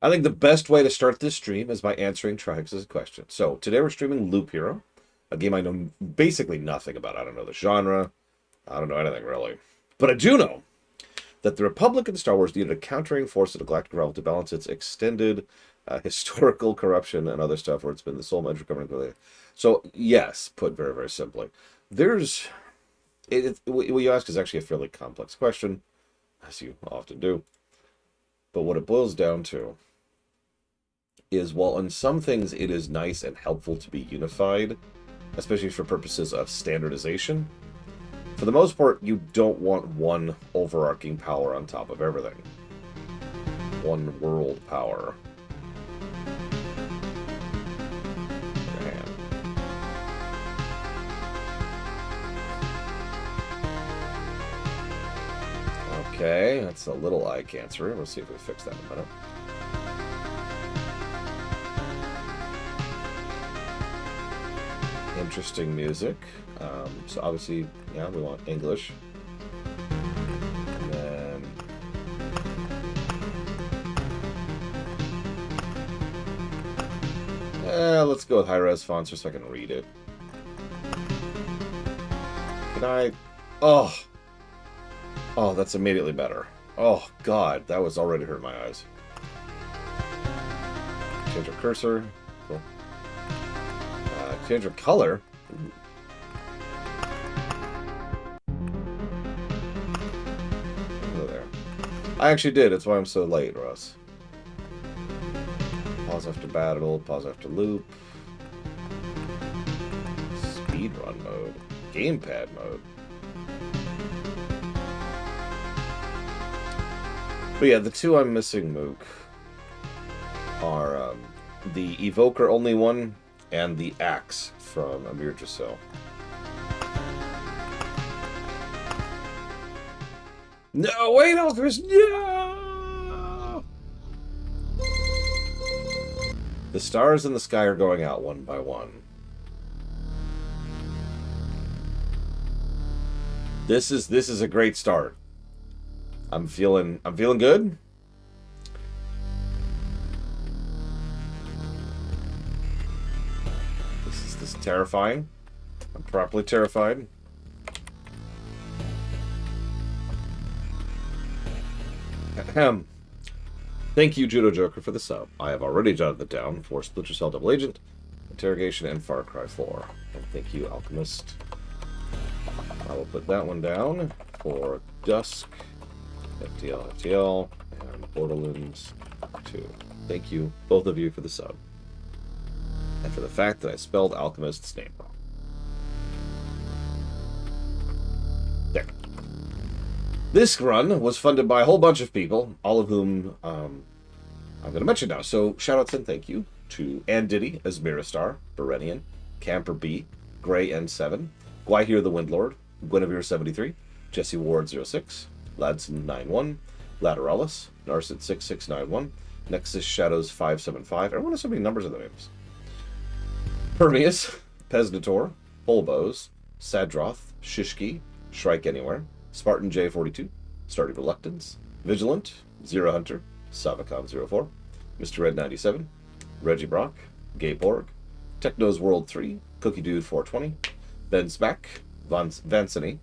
I think the best way to start this stream is by answering Trihex's question. So today we're streaming Loop Hero, a game I know basically nothing about. I don't know the genre. I don't know anything really. But I do know that the Republic and Star Wars needed a countering force in the Galactic Realm to balance its extended historical corruption and other stuff where it's been the sole measure coming. So yes, put very, very simply, there's... what you ask is actually a fairly complex question, as you often do. But what it boils down to is, while in some things it is nice and helpful to be unified, especially for purposes of standardization, for the most part, you don't want one overarching power on top of everything. One world power. Man. Okay, that's a little eye cancer. We'll see if we fix that in a minute. Interesting music. So obviously, yeah, we want English. And then... let's go with high-res fonts just so I can read it. Can I... Oh! Oh, that's immediately better. Oh, God, that was already hurting my eyes. Change our cursor. Cool. Change our color. Over there. I actually did. That's why I'm so late, Russ. Pause after battle. Pause after loop. Speedrun mode. Gamepad mode. But yeah, the two I'm missing, Mook, are the Evoker only one and the Axe from Amir Giselle. No, wait, Alchemist, no! The stars in the sky are going out one by one. This is a great start. I'm feeling good. This is terrifying. I'm properly terrified. Ahem. Thank you, Judo Joker, for the sub. I have already jotted it down for Splinter Cell Double Agent, Interrogation, and Far Cry 4. And thank you, Alchemist. I will put that one down for Dusk, FTL, and Borderlands 2. Thank you, both of you, for the sub. And for the fact that I spelled Alchemist's name wrong. There. This run was funded by a whole bunch of people, all of whom I'm going to mention now. So, shoutouts and thank you to Ann Diddy as Miristar, Berenian, Camper B, Gray N7, Gwahir the Windlord, Guinevere73, Jesse Ward 06, Ladson91, Lateralis, Narset 6691, Nexus Shadows 575. Everyone has so many numbers in their names. Permeus, Pesnator, Polbos, Sadroth, Shishki, Shrike Anywhere, Spartan J42, Starting Reluctance, Vigilant, Zero Hunter, Savacon04, Mr. Red 97, Reggie Brock, Gay Borg, Techno's World 3, Cookie Dude 420, Ben Smack, Vansony,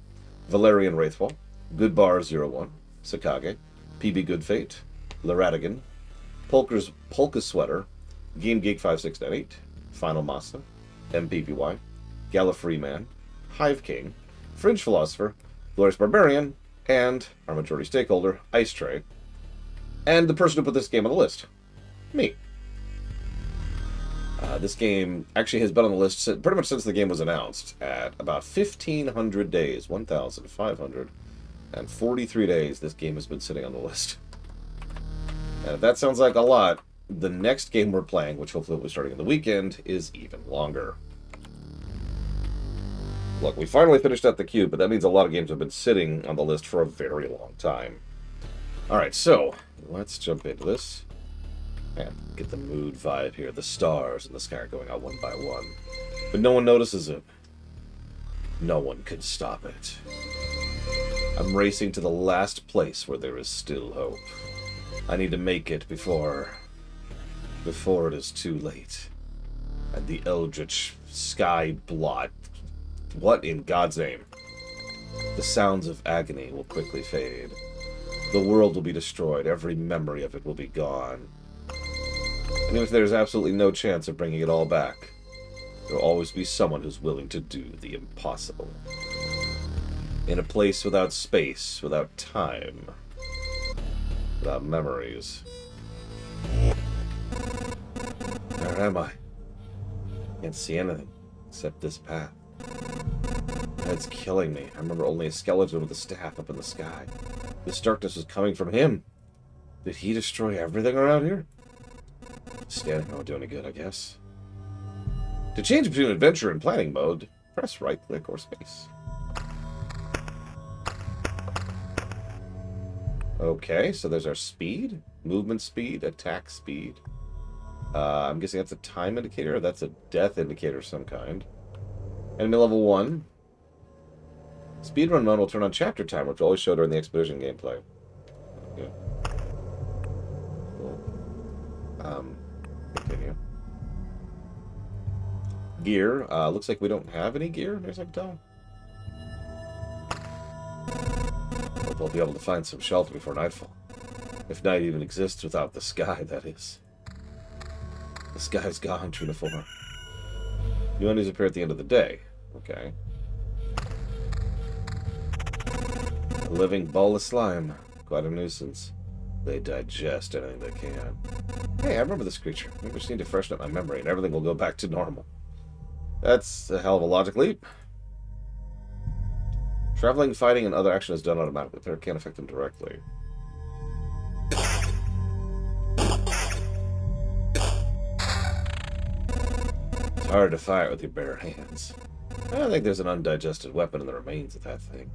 Valerian Wraithfall, Goodbar01, Sakage, PB Good Fate, Laradigan, Polka Sweater, Game Geek 5698, Final Masa, MPPY, Gallifrey Man, Hive King, Fringe Philosopher, Glorious Barbarian, and our majority stakeholder, Ice Tray, and the person who put this game on the list, me. This game actually has been on the list pretty much since the game was announced, at about 1,500 days, 1,543 days this game has been sitting on the list. And if that sounds like a lot, the next game we're playing, which hopefully will be starting on the weekend, is even longer. Look, we finally finished out the queue, but that means a lot of games have been sitting on the list for a very long time. Alright, so, let's jump into this. And get the mood vibe here. The stars in the sky are going out one by one. But no one notices it. No one can stop it. I'm racing to the last place where there is still hope. I need to make it before before it is too late, and the eldritch sky blot. What in God's name? The sounds of agony will quickly fade. The world will be destroyed. Every memory of it will be gone. And if there's absolutely no chance of bringing it all back, there will always be someone who's willing to do the impossible. In a place without space, without time, without memories. Where am I? Can't see anything except this path. It's killing me. I remember only a skeleton with a staff up in the sky. This darkness was coming from him. Did he destroy everything around here? Standing won't do any good, I guess. To change between adventure and planning mode, press right click or space. Okay, so there's our speed, movement speed, attack speed. I'm guessing that's a time indicator. That's a death indicator of some kind. Enemy level 1. Speedrun mode will turn on chapter time, which will always show during the expedition gameplay. Okay. Cool. Continue. Gear. Looks like we don't have any gear, as I can tell. Hope we'll be able to find some shelter before nightfall. If night even exists without the sky, that is. The sky's gone, true to form. New enemies appear at the end of the day. Okay. A living ball of slime. Quite a nuisance. They digest anything they can. Hey, I remember this creature. Maybe I just need to freshen up my memory and everything will go back to normal. That's a hell of a logic leap. Traveling, fighting, and other action is done automatically. Player can't affect them directly. It's hard to fight with your bare hands. I don't think there's an undigested weapon in the remains of that thing.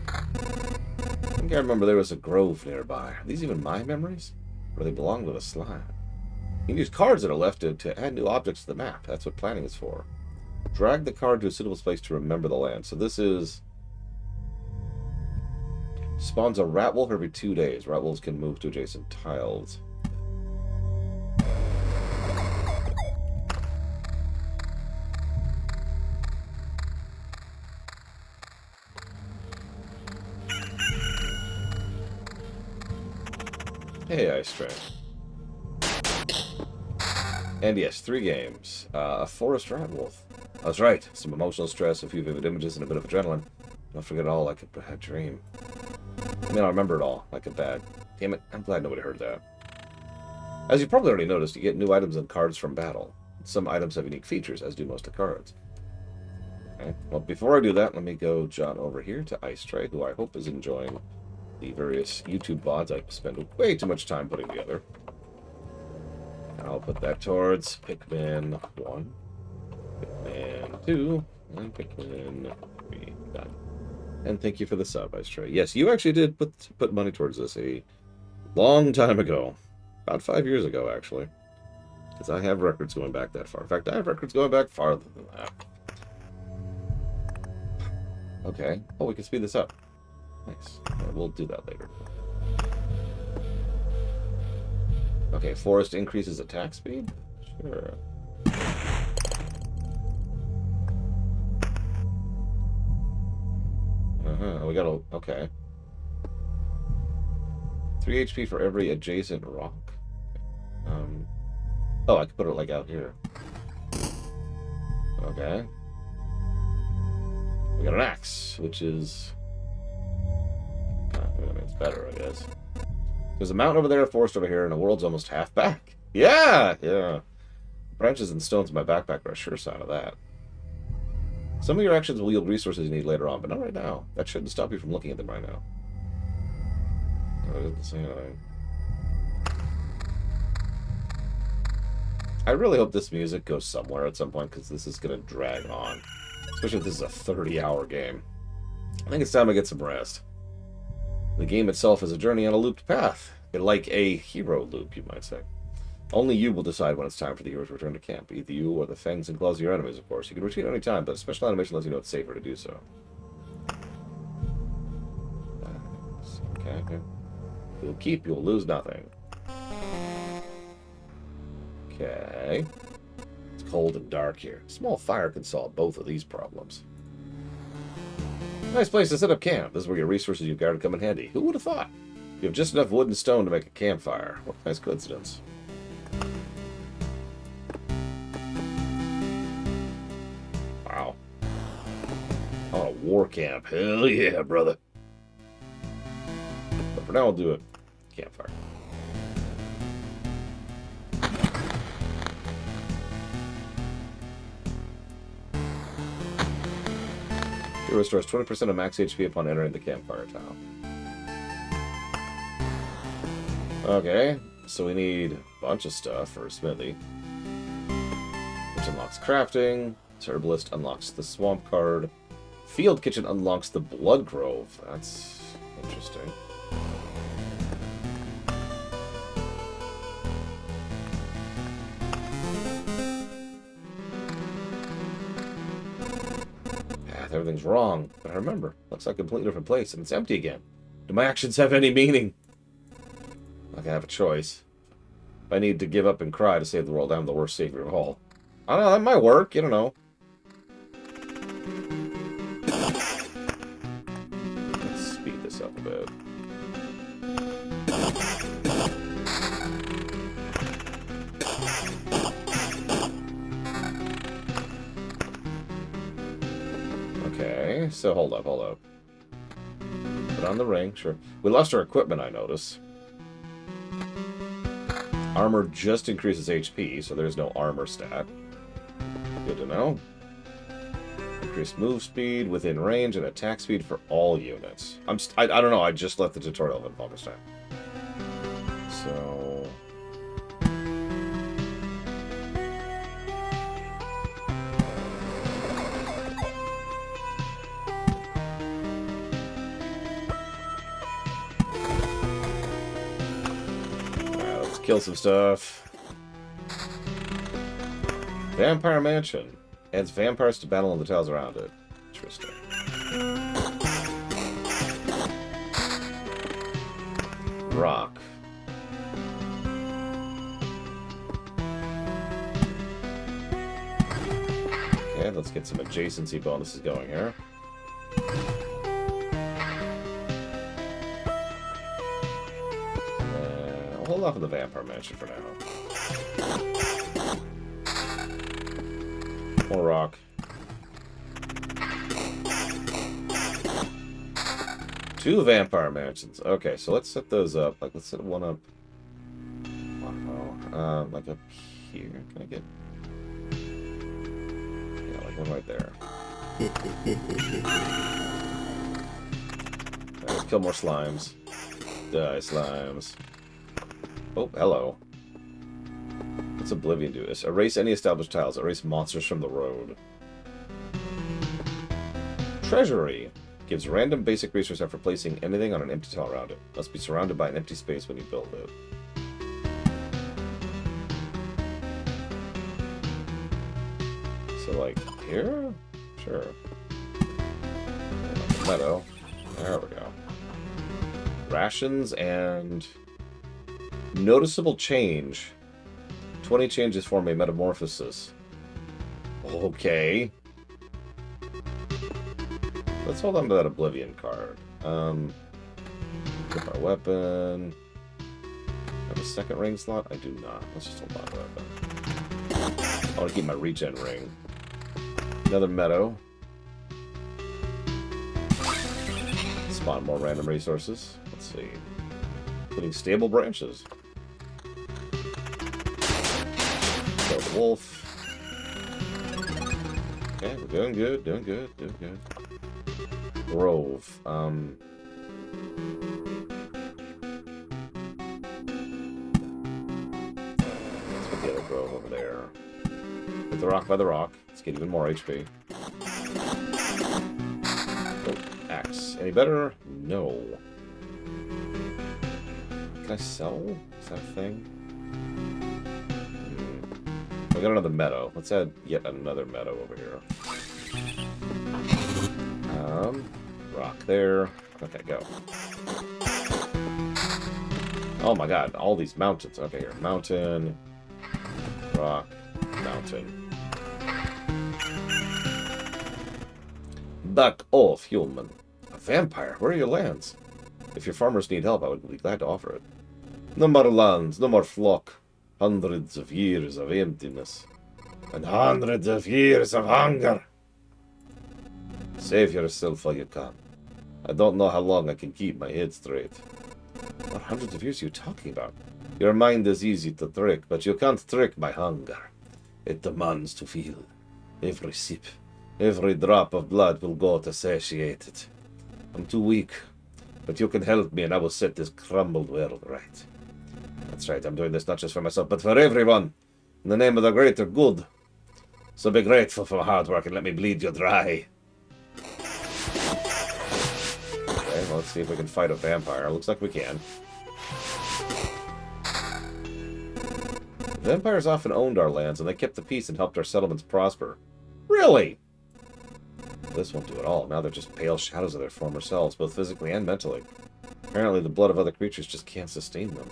I think I remember there was a grove nearby. Are these even my memories? Or do they belong to the slime? You can use cards that are left to add new objects to the map. That's what planning is for. Drag the card to a suitable place to remember the land. So this is... Spawns a rat wolf every 2 days. Rat wolves can move to adjacent tiles. Hey, Ice Train. And yes, 3 games. A forest rat wolf. I was right. Some emotional stress, a few vivid images, and a bit of adrenaline. Don't forget it all like a bad dream. I mean, I remember it all like a bad... Damn it, I'm glad nobody heard that. As you probably already noticed, you get new items and cards from battle. Some items have unique features, as do most of the cards. Okay. Well, before I do that, let me go jot over here to Ice Tray, who I hope is enjoying the various YouTube VODs I spend way too much time putting together. And I'll put that towards Pikmin 1, Pikmin 2, and Pikmin 3. Done. And thank you for the sub, Ice Tray. Yes, you actually did put money towards this a long time ago. About 5 years ago, actually. Because I have records going back that far. In fact, I have records going back farther than that. Okay. Oh, we can speed this up. Nice. We'll do that later. Okay, forest increases attack speed? Sure. We got a... Okay. 3 HP for every adjacent rock. Oh, I could put it like out here. Okay. We got an axe, which is... I mean, it's better, I guess. There's a mountain over there, a forest over here, and the world's almost half back. Yeah! Yeah. Branches and stones in my backpack are a sure sign of that. Some of your actions will yield resources you need later on, but not right now. That shouldn't stop you from looking at them right now. No, it doesn't say anything. I really hope this music goes somewhere at some point, because this is going to drag on. Especially if this is a 30-hour game. I think it's time to get some rest. The game itself is a journey on a looped path. Like a hero loop, you might say. Only you will decide when it's time for the hero to return to camp. Either you or the fangs and claws of your enemies, of course. You can retreat at any time, but a special animation lets you know it's safer to do so. Okay. You'll keep, you'll lose nothing. Okay. It's cold and dark here. Small fire can solve both of these problems. Nice place to set up camp. This is where your resources you've gathered come in handy. Who would have thought? You have just enough wood and stone to make a campfire. What a nice coincidence. Wow. On a war camp. Hell yeah, brother. But for now, I'll do a campfire. It restores 20% of max HP upon entering the campfire tile. Okay, so we need a bunch of stuff for a smithy. Which unlocks crafting. Herbalist unlocks the swamp card. Field kitchen unlocks the blood grove. That's interesting. Everything's wrong, but I remember. Looks like a completely different place, and it's empty again. Do my actions have any meaning? I can have a choice. If I need to give up and cry to save the world, I'm the worst savior of all. I don't know, that might work, you don't know. Let's speed this up a bit. Okay, so hold up. Put on the ring, sure. We lost our equipment, I notice. Armor just increases HP, so there's no armor stat. Good to know. Increased move speed within range and attack speed for all units. I don't know, I just left the tutorial in this time. So... kill some stuff. Vampire Mansion. Adds vampires to battle on the tiles around it. Interesting. Rock. Okay, let's get some adjacency bonuses going here. Hold off on the Vampire Mansion for now. More rock. 2 Vampire Mansions. Okay, so let's set those up. Like, let's set one up. Wow. Like up here. Can I get? Yeah, like one right there. Right, kill more slimes. Die, slimes. Oh, hello. What's Oblivion do? Erase any established tiles. Erase monsters from the road. Treasury. Gives random basic resource after placing anything on an empty tile around it. Must be surrounded by an empty space when you build it. So, like, here? Sure. Meadow. There we go. Rations and... Noticeable change. 20 changes form a metamorphosis. Okay. Let's hold on to that Oblivion card. Equip our weapon. Have a second ring slot? I do not. Let's just hold on to that. I want to keep my regen ring. Another meadow. Spawn more random resources. Let's see. Including stable branches. Wolf. Okay, we're doing good, doing good. Grove. Let's put the other grove over there. Put the rock by the rock. Let's get even more HP. Oh, axe. Any better? No. Can I sell? Is that a thing? We got another meadow. Let's add yet another meadow over here. Rock there. Okay, go. Oh my god, all these mountains. Okay, here. Mountain. Rock. Mountain. Back off, human. A vampire? Where are your lands? If your farmers need help, I would be glad to offer it. No more lands, no more flock. Hundreds of years of emptiness. And hundreds of years of hunger. Save yourself while you can. I don't know how long I can keep my head straight. What hundreds of years are you talking about? Your mind is easy to trick, but you can't trick my hunger. It demands to feel. Every sip, every drop of blood will go to satiate it. I'm too weak, but you can help me and I will set this crumbled world right. That's right, I'm doing this not just for myself, but for everyone. In the name of the greater good. So be grateful for my hard work and let me bleed you dry. Okay, well, let's see if we can fight a vampire. Looks like we can. Vampires often owned our lands, and they kept the peace and helped our settlements prosper. Really? This won't do it all. Now they're just pale shadows of their former selves, both physically and mentally. Apparently the blood of other creatures just can't sustain them.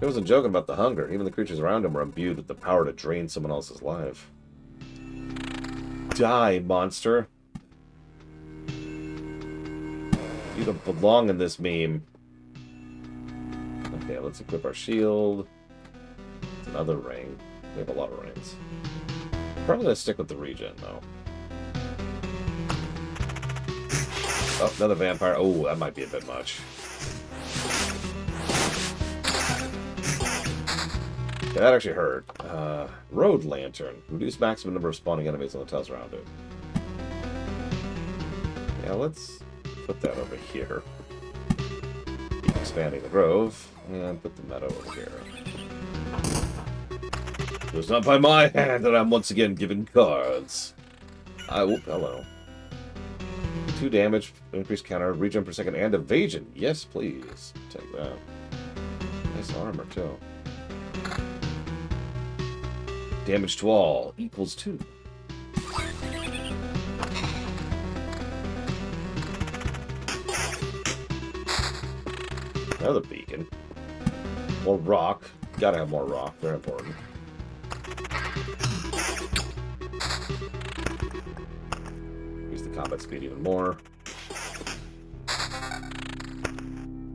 He wasn't joking about the hunger. Even the creatures around him were imbued with the power to drain someone else's life. Die, monster! You don't belong in this meme. Okay, let's equip our shield. Another ring. We have a lot of rings. Probably gonna stick with the regen, though. Oh, another vampire. Oh, that might be a bit much. Yeah, that actually hurt. Road Lantern. Reduce maximum number of spawning enemies on the tiles around it. Yeah, let's put that over here. Keep expanding the grove. And put the meadow over here. It was not by my hand that I'm once again given cards. Oh, hello. 2 damage, increased counter, regen per second, and evasion. Yes, please. Take that. Nice armor, too. Damage to all equals 2. Another beacon. More rock. Gotta have more rock. Very important. Increase the combat speed even more.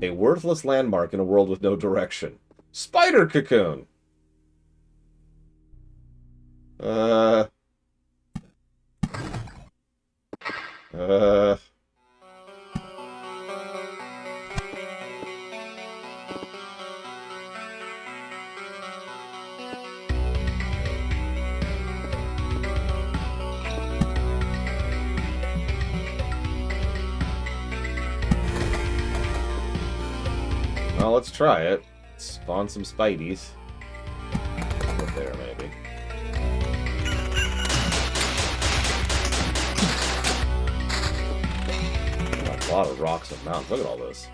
A worthless landmark in a world with no direction. Spider cocoon! Well, let's try it. Spawn some spideys. Up there, maybe. A lot of rocks and mountains. Look at all this.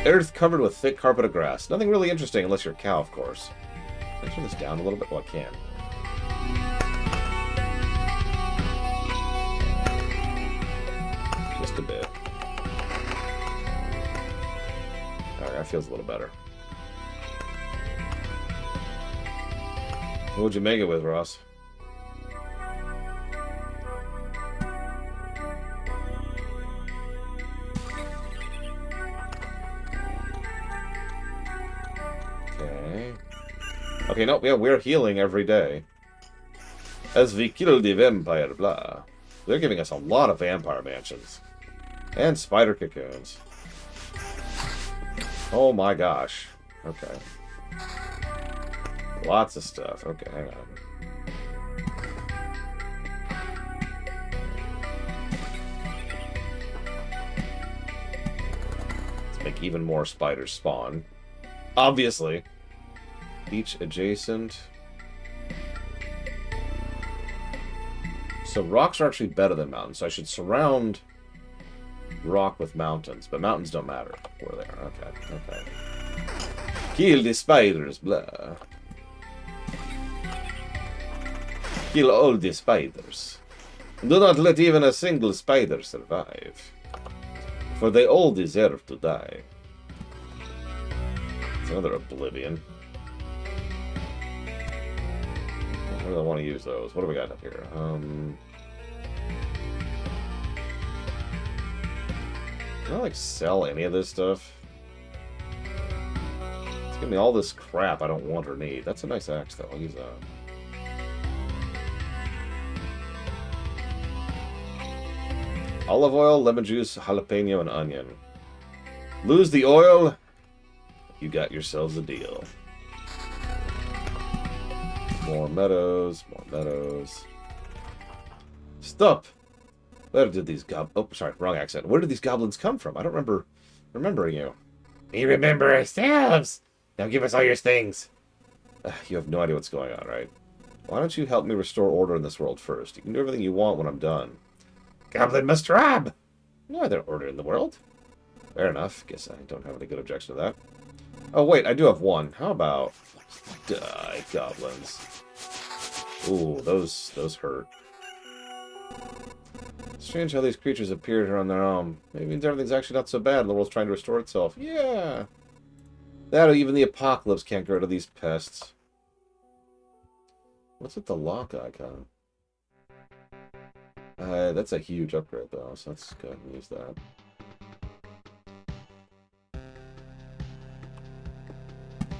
Earth covered with thick carpet of grass. Nothing really interesting unless you're a cow, of course. Can I turn this down a little bit? Well, I can. Just a bit. Alright, that feels a little better. What would you make it with, Ross? Okay, no, yeah, we're healing every day. As we kill the vampire, blah. They're giving us a lot of vampire mansions. And spider cocoons. Oh my gosh. Okay. Lots of stuff. Okay, hang on. Let's make even more spiders spawn. Obviously. Each adjacent. So rocks are actually better than mountains. So I should surround rock with mountains, but mountains don't matter where they are. Okay, okay. Kill the spiders, blah. Kill all the spiders. Do not let even a single spider survive, for they all deserve to die. It's another Oblivion. I really want to use those. What do we got up here? Can I, like, sell any of this stuff? It's giving me all this crap I don't want or need. That's a nice axe, though. I'll use that. Olive oil, lemon juice, jalapeno, and onion. Lose the oil, you got yourselves a deal. More meadows, more meadows. Stop! Where did these oh, sorry, wrong accent. Where did these goblins come from? I don't remember remembering you. We remember ourselves! Now give us all your things. You have no idea what's going on, right? Why don't you help me restore order in this world first? You can do everything you want when I'm done. Goblin must rob! No other order in the world. Fair enough. Guess I don't have any good objection to that. Oh, wait, I do have one. How about... Die, goblins. Ooh, those hurt. Strange how these creatures appeared here on their own. Maybe means everything's actually not so bad and the world's trying to restore itself. Yeah! That or even the apocalypse can't get rid of these pests. What's with the lock icon? That's a huge upgrade, though, so let's go ahead and use that.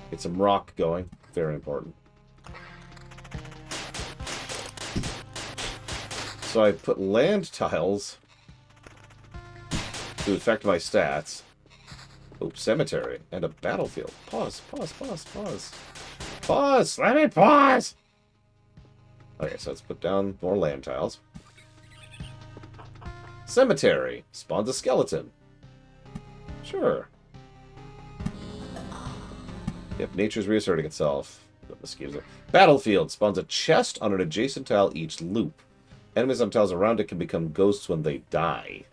Get some rock going. Very important. So I put land tiles to affect my stats. Oops, cemetery. And a battlefield. Pause, pause, pause, pause. Pause! Let me pause! Okay, so let's put down more land tiles. Cemetery. Spawns a skeleton. Sure. Yep, nature's reasserting itself. The mosquitoes. Battlefield. Spawns a chest on an adjacent tile each loop. Enemies on tiles around it can become ghosts when they die.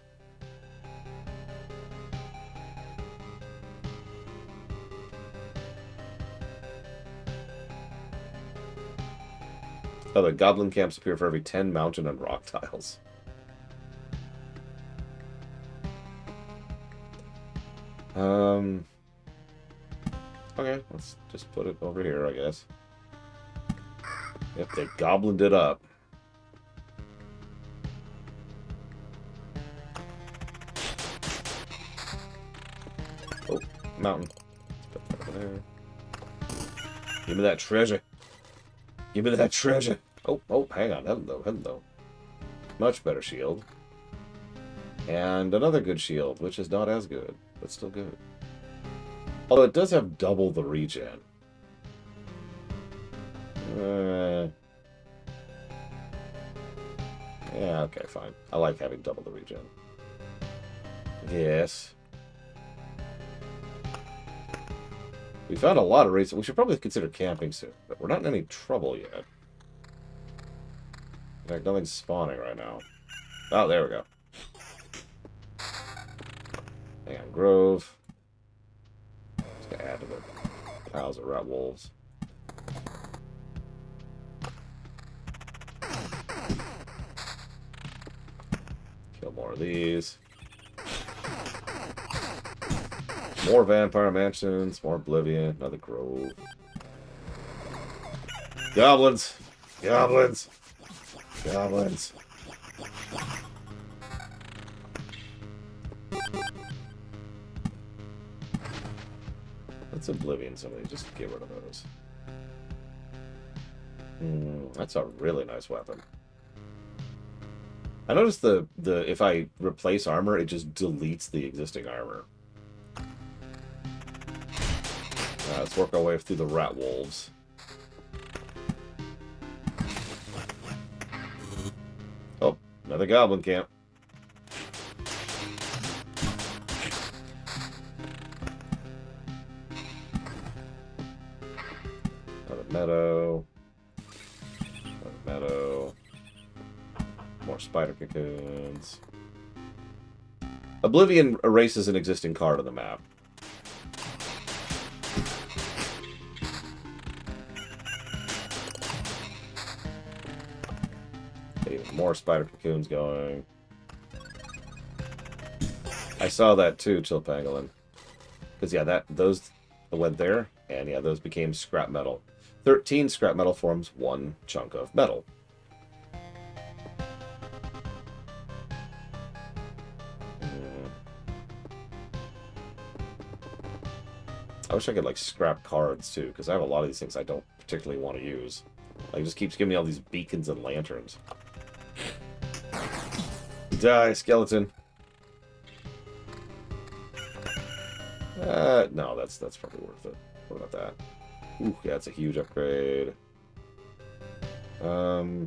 Oh, the goblin camps appear for every 10 mountain and rock tiles. Okay, let's just put it over here, I guess. Yep, they goblined it up. Oh, mountain. Put that over there. Give me that treasure. Give me that treasure. Oh, oh, hang on. Hello, hello. Much better shield. And another good shield, which is not as good, but still good. Although it does have double the regen. Yeah, okay, fine. I like having double the regen. Yes. We found a lot of reasons. We should probably consider camping soon, but we're not in any trouble yet. In fact, nothing's spawning right now. Oh, there we go. Hang on, Grove. Just gonna add to the piles of rat wolves. Kill more of these. More vampire mansions, more Oblivion, another Grove. Goblins! Goblins! Goblins! Let's Oblivion somebody, just get rid of those. That's a really nice weapon. I noticed the if I replace armor, it just deletes the existing armor. Let's work our way through the rat wolves. Oh, another goblin camp. Another meadow. Another meadow. More spider cocoons. Oblivion erases an existing card on the map. Even more spider cocoons going. I saw that too, Chill Pangolin. Because, yeah, those went there, and yeah, those became scrap metal. 13 scrap metal forms one chunk of metal. I wish I could, like, scrap cards, too, because I have a lot of these things I don't particularly want to use. Like, it just keeps giving me all these beacons and lanterns. Die, skeleton. No, that's probably worth it. What about that? Ooh, yeah, it's a huge upgrade. Yeah.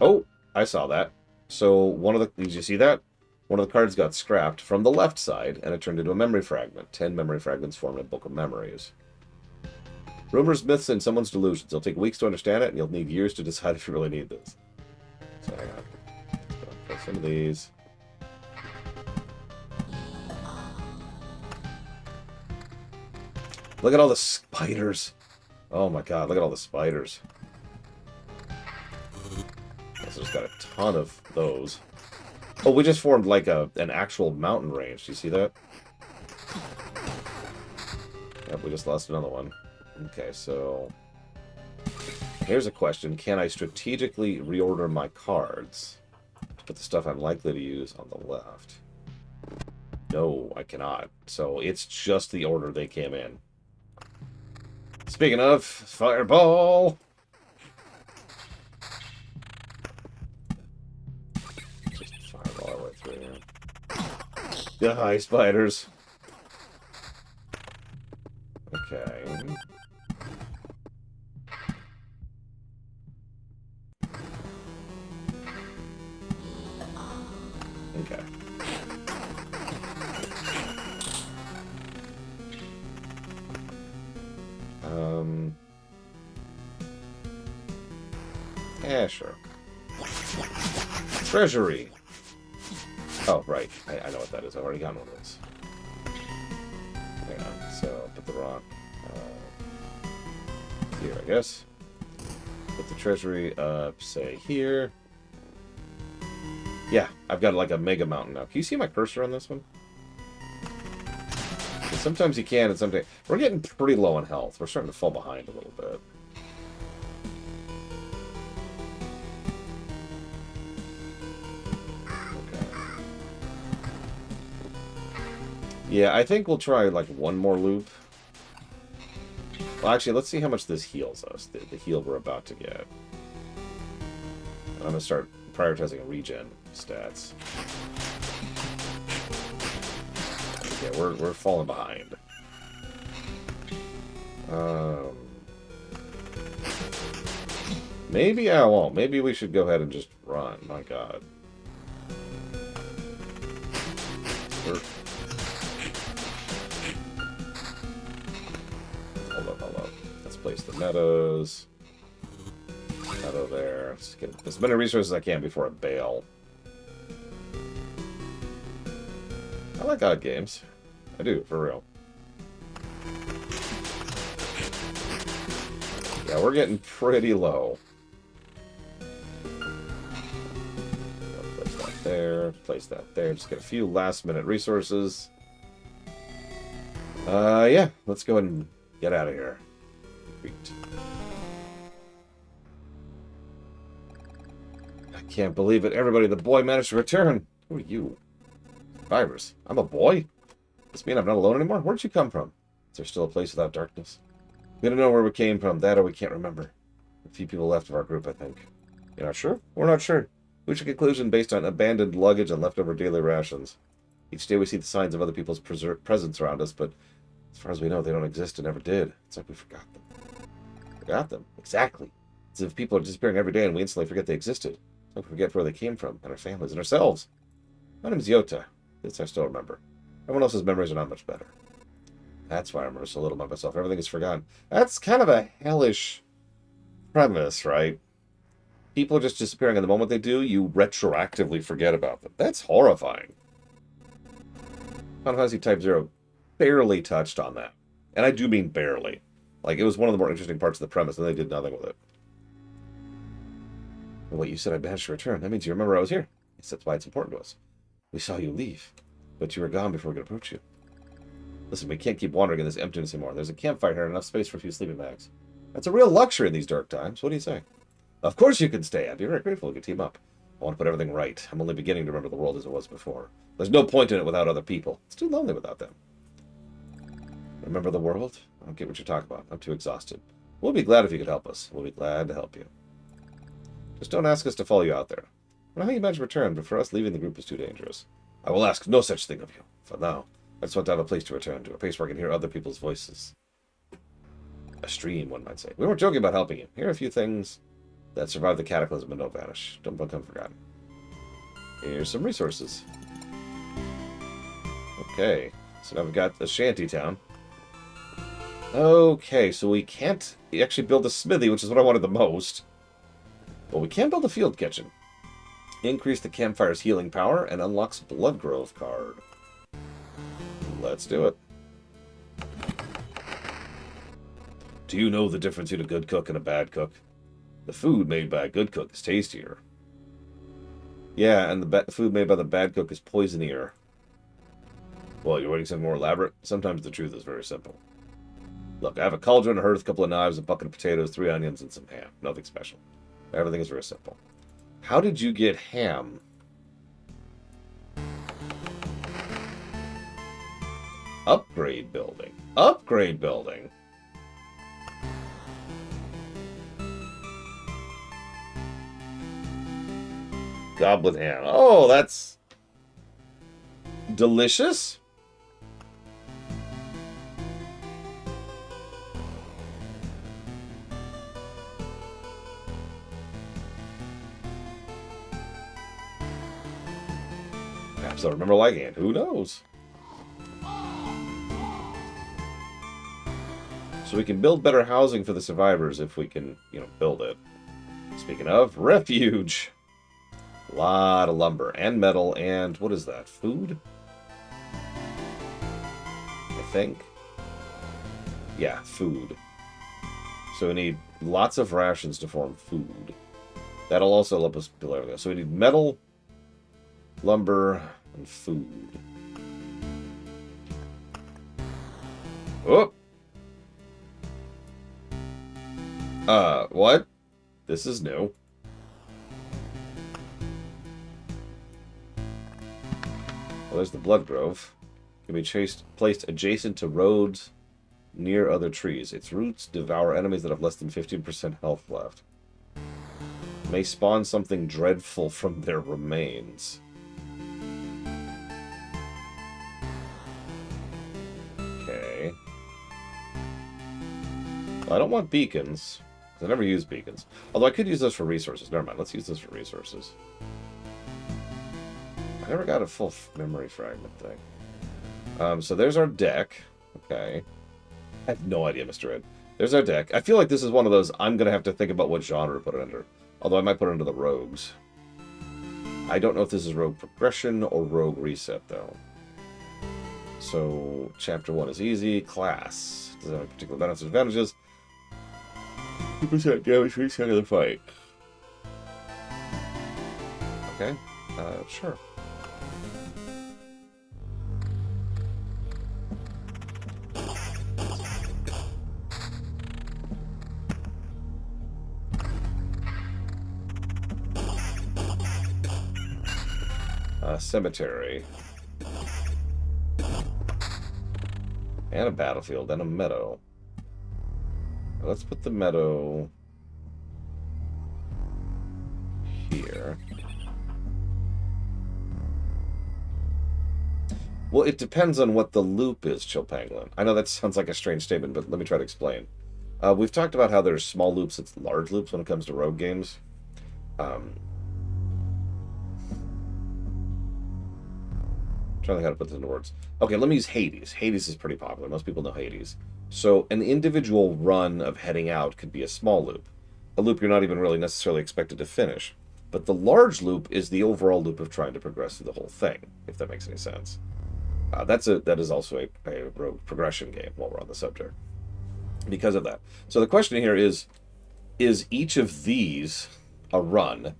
Oh, I saw that. So did you see that? One of the cards got scrapped from the left side, and it turned into a memory fragment. 10 memory fragments formed a book of memories. Rumors, myths, and someone's delusions. It'll take weeks to understand it, and you'll need years to decide if you really need this. So hang on. Let's play some of these. Look at all the spiders. Oh my god, look at all the spiders. So just got a ton of those. Oh, we just formed like an actual mountain range. Do you see that? Yep, we just lost another one. Okay, so here's a question. Can I strategically reorder my cards to put the stuff I'm likely to use on the left? No, I cannot. So it's just the order they came in. Speaking of, fireball! Just fireball our way through here. Die, spiders! Okay. Okay. Yeah, sure. Treasury. Oh, right. I know what that is. I've already got one of those. Hang on. So, put the rock here, I guess. Put the treasury up, say, here. Yeah, I've got like a mega mountain now. Can you see my cursor on this one? Sometimes you can, and sometimes... We're getting pretty low on health. We're starting to fall behind a little bit. Okay. Yeah, I think we'll try, like, one more loop. Well, actually, let's see how much this heals us, the heal we're about to get. And I'm going to start prioritizing regen stats. Okay, we're falling behind. Maybe I won't. Maybe we should go ahead and just run. My god. Hold up. Let's place the meadows. Meadow there. Let's get as many resources as I can before I bail. I like odd games. I do, for real. Yeah, we're getting pretty low. Place that there. Place that there. Just get a few last-minute resources. Yeah. Let's go ahead and get out of here. Sweet. I can't believe it. Everybody, the boy managed to return. Who are you? Survivors. I'm a boy? Does this mean I'm not alone anymore? Where'd you come from? Is there still a place without darkness? We don't know where we came from. That or we can't remember. A few people left of our group, I think. You're not sure? We're not sure. We reach a conclusion based on abandoned luggage and leftover daily rations. Each day we see the signs of other people's presence around us, but as far as we know, they don't exist and never did. It's like we forgot them. Forgot them? Exactly. It's as if people are disappearing every day and we instantly forget they existed. It's like we forget where they came from, and our families, and ourselves. My name's Yota. This I still remember. Everyone else's memories are not much better. That's why I remember so little about myself. Everything is forgotten. That's kind of a hellish premise, right? People just disappearing, and the moment they do, you retroactively forget about them. That's horrifying. Final Fantasy Type 0 barely touched on that. And I do mean barely. Like, it was one of the more interesting parts of the premise, and they did nothing with it. Well, you said I managed to return. That means you remember I was here. Yes, that's why it's important to us. We saw you leave, but you were gone before we could approach you. Listen, we can't keep wandering in this emptiness anymore. There's a campfire here and enough space for a few sleeping bags. That's a real luxury in these dark times. What do you say? Of course you can stay. I'd be very grateful if we could team up. I want to put everything right. I'm only beginning to remember the world as it was before. There's no point in it without other people. It's too lonely without them. Remember the world? I don't get what you're talking about. I'm too exhausted. We'll be glad if you could help us. We'll be glad to help you. Just don't ask us to follow you out there. I know how you managed to return, but for us, leaving the group is too dangerous. I will ask no such thing of you. For now, I just want to have a place to return to, a place where I can hear other people's voices. A stream, one might say. We weren't joking about helping you. Here are a few things that survived the cataclysm and don't vanish. Don't become forgotten. Here's some resources. Okay, so now we've got the shanty town. Okay, so we can't actually build a smithy, which is what I wanted the most. But we can build a field kitchen. Increase the campfire's healing power and unlocks Blood Grove card. Let's do it. Do you know the difference between a good cook and a bad cook? The food made by a good cook is tastier. Yeah, and the food made by the bad cook is poisonier. Well, you're waiting something more elaborate? Sometimes the truth is very simple. Look, I have a cauldron, a hearth, a couple of knives, a bucket of potatoes, 3 onions, and some ham. Nothing special. Everything is very simple. How did you get ham? Upgrade building. Upgrade building. Goblin ham. Oh, that's delicious. Perhaps I'll remember liking it. Who knows? So we can build better housing for the survivors if we can, build it. Speaking of, refuge. A lot of lumber and metal and, what is that, food? I think. Yeah, food. So we need lots of rations to form food. That'll also help us build everything. So we need metal, lumber, and food. Oh! What? This is new. Well, there's the Blood Grove. Can be placed adjacent to roads near other trees. Its roots devour enemies that have less than 15% health left. May spawn something dreadful from their remains. Okay. Well, I don't want beacons. I never use beacons. Although I could use those for resources. Never mind. Let's use those for resources. I never got a full memory fragment thing. So there's our deck. Okay. I have no idea, Mr. Ed. There's our deck. I feel like this is one of those I'm going to have to think about what genre to put it under. Although I might put it under the rogues. I don't know if this is rogue progression or rogue reset, though. So, chapter 1 is easy. Class. Does it have any particular benefits or advantages? 2% damage for each side of the fight. Okay. Sure. Cemetery. And a battlefield and a meadow. Let's put the meadow here. Well, it depends on what the loop is, Chill Pangolin. I know that sounds like a strange statement, but let me try to explain. We've talked about how there's small loops and large loops when it comes to rogue games. Trying to think how to put this into words. Okay, let me use Hades. Hades is pretty popular. Most people know Hades. So an individual run of heading out could be a small loop. A loop you're not even really necessarily expected to finish. But the large loop is the overall loop of trying to progress through the whole thing, if that makes any sense. That is also a rogue progression game while we're on the subject because of that. So the question here is each of these a run,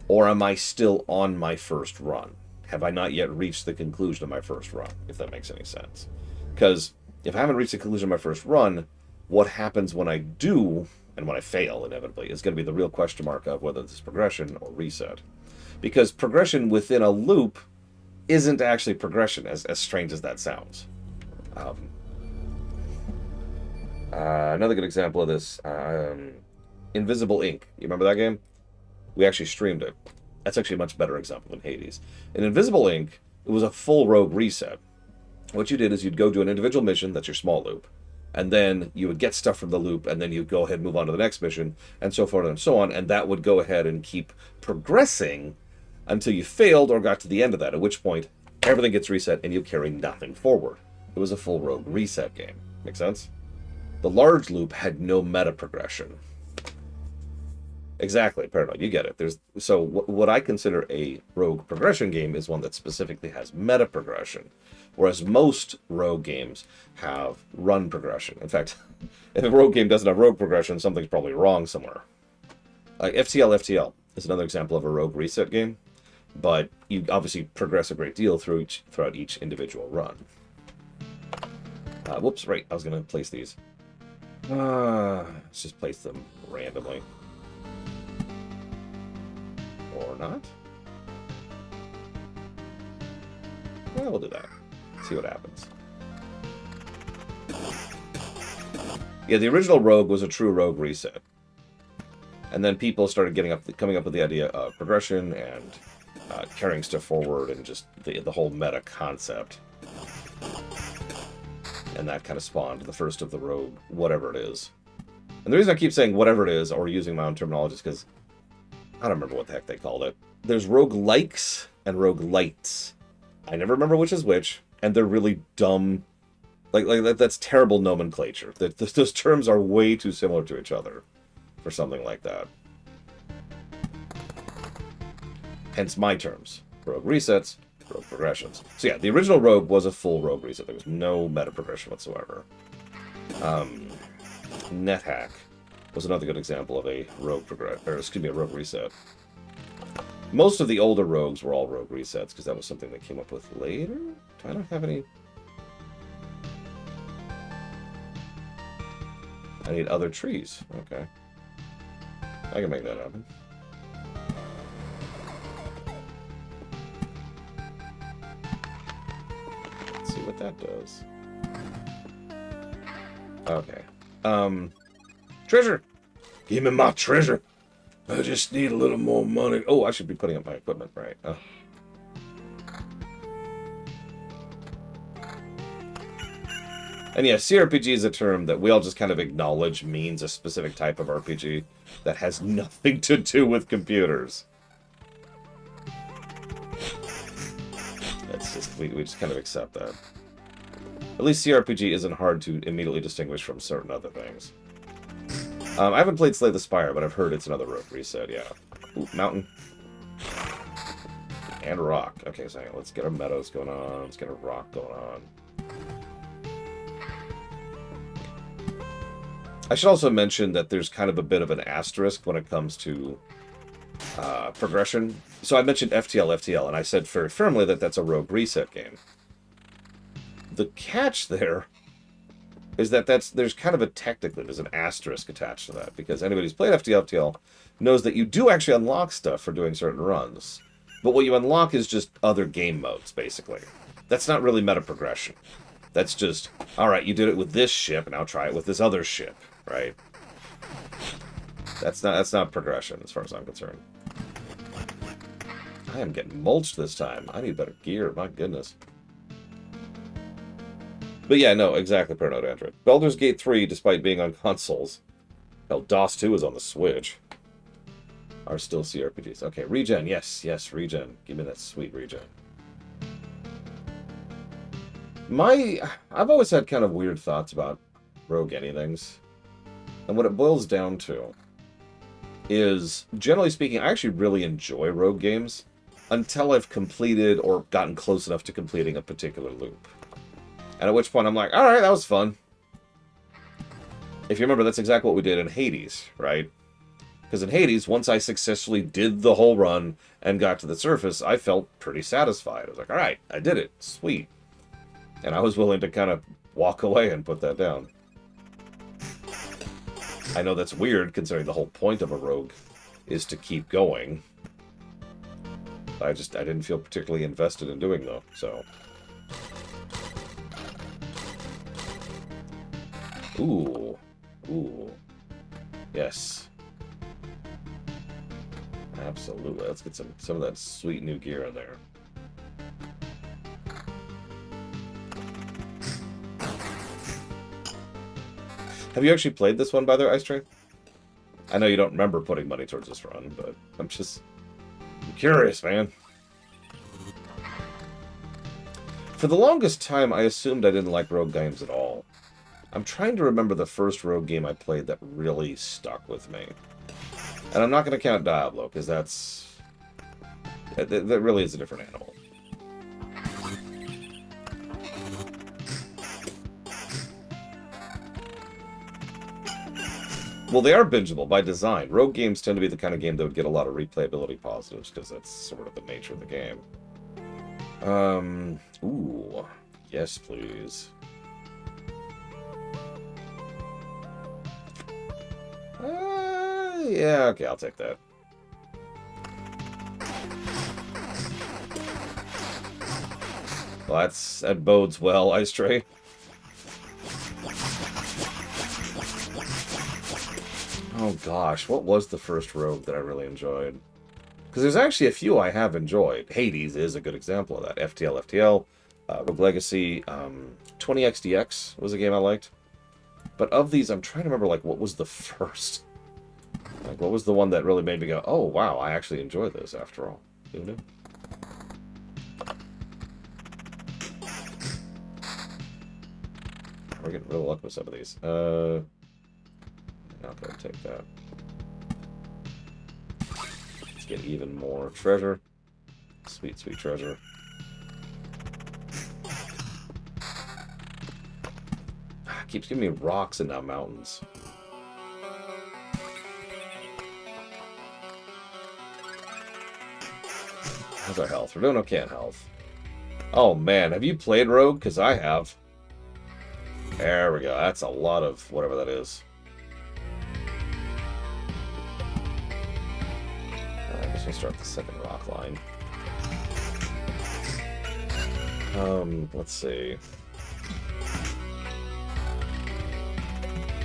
or am I still on my first run? Have I not yet reached the conclusion of my first run, if that makes any sense? Because if I haven't reached the conclusion of my first run, what happens when I do, and when I fail, inevitably, is going to be the real question mark of whether this is progression or reset. Because progression within a loop isn't actually progression, as strange as that sounds. Um, Another good example of this, Invisible Ink. You remember that game? We actually streamed it. That's actually a much better example than Hades. In Invisible Ink, it was a full rogue reset. What you did is you'd go do an individual mission, that's your small loop, and then you would get stuff from the loop, and then you'd go ahead and move on to the next mission, and so forth and so on, and that would go ahead and keep progressing until you failed or got to the end of that, at which point everything gets reset and you carry nothing forward. It was a full rogue reset game. Make sense? The large loop had no meta progression. Exactly, Paranoid, you get it. So what I consider a rogue progression game is one that specifically has meta progression, whereas most rogue games have run progression. In fact, if a rogue game doesn't have rogue progression, something's probably wrong somewhere. Like FTL is another example of a rogue reset game, but you obviously progress a great deal throughout each individual run. Whoops, right, I was going to place these. Let's just place them randomly. Or not? Well, we'll do that. See what happens. Yeah, the original Rogue was a true Rogue reset. And then people started coming up with the idea of progression and carrying stuff forward and just the whole meta concept. And that kind of spawned the first of the Rogue, whatever it is. And the reason I keep saying whatever it is, or using my own terminology, is because I don't remember what the heck they called it. There's roguelikes and roguelites. I never remember which is which, and they're really dumb. Like that's terrible nomenclature. Those terms are way too similar to each other for something like that. Hence my terms. Rogue resets, rogue progressions. So yeah, the original Rogue was a full rogue reset. There was no meta progression whatsoever. NetHack was another good example of a rogue a rogue reset. Most of the older rogues were all rogue resets because that was something they came up with later. Do I not have any? I need other trees. Okay, I can make that happen. Let's see what that does. Okay. Treasure! Give me my treasure! I just need a little more money. Oh, I should be putting up my equipment, right? Oh. And yeah, CRPG is a term that we all just kind of acknowledge means a specific type of RPG that has nothing to do with computers. That's just, we just kind of accept that. At least CRPG isn't hard to immediately distinguish from certain other things. I haven't played Slay the Spire, but I've heard it's another rogue reset, yeah. Ooh, mountain. And rock. Okay, so let's get our meadows going on. Let's get a rock going on. I should also mention that there's kind of a bit of an asterisk when it comes to progression. So I mentioned FTL, and I said very firmly that that's a rogue reset game. The catch there is that there's kind of there's an asterisk attached to that, because anybody who's played FTL knows that you do actually unlock stuff for doing certain runs. But what you unlock is just other game modes, basically. That's not really meta progression. That's just, alright, you did it with this ship, now try it with this other ship, right? That's not progression, as far as I'm concerned. I am getting mulched this time. I need better gear, my goodness. But yeah, no, exactly, Paranoid Android. Baldur's Gate 3, despite being on consoles, hell, DOS 2 is on the Switch, are still CRPGs. Okay, regen, yes, regen. Give me that sweet regen. I've always had kind of weird thoughts about rogue anythings. And what it boils down to is, generally speaking, I actually really enjoy rogue games until I've completed or gotten close enough to completing a particular loop. And at which point I'm like, alright, that was fun. If you remember, that's exactly what we did in Hades, right? Because in Hades, once I successfully did the whole run and got to the surface, I felt pretty satisfied. I was like, alright, I did it. Sweet. And I was willing to kind of walk away and put that down. I know that's weird, considering the whole point of a rogue is to keep going. I didn't feel particularly invested in doing though, so. Ooh. Ooh. Yes. Absolutely. Let's get some of that sweet new gear in there. Have you actually played this one, by the way, Ice Train? I know you don't remember putting money towards this run, but I'm curious, man. For the longest time, I assumed I didn't like rogue games at all. I'm trying to remember the first rogue game I played that really stuck with me. And I'm not going to count Diablo, because that really is a different animal. Well, they are bingeable by design. Rogue games tend to be the kind of game that would get a lot of replayability positives, because that's sort of the nature of the game. Ooh. Yes, please. Yeah, okay, I'll take that. Well, that bodes well, Ice Tray. Oh gosh, what was the first rogue that I really enjoyed? Because there's actually a few I have enjoyed. Hades is a good example of that. FTL, Rogue Legacy, 20XDX was a game I liked. But of these, I'm trying to remember, like, what was the first? Like, what was the one that really made me go, oh, wow, I actually enjoyed this after all. Who knew? We're getting real lucky with some of these. I'll go take that. Let's get even more treasure. Sweet, sweet treasure. Keeps giving me rocks and now mountains. How's our health? We're doing okay on health. Oh man, have you played Rogue? Because I have. There we go. That's a lot of whatever that is. I guess we'll start the second rock line. Let's see.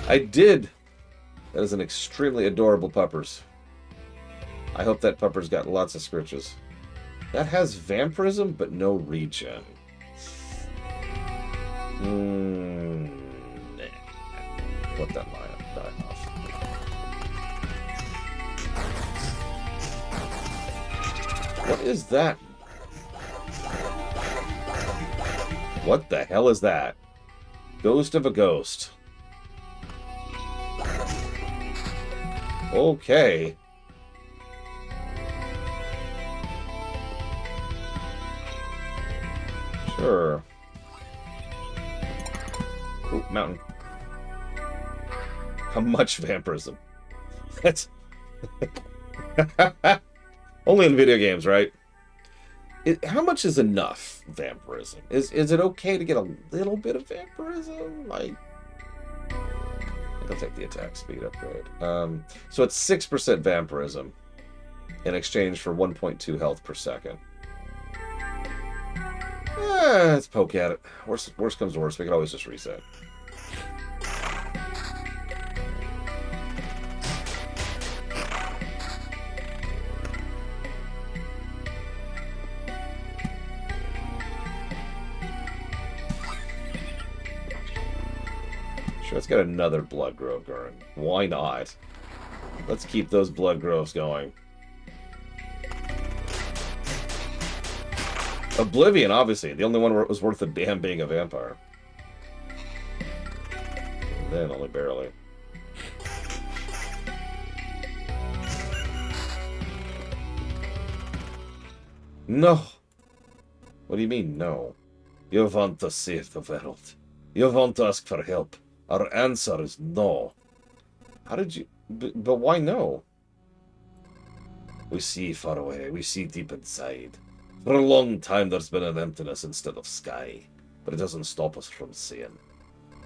I did. That is an extremely adorable puppers. I hope that pupper's got lots of scritches. That has vampirism, but no regen. Put that line up. Die off. What is that? What the hell is that? Ghost of a ghost. Okay. Sure. Ooh, mountain. How much vampirism? That's... Only in video games, right? How much is enough vampirism? Is it okay to get a little bit of vampirism? Like... I'll take the attack speed upgrade. So it's 6% vampirism in exchange for 1.2 health per second. Let's poke at it. Worst comes to worst, we can always just reset. Sure, let's get another blood grove going. Why not? Let's keep those blood groves going. Oblivion, obviously. The only one where it was worth a damn being a vampire. And then only barely. No. What do you mean, no? You want to save the world. You want to ask for help. Our answer is no. How did you... But why no? We see far away. We see deep inside. For a long time there's been an emptiness instead of sky. But it doesn't stop us from seeing.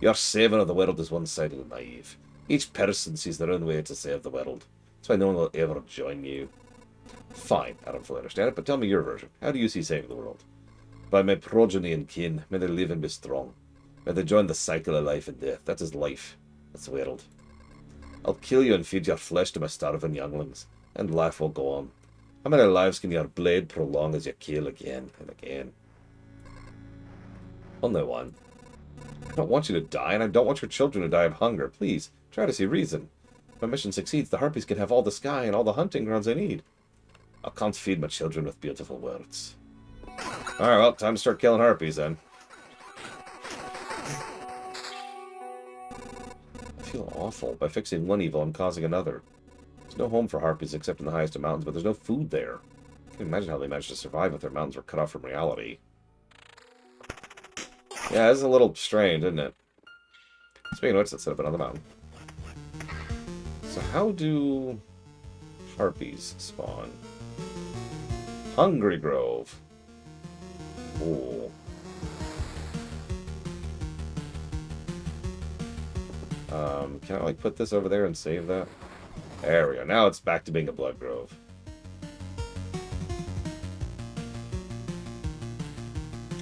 Your saving of the world is one-sided and naive. Each person sees their own way to save the world. That's why no one will ever join you. Fine, I don't fully understand it, but tell me your version. How do you see saving the world? By my progeny and kin, may they live and be strong. May they join the cycle of life and death. That is life. That's the world. I'll kill you and feed your flesh to my starving younglings, and life will go on. How many lives can your blade prolong as you kill again and again? Only one. I don't want you to die, and I don't want your children to die of hunger. Please, try to see reason. If my mission succeeds, the Harpies can have all the sky and all the hunting grounds I need. I can't feed my children with beautiful words. Alright, well, time to start killing Harpies, then. I feel awful. By fixing one evil, I'm causing another. There's no home for Harpies except in the highest of mountains, but there's no food there. I can't imagine how they managed to survive if their mountains were cut off from reality. Yeah, it's a little strange, isn't it? Speaking of which, let's set up another mountain. So how do Harpies spawn? Hungry Grove. Ooh. Can I, like, put this over there and save that? There we go. Now it's back to being a blood grove.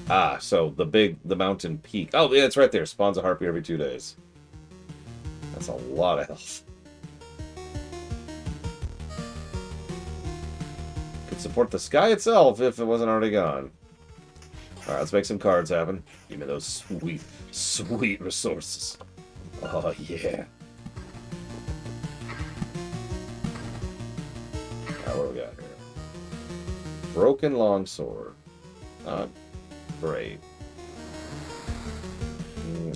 Ah, so the mountain peak. Oh, yeah, it's right there. Spawns a harpy every 2 days. That's a lot of health. Could support the sky itself if it wasn't already gone. Alright, let's make some cards happen. Give me those sweet, sweet resources. Oh, yeah. Alright, what do we got here? Broken longsword. Not great.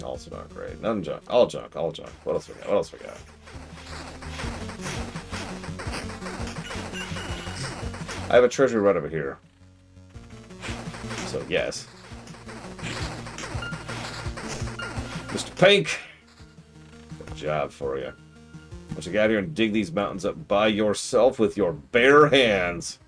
Also not great. None junk. All junk. All junk. What else we got? What else we got? I have a treasure right over here. So, yes. Mr. Pink! Good job for you. Why don't you get out here and dig these mountains up by yourself with your bare hands?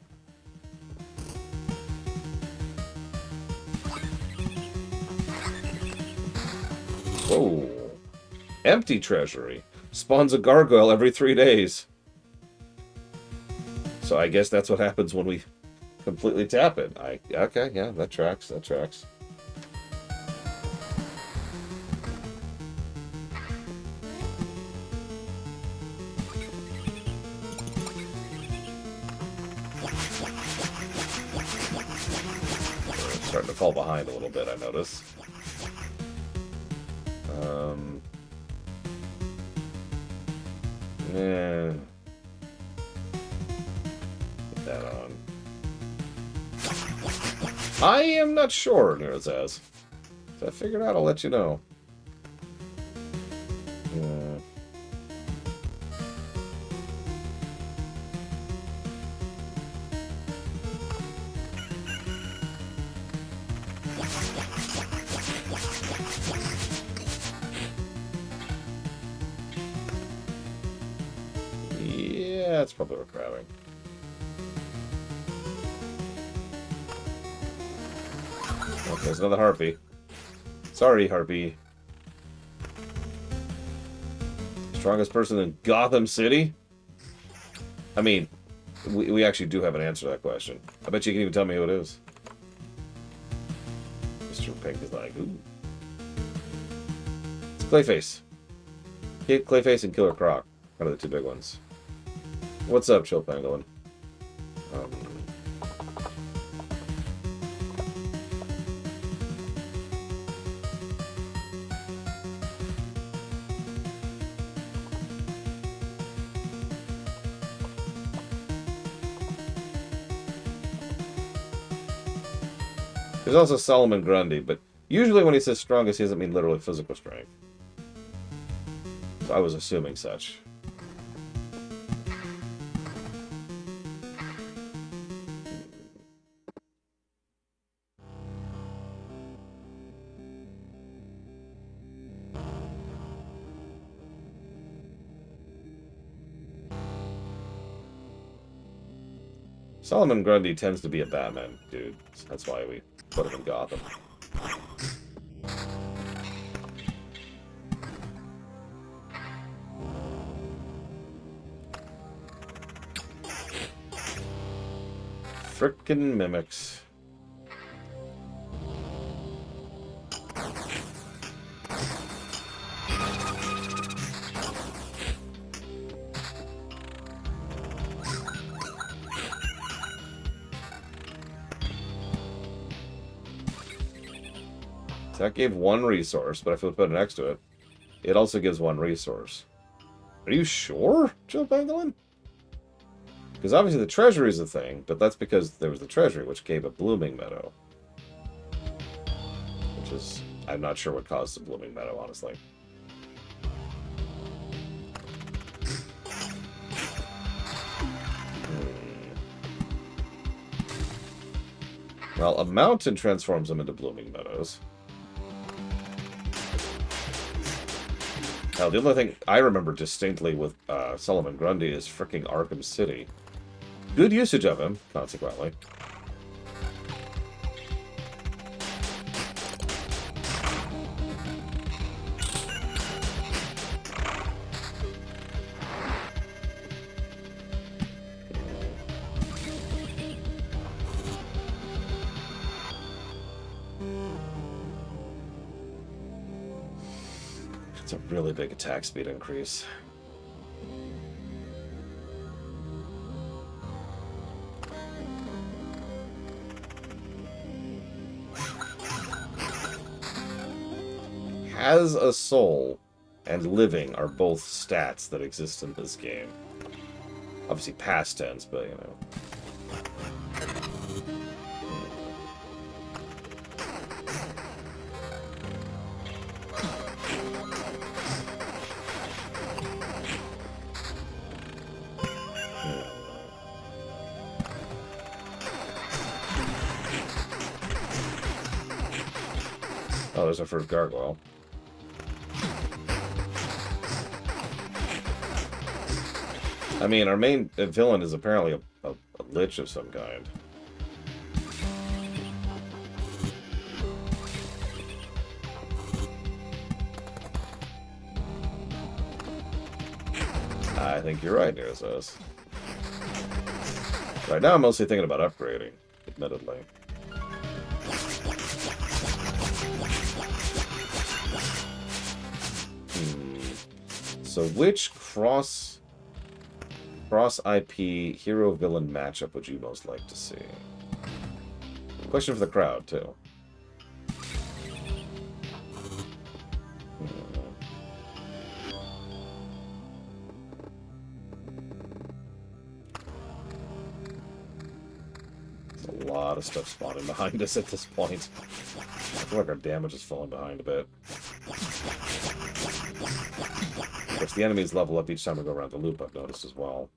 Whoa. Empty treasury. Spawns a gargoyle every 3 days. So I guess that's what happens when we completely tap it. Okay, yeah, that tracks, that tracks. Starting to fall behind a little bit, I notice. Yeah. Put that on. I am not sure, Nero says. If I figure it out, I'll let you know. Yeah. Yeah, that's probably what we're grabbing. Okay, there's another harpy. Sorry, harpy. Strongest person in Gotham City? I mean, we actually do have an answer to that question. I bet you can even tell me who it is. Mr. Pink is like, ooh. It's Clayface. Clayface and Killer Croc. One of the 2 big ones. What's up, Chill Pangolin? There's also Solomon Grundy, but usually when he says strongest, he doesn't mean literally physical strength. So I was assuming such. Solomon Grundy tends to be a Batman dude. That's why we put him in Gotham. Frickin' mimics. That gave one resource, but if we put it next to it, it also gives one resource. Are you sure, Joe Pangolin? Because obviously the treasury is a thing, but that's because there was the treasury, which gave a blooming meadow. Which is... I'm not sure what caused the blooming meadow, honestly. Well, a mountain transforms them into blooming meadows. Hell, the only thing I remember distinctly with Solomon Grundy is fricking Arkham City. Good usage of him, consequently. It's a really big attack speed increase. Has a soul and living are both stats that exist in this game. Obviously past tense, but you know. Oh, there's our first gargoyle. I mean, our main villain is apparently a lich of some kind. I think you're right, Nearsus. Right now, I'm mostly thinking about upgrading, admittedly. So which cross IP hero villain matchup would you most like to see? Question for the crowd too. There's a lot of stuff spawning behind us at this point. I feel like our damage is falling behind a bit. Of course, the enemies level up each time we go around the loop, I've noticed as well.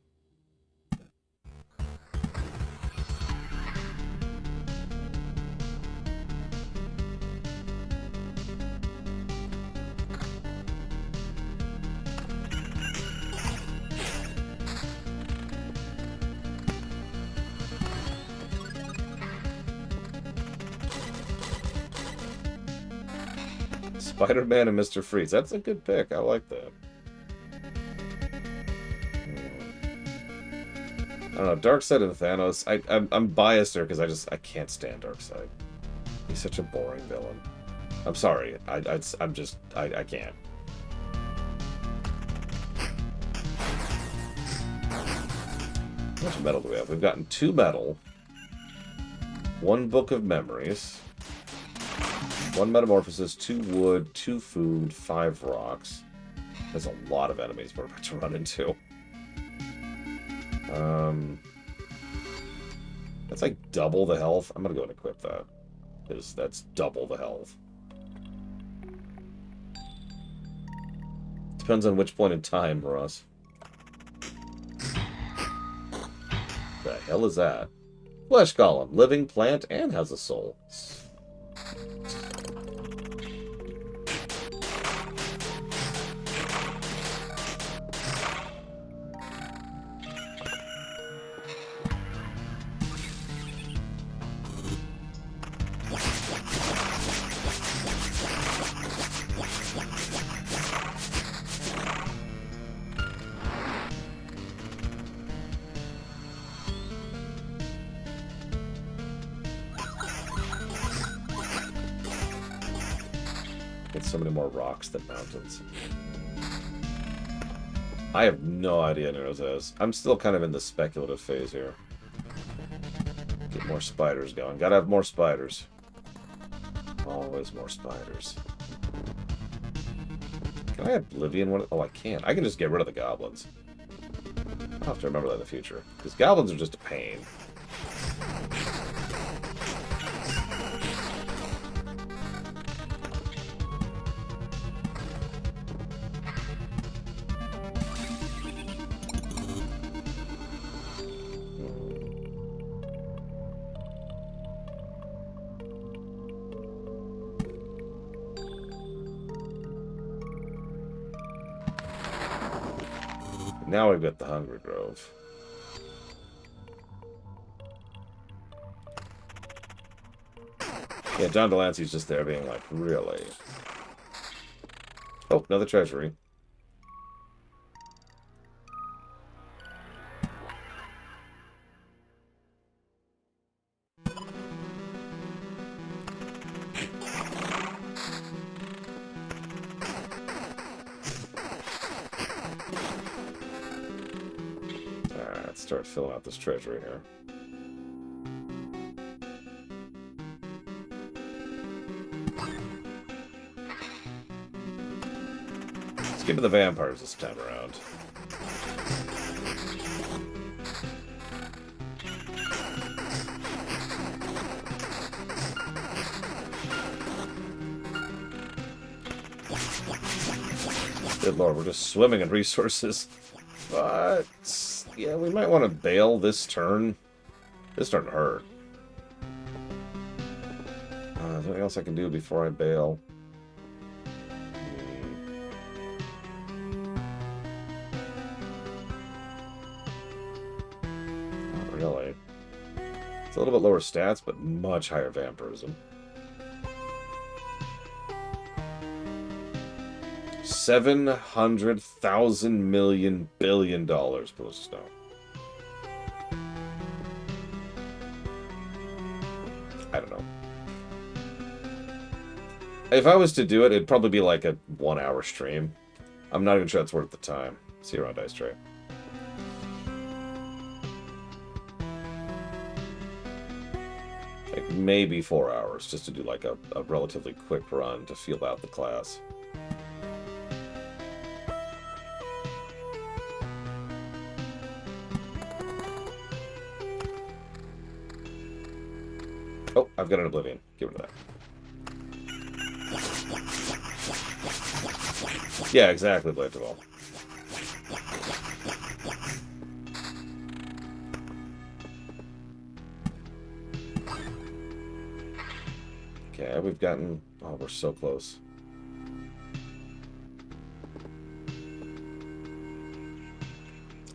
Spider-Man and Mr. Freeze. That's a good pick. I like that. I don't know, Darkseid and Thanos. I'm biased there because I can't stand Darkseid. He's such a boring villain. I'm sorry. I can't. How much metal do we have? We've gotten 2 metal, 1 book of memories, 1 metamorphosis, 2 wood, 2 food, 5 rocks. There's a lot of enemies we're about to run into. That's like double the health. I'm gonna go and equip that, because that's double the health. Depends on which point in time, Ross. The hell is that? Flesh golem, living plant, and has a soul. Get so many more rocks than mountains. I have no idea what it is. I'm still kind of in the speculative phase here. Get more spiders going. Gotta have more spiders. Always more spiders. Can I Oblivion one? Oh, I can't. I can just get rid of the goblins. I'll have to remember that in the future. Because goblins are just a pain. Now we've got the Hungry Grove. Yeah, John Delancey's just there being like, really? Oh, another treasury. Let's start filling out this treasury here. Let's get to the vampires this time around. Good lord, we're just swimming in resources. But yeah, we might want to bail this turn. This turn hurt. Is there anything else I can do before I bail? Not really. It's a little bit lower stats, but much higher vampirism. 700,000 million billion dollars per snow. I don't know. If I was to do it, it'd probably be like a 1-hour stream. I'm not even sure that's worth the time. See you around Dice Tray. Like maybe 4 hours just to do like a relatively quick run to feel out the class. Oh, I've got an Oblivion. Get rid of that. Yeah, exactly, Blade of all. Okay, we've gotten... Oh, we're so close.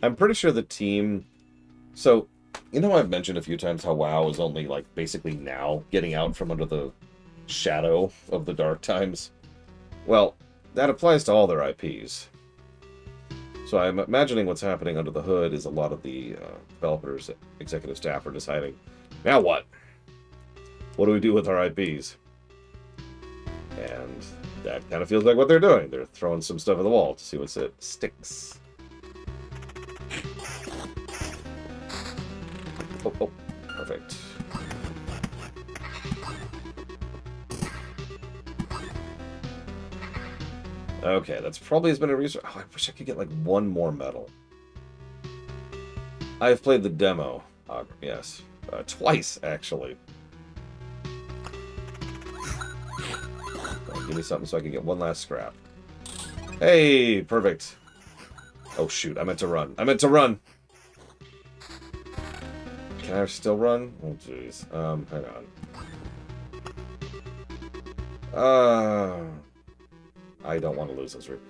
I'm pretty sure the team... So... You know, I've mentioned a few times how WoW is only, like, basically now getting out from under the shadow of the dark times. Well, that applies to all their IPs. So I'm imagining what's happening under the hood is a lot of the developers, executive staff are deciding, now what? What do we do with our IPs? And that kind of feels like what they're doing. They're throwing some stuff at the wall to see what sticks. Oh, perfect. Okay, that's probably as many resources. Oh, I wish I could get like one more medal. I've played the demo. Yes, twice actually. Give me something so I can get one last scrap. Hey, perfect. Oh shoot, I meant to run. I meant to run. Can I still run? Oh, jeez. Hang on. I don't want to lose this route.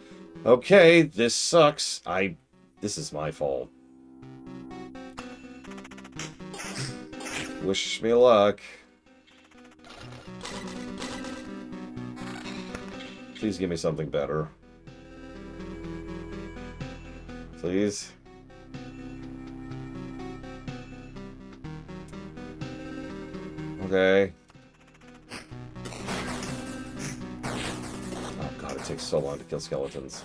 Okay, this sucks. This is my fault. Wish me luck. Please give me something better. Please. Okay. takes so long to kill skeletons.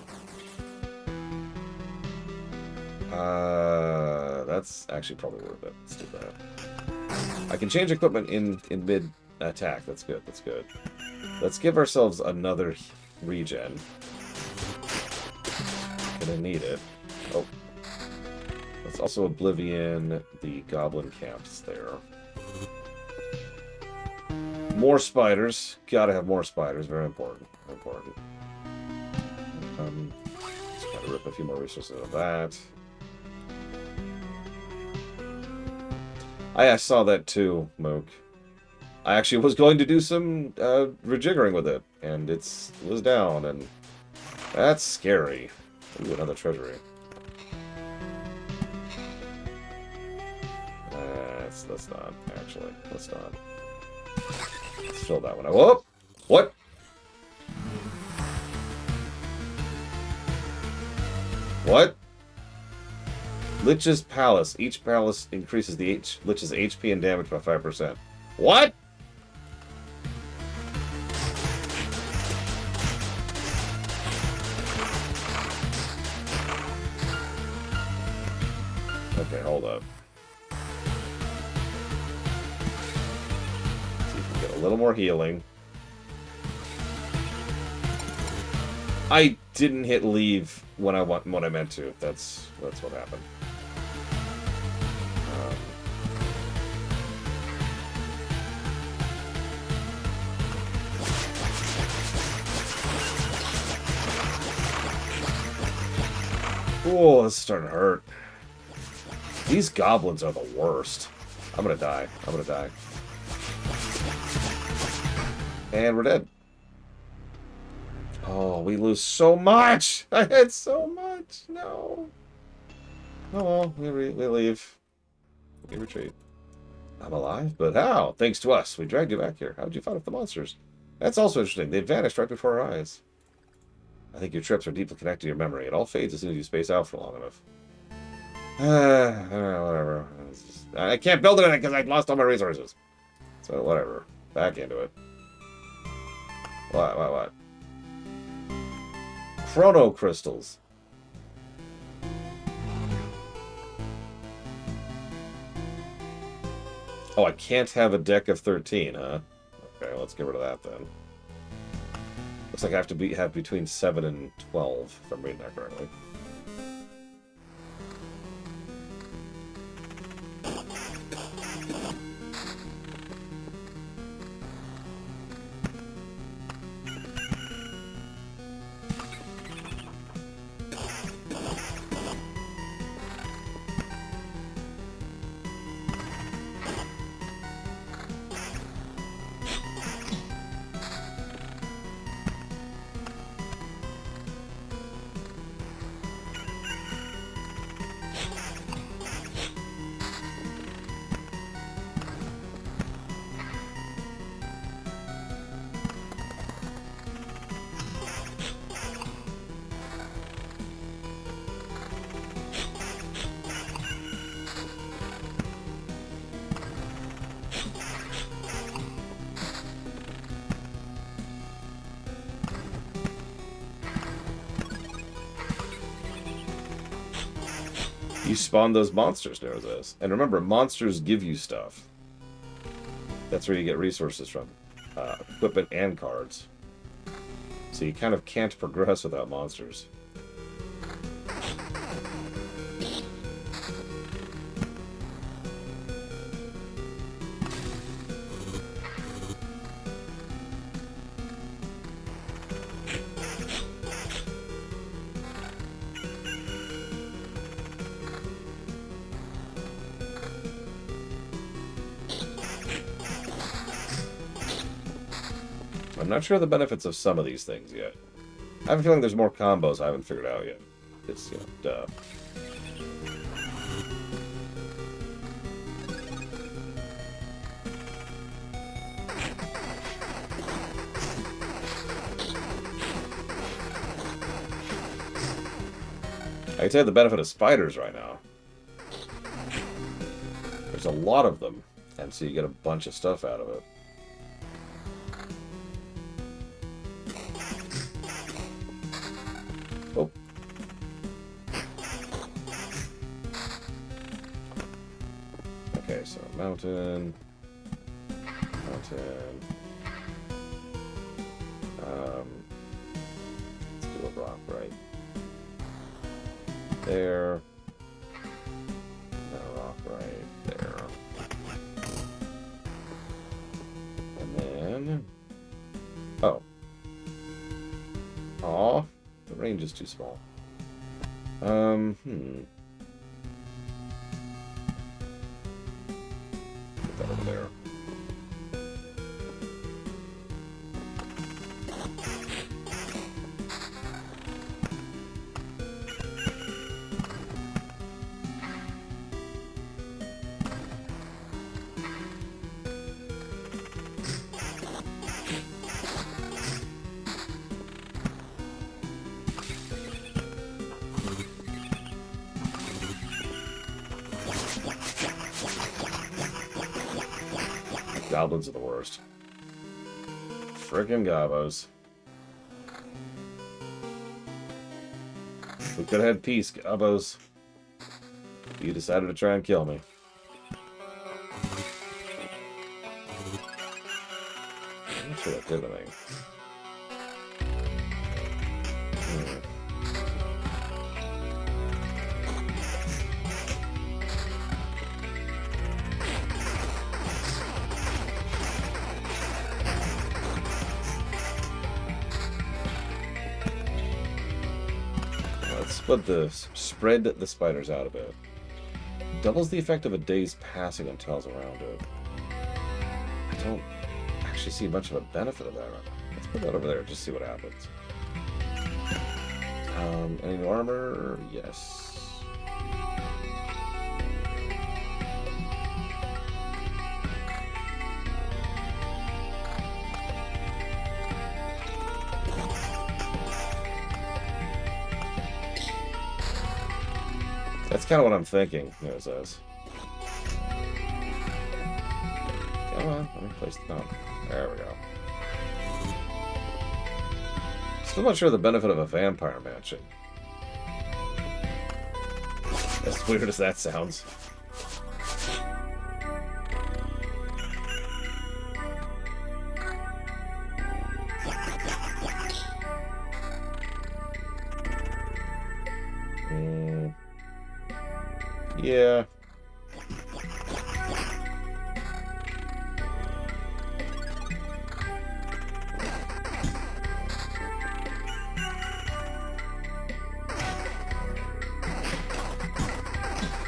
That's actually probably worth it. Let's do that. I can change equipment in mid attack. That's good. That's good. Let's give ourselves another regen. Gonna need it. Oh. Let's also Oblivion the goblin camps there. More spiders. Gotta have more spiders. Very important. Very important. Just gotta rip a few more resources out of that. I saw that too, Mook. I actually was going to do some rejiggering with it, and it was down, and that's scary. Ooh, another treasury. Let's not, actually. Let's not. Let's fill that one out. Whoa! What? What? Lich's Palace. Each palace increases the Lich's HP and damage by 5%. What? Okay, hold up. See if we can get a little more healing. I didn't hit leave when I meant to. That's what happened. Oh, this is starting to hurt. These goblins are the worst. I'm gonna die. I'm gonna die. And we're dead. Oh, we lose so much! I had so much! No. Oh well, we leave. We retreat. I'm alive? But how? Thanks to us. We dragged you back here. How did you fight off the monsters? That's also interesting. They vanished right before our eyes. I think your trips are deeply connected to your memory. It all fades as soon as you space out for long enough. Whatever. I can't build anything because I lost all my resources. So, whatever. Back into it. What? Chrono crystals. Oh, I can't have a deck of 13, huh? Okay, let's get rid of that then. Looks like I have to have between 7 and 12, if I'm reading that correctly. You spawn those monsters near this. And remember, monsters give you stuff. That's where you get resources from. Equipment and cards. So you kind of can't progress without monsters. I'm not sure the benefits of some of these things yet. I have a feeling there's more combos I haven't figured out yet. It's, duh. I can tell you the benefit of spiders right now. There's a lot of them, and so you get a bunch of stuff out of it. Mountain. Mountain. Let's do a rock right there. A rock right there. And then... Oh. Aw. The range is too small. Put that over there. Goblins are the worst. Frickin' gobos. We could have had peace, gobos. You decided to try and kill me. I'm not sure that did anything. Spread the spiders out a bit. Doubles the effect of a day's passing on tiles around it. I don't actually see much of a benefit of that. Let's put that over there, just see what happens. Any new armor? Yes. That's kind of what I'm thinking, it says. Come on, let me place the thumb. There we go. Still not sure the benefit of a vampire mansion. As weird as that sounds. Yeah.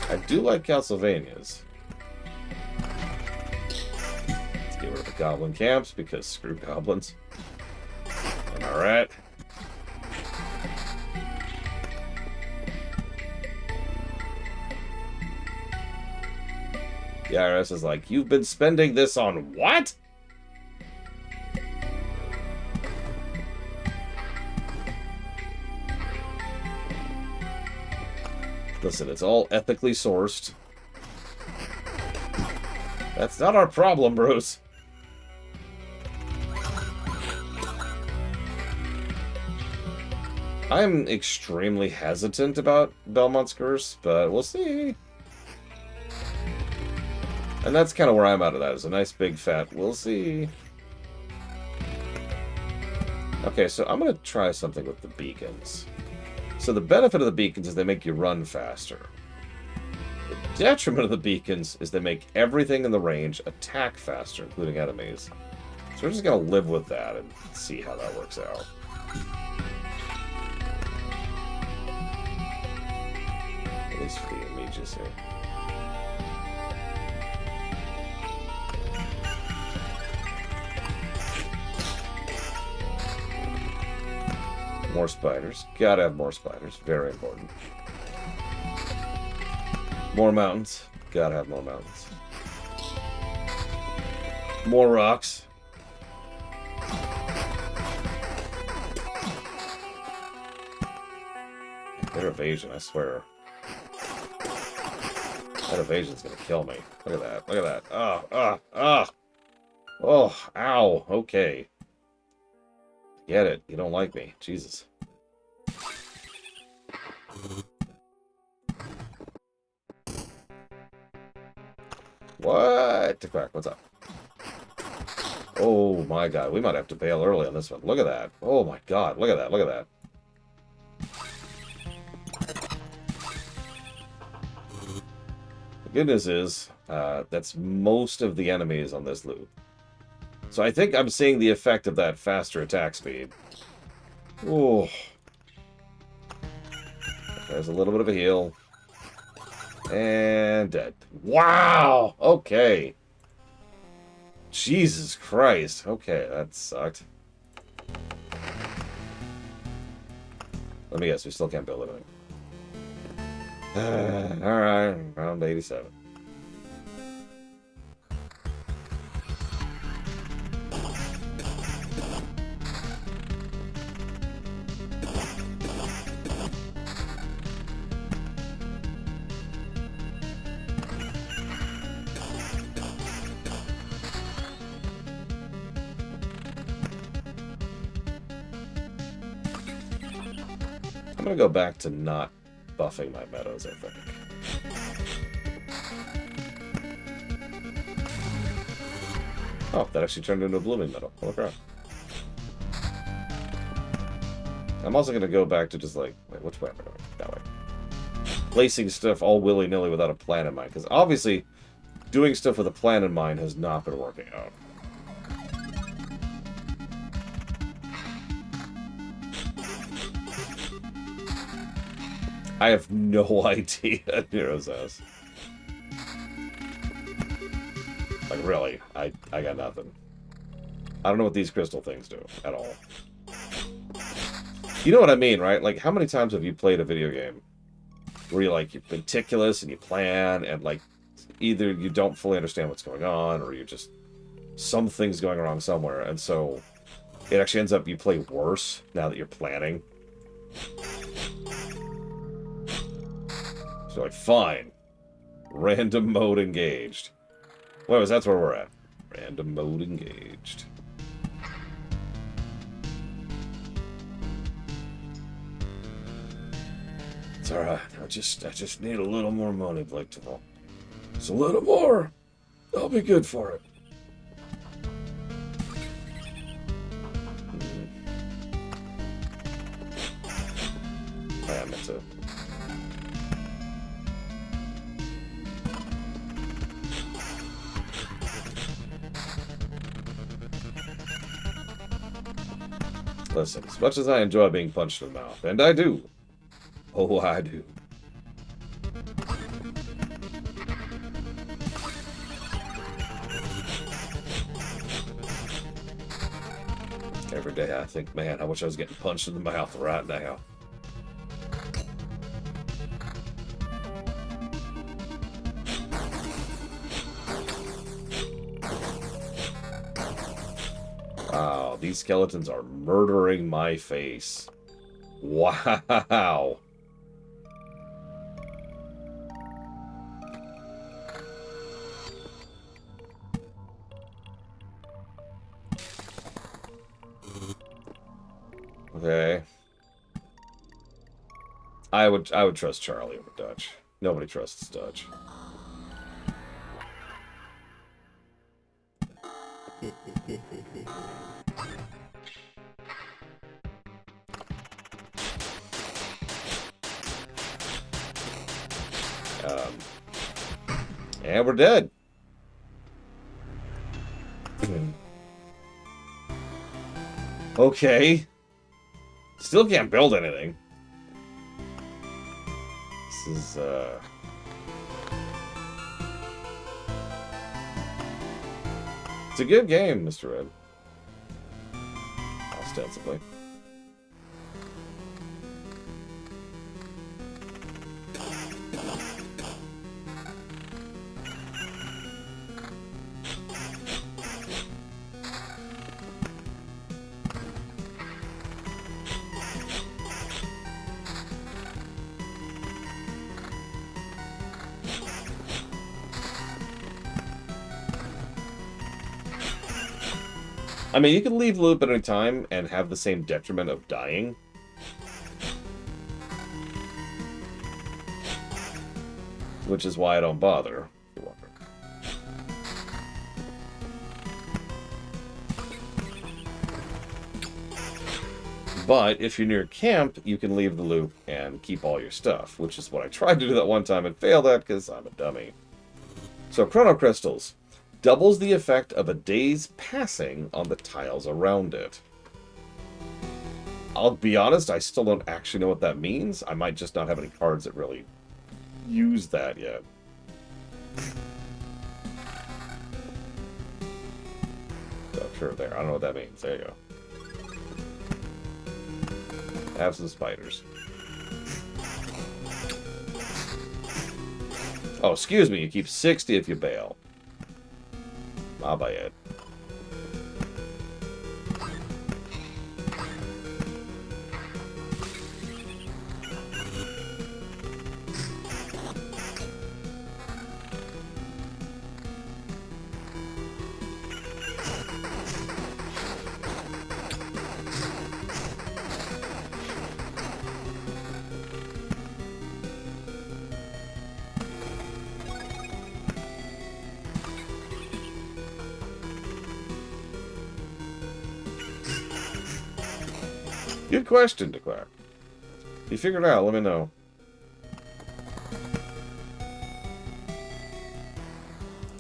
I do like Castlevanias. Let's get rid of the goblin camps because screw goblins. Am I right? The IRS is like, you've been spending this on what? Listen, it's all ethically sourced. That's not our problem, Bruce. I'm extremely hesitant about Belmont's Curse, but we'll see. And that's kind of where I'm out of that. Is a nice big fat, we'll see. Okay, so I'm going to try something with the beacons. So the benefit of the beacons is they make you run faster. The detriment of the beacons is they make everything in the range attack faster, including enemies. So we're just going to live with that and see how that works out. At least for the images here. More spiders. Gotta have more spiders. Very important. More mountains. Gotta have more mountains. More rocks. Their evasion, I swear. That evasion's gonna kill me. Look at that. Look at that. Oh, ow. Okay. Get it. You don't like me. Jesus. What? Quack, what's up? Oh my god, we might have to bail early on this one. Look at that. Oh my god, look at that, look at that. The good news is, that's most of the enemies on this loop. So I think I'm seeing the effect of that faster attack speed. Oh. There's a little bit of a heal. And dead. Wow! Okay. Jesus Christ. Okay, that sucked. Let me guess, we still can't build anything. Alright, round 87. I'm gonna go back to not buffing my meadows, I think. Oh, that actually turned into a blooming meadow. Holy crap. I'm also gonna go back to just like, wait, which way am I going? That way. Placing stuff all willy-nilly without a plan in mind. Because obviously, doing stuff with a plan in mind has not been working out. I have no idea, Nero's ass. Like, really, I got nothing. I don't know what these crystal things do, at all. You know what I mean, right? Like, how many times have you played a video game where you're meticulous and you plan, and, like, either you don't fully understand what's going on, or you just... something's going wrong somewhere, and so it actually ends up you play worse now that you're planning. So, like, fine. Random mode engaged. Well, that's where we're at. Random mode engaged. It's alright. I just need a little more money, Blake Tavall. Just a little more. I'll be good for it. I meant to. Listen, as much as I enjoy being punched in the mouth, and I do. Oh, I do. Every day I think, man, I wish I was getting punched in the mouth right now. Wow, these skeletons are murdering my face. Wow. Okay. I would trust Charlie over Dutch. Nobody trusts Dutch. And we're dead. Okay. Still can't build anything. This is, it's a good game, Mr. Red. Ostensibly. I mean, you can leave loop at any time and have the same detriment of dying. Which is why I don't bother, if you wonder. But if you're near camp, you can leave the loop and keep all your stuff, which is what I tried to do that one time and failed at because I'm a dummy. So Chrono Crystals doubles the effect of a day's passing on the tiles around it. I'll be honest, I still don't actually know what that means. I might just not have any cards that really use that yet. So sure, there. I don't know what that means. There you go. Have some spiders. Oh, excuse me. You keep 60 if you bail. I'll buy it. Good question, DeQuack. If you figure it out, let me know.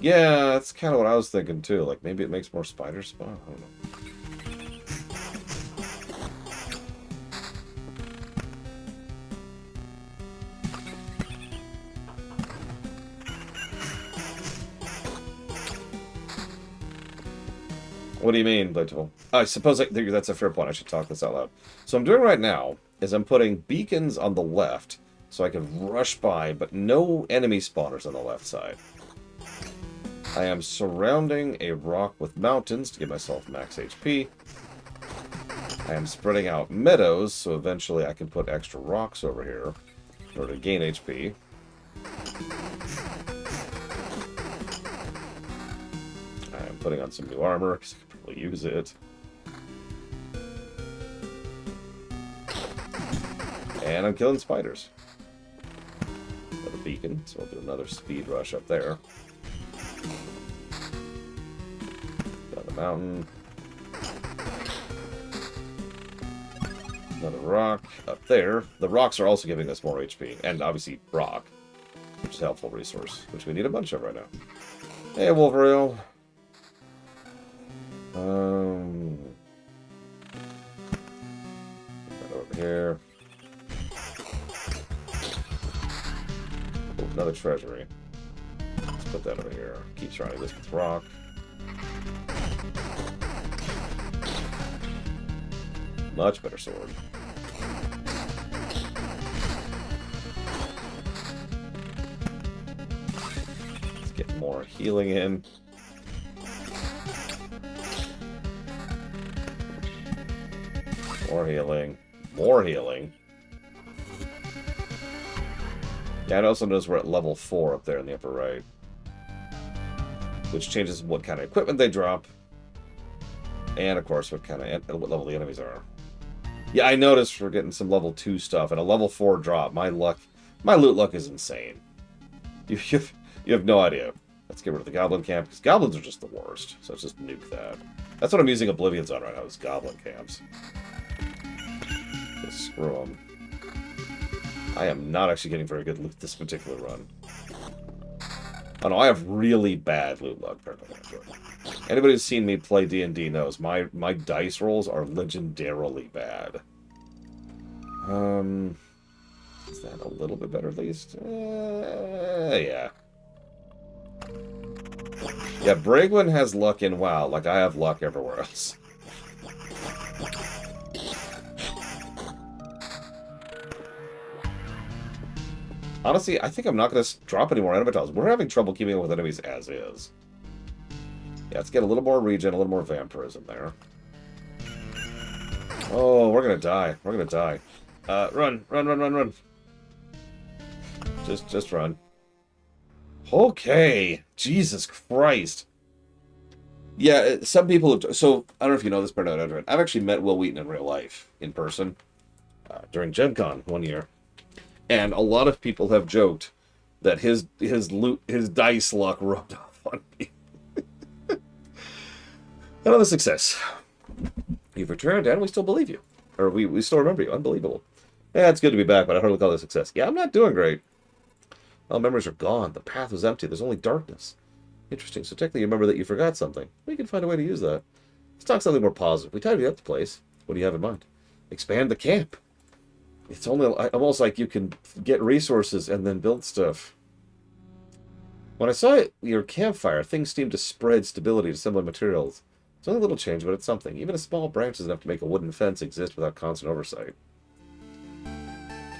Yeah, that's kind of what I was thinking too. Like maybe it makes more spider spawn. I don't know. What do you mean, Blightful? I suppose that's a fair point. I should talk this out loud. So I'm doing right now is I'm putting beacons on the left so I can rush by, but no enemy spawners on the left side. I am surrounding a rock with mountains to give myself max HP. I am spreading out meadows, so eventually I can put extra rocks over here in order to gain HP. I am putting on some new armor, because I can probably use it. And I'm killing spiders. Another beacon, so I'll do another speed rush up there. Down the mountain. Another rock up there. The rocks are also giving us more HP, and obviously rock, which is a helpful resource, which we need a bunch of right now. Hey, Wolverine. Right over here. Oh, another treasury. Let's put that over here. Keep surrounding this with rock. Much better sword. Let's get more healing in. More healing. More healing. Yeah, I also notice we're at level 4 up there in the upper right. Which changes what kind of equipment they drop. And, of course, what level the enemies are. Yeah, I noticed we're getting some level 2 stuff and a level 4 drop. My loot luck is insane. You have no idea. Let's get rid of the goblin camp, because goblins are just the worst. So let's just nuke that. That's what I'm using Oblivions on right now, is goblin camps. Just screw them. I am not actually getting very good loot this particular run. Oh no, I have really bad loot luck. Anybody who's seen me play D&D knows my dice rolls are legendarily bad. Is that a little bit better at least? Yeah. Yeah, Bragwin has luck in WoW, like I have luck everywhere else. Honestly, I think I'm not going to drop any more enemy tiles. We're having trouble keeping up with enemies as is. Yeah, let's get a little more regen, a little more vampirism there. Oh, we're going to die. We're going to die. Run, run, run, run, run. Just run. Okay. Jesus Christ. Yeah, some people have... So, I don't know if you know this, Bernard Edred. I've actually met Will Wheaton in real life, in person, during Gen Con one year. And a lot of people have joked that his dice luck rubbed off on me. Another success. You've returned, and we still believe you. Or we still remember you. Unbelievable. Yeah, it's good to be back, but I hardly call it a success. Yeah, I'm not doing great. All memories are gone. The path was empty. There's only darkness. Interesting. So technically you remember that you forgot something. We can find a way to use that. Let's talk something more positive. We tidied up the place. What do you have in mind? Expand the camp. It's only almost like you can get resources and then build stuff. When I saw your campfire, things seemed to spread stability to similar materials. It's only a little change, but it's something. Even a small branch is enough to make a wooden fence exist without constant oversight.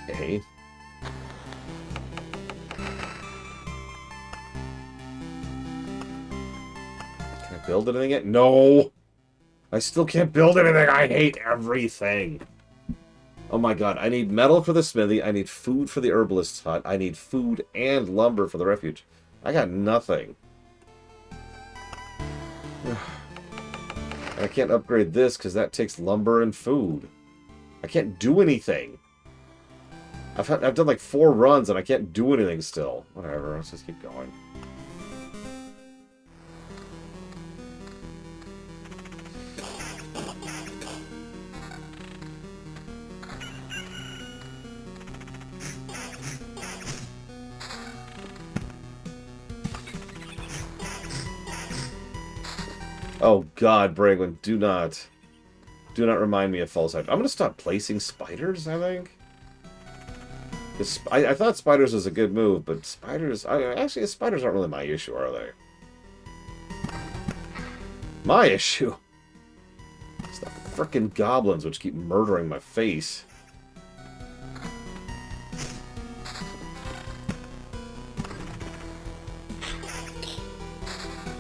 Okay. Can I build anything yet? No! I still can't build anything! I hate everything! Oh my god, I need metal for the smithy, I need food for the herbalist's hut, I need food and lumber for the refuge. I got nothing. And I can't upgrade this because that takes lumber and food. I can't do anything. I've done like 4 runs and I can't do anything still. Whatever, let's just keep going. Oh God, Bragwin, do not remind me of False Hype. I'm gonna stop placing spiders, I think. I thought spiders was a good move, but spiders... actually, spiders aren't really my issue, are they? My issue? It's the frickin' goblins which keep murdering my face.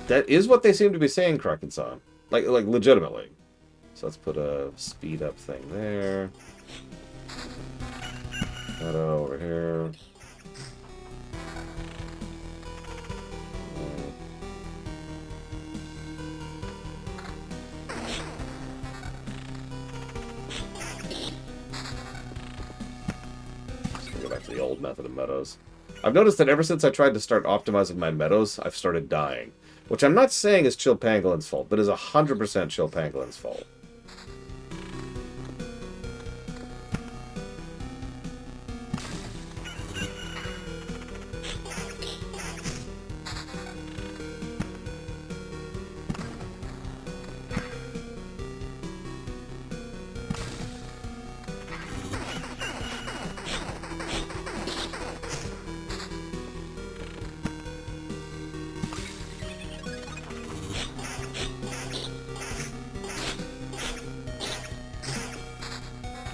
That is what they seem to be saying, Kraken-san. Like legitimately. So let's put a speed up thing there. That over here. Let's go back to the old method of meadows. I've noticed that ever since I tried to start optimizing my meadows, I've started dying. Which I'm not saying is Chill Pangolin's fault, but is 100% Chill Pangolin's fault.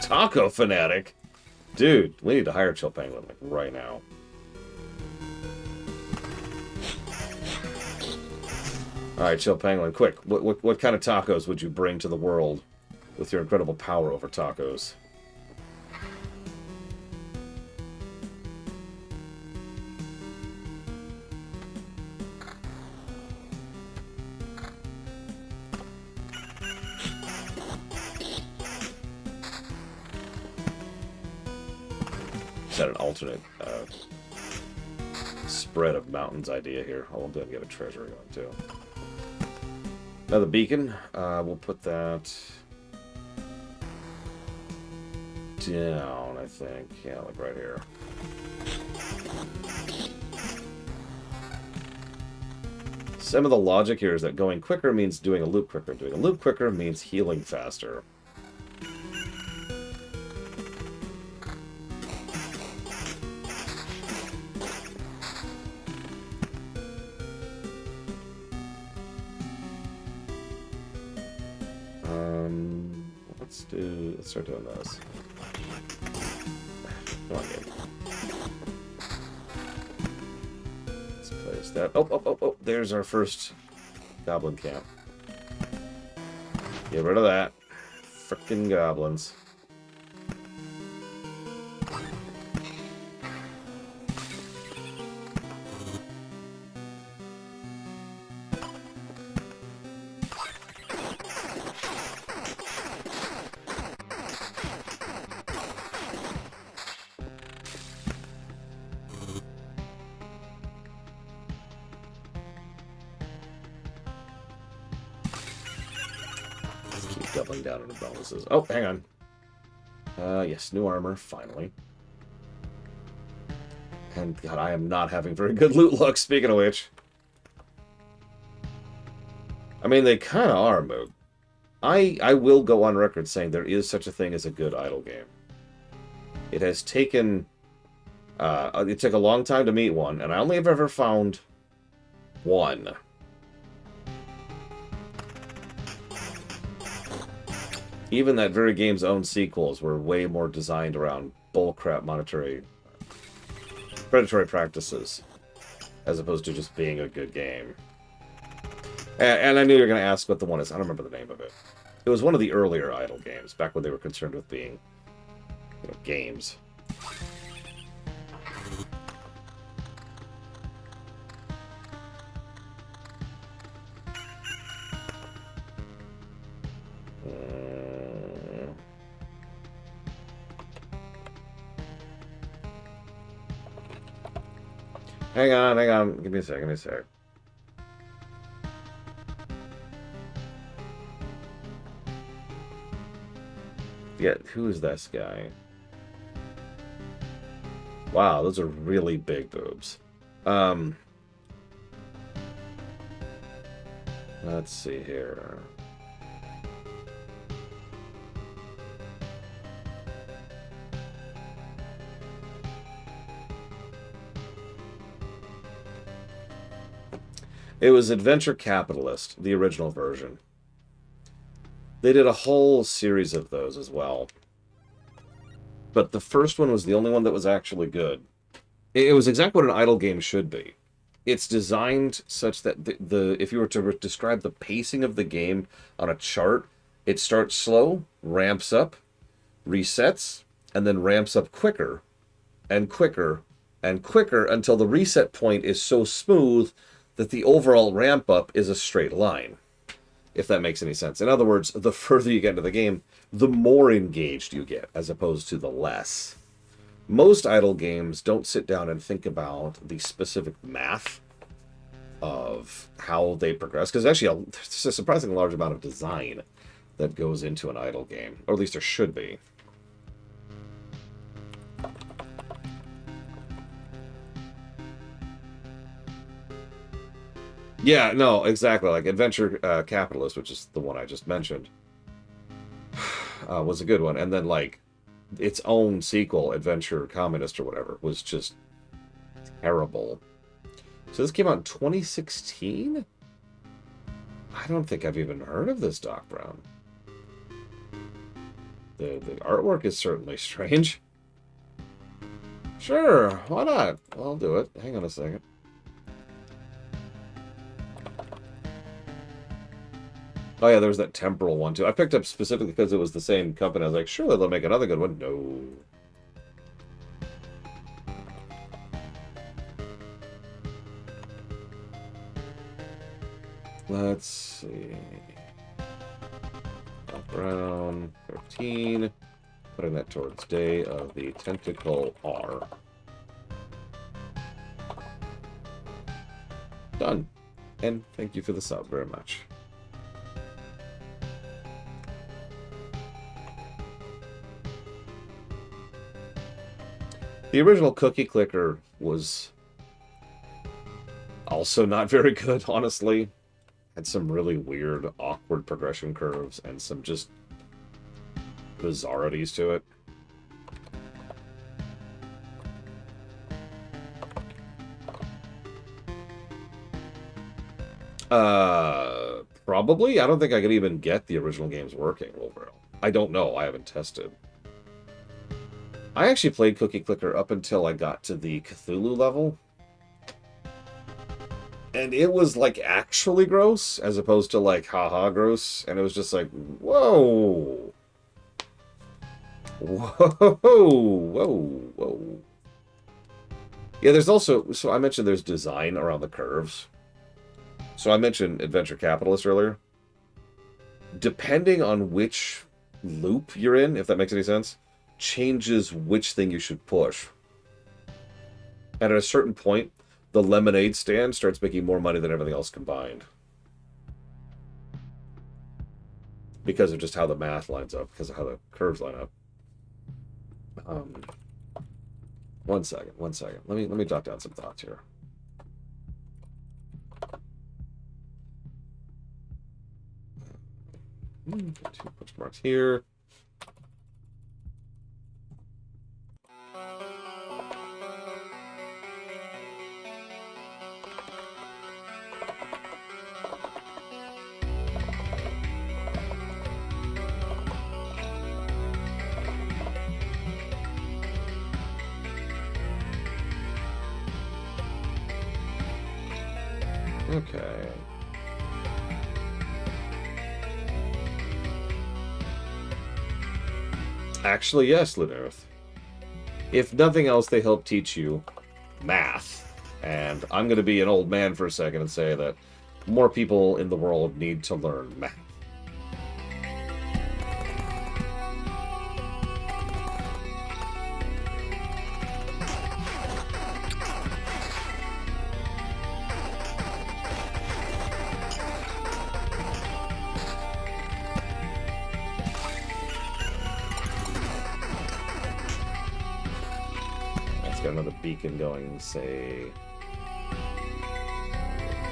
Taco Fanatic? Dude, we need to hire Chill Penguin, like, right now. Alright, Chill Penguin, quick. What kind of tacos would you bring to the world with your incredible power over tacos? An alternate spread of mountains idea here. I'll go and get a treasure going too. Another beacon. We'll put that down, I think. Yeah, like right here. Some of the logic here is that going quicker means doing a loop quicker. Doing a loop quicker means healing faster. Let's start doing this. Come on, game. Let's place that. Oh, there's our first goblin camp. Get rid of that. Frickin' goblins. Doubling down on the bonuses. Oh, hang on. Yes, new armor, finally. And God, I am not having very good loot luck, speaking of which. I mean, they kind of are, Moog. I will go on record saying there is such a thing as a good idle game. It has taken... it took a long time to meet one, and I only have ever found one. Even that very game's own sequels were way more designed around bullcrap predatory practices, as opposed to just being a good game. And I knew you were going to ask what the one is. I don't remember the name of it. It was one of the earlier idle games, back when they were concerned with being, games. Hang on. Give me a sec. Yeah, who is this guy? Wow, those are really big boobs. Let's see here. It was Adventure Capitalist, the original version. They did a whole series of those as well. But the first one was the only one that was actually good. It was exactly what an idle game should be. It's designed such that if you were to describe the pacing of the game on a chart, it starts slow, ramps up, resets, and then ramps up quicker, and quicker, and quicker until the reset point is so smooth that the overall ramp up is a straight line, if that makes any sense. In other words, the further you get into the game, the more engaged you get, as opposed to the less. Most idle games don't sit down and think about the specific math of how they progress, because actually there's a surprisingly large amount of design that goes into an idle game, or at least there should be. Yeah, no, exactly. Like Adventure Capitalist, which is the one I just mentioned, was a good one. And then, like, its own sequel, Adventure Communist or whatever, was just terrible. So this came out in 2016? I don't think I've even heard of this, Doc Brown. The artwork is certainly strange. Sure, why not? I'll do it. Hang on a second. Oh yeah, there was that Temporal one too. I picked up specifically because it was the same company. I was like, surely they'll make another good one. No. Let's see. Brown 13. Putting that towards Day of the Tentacle R. Done. And thank you for the sub very much. The original Cookie Clicker was also not very good, honestly. Had some really weird, awkward progression curves and some just bizarrities to it. Probably. I don't think I could even get the original games working overall. I don't know. I haven't tested. I actually played Cookie Clicker up until I got to the Cthulhu level. And it was, like, actually gross, as opposed to, like, haha gross. And it was just like, whoa. Whoa. Yeah, there's also... So I mentioned there's design around the curves. So I mentioned Adventure Capitalist earlier. Depending on which loop you're in, if that makes any sense, changes which thing you should push. And at a certain point, the lemonade stand starts making more money than everything else combined. Because of just how the math lines up, because of how the curves line up. Um, one second. Let me jot down some thoughts here. Two push marks here. Okay. Actually, yes, Lunerith. If nothing else, they help teach you math. And I'm going to be an old man for a second and say that more people in the world need to learn math. Let's get another beacon going, say...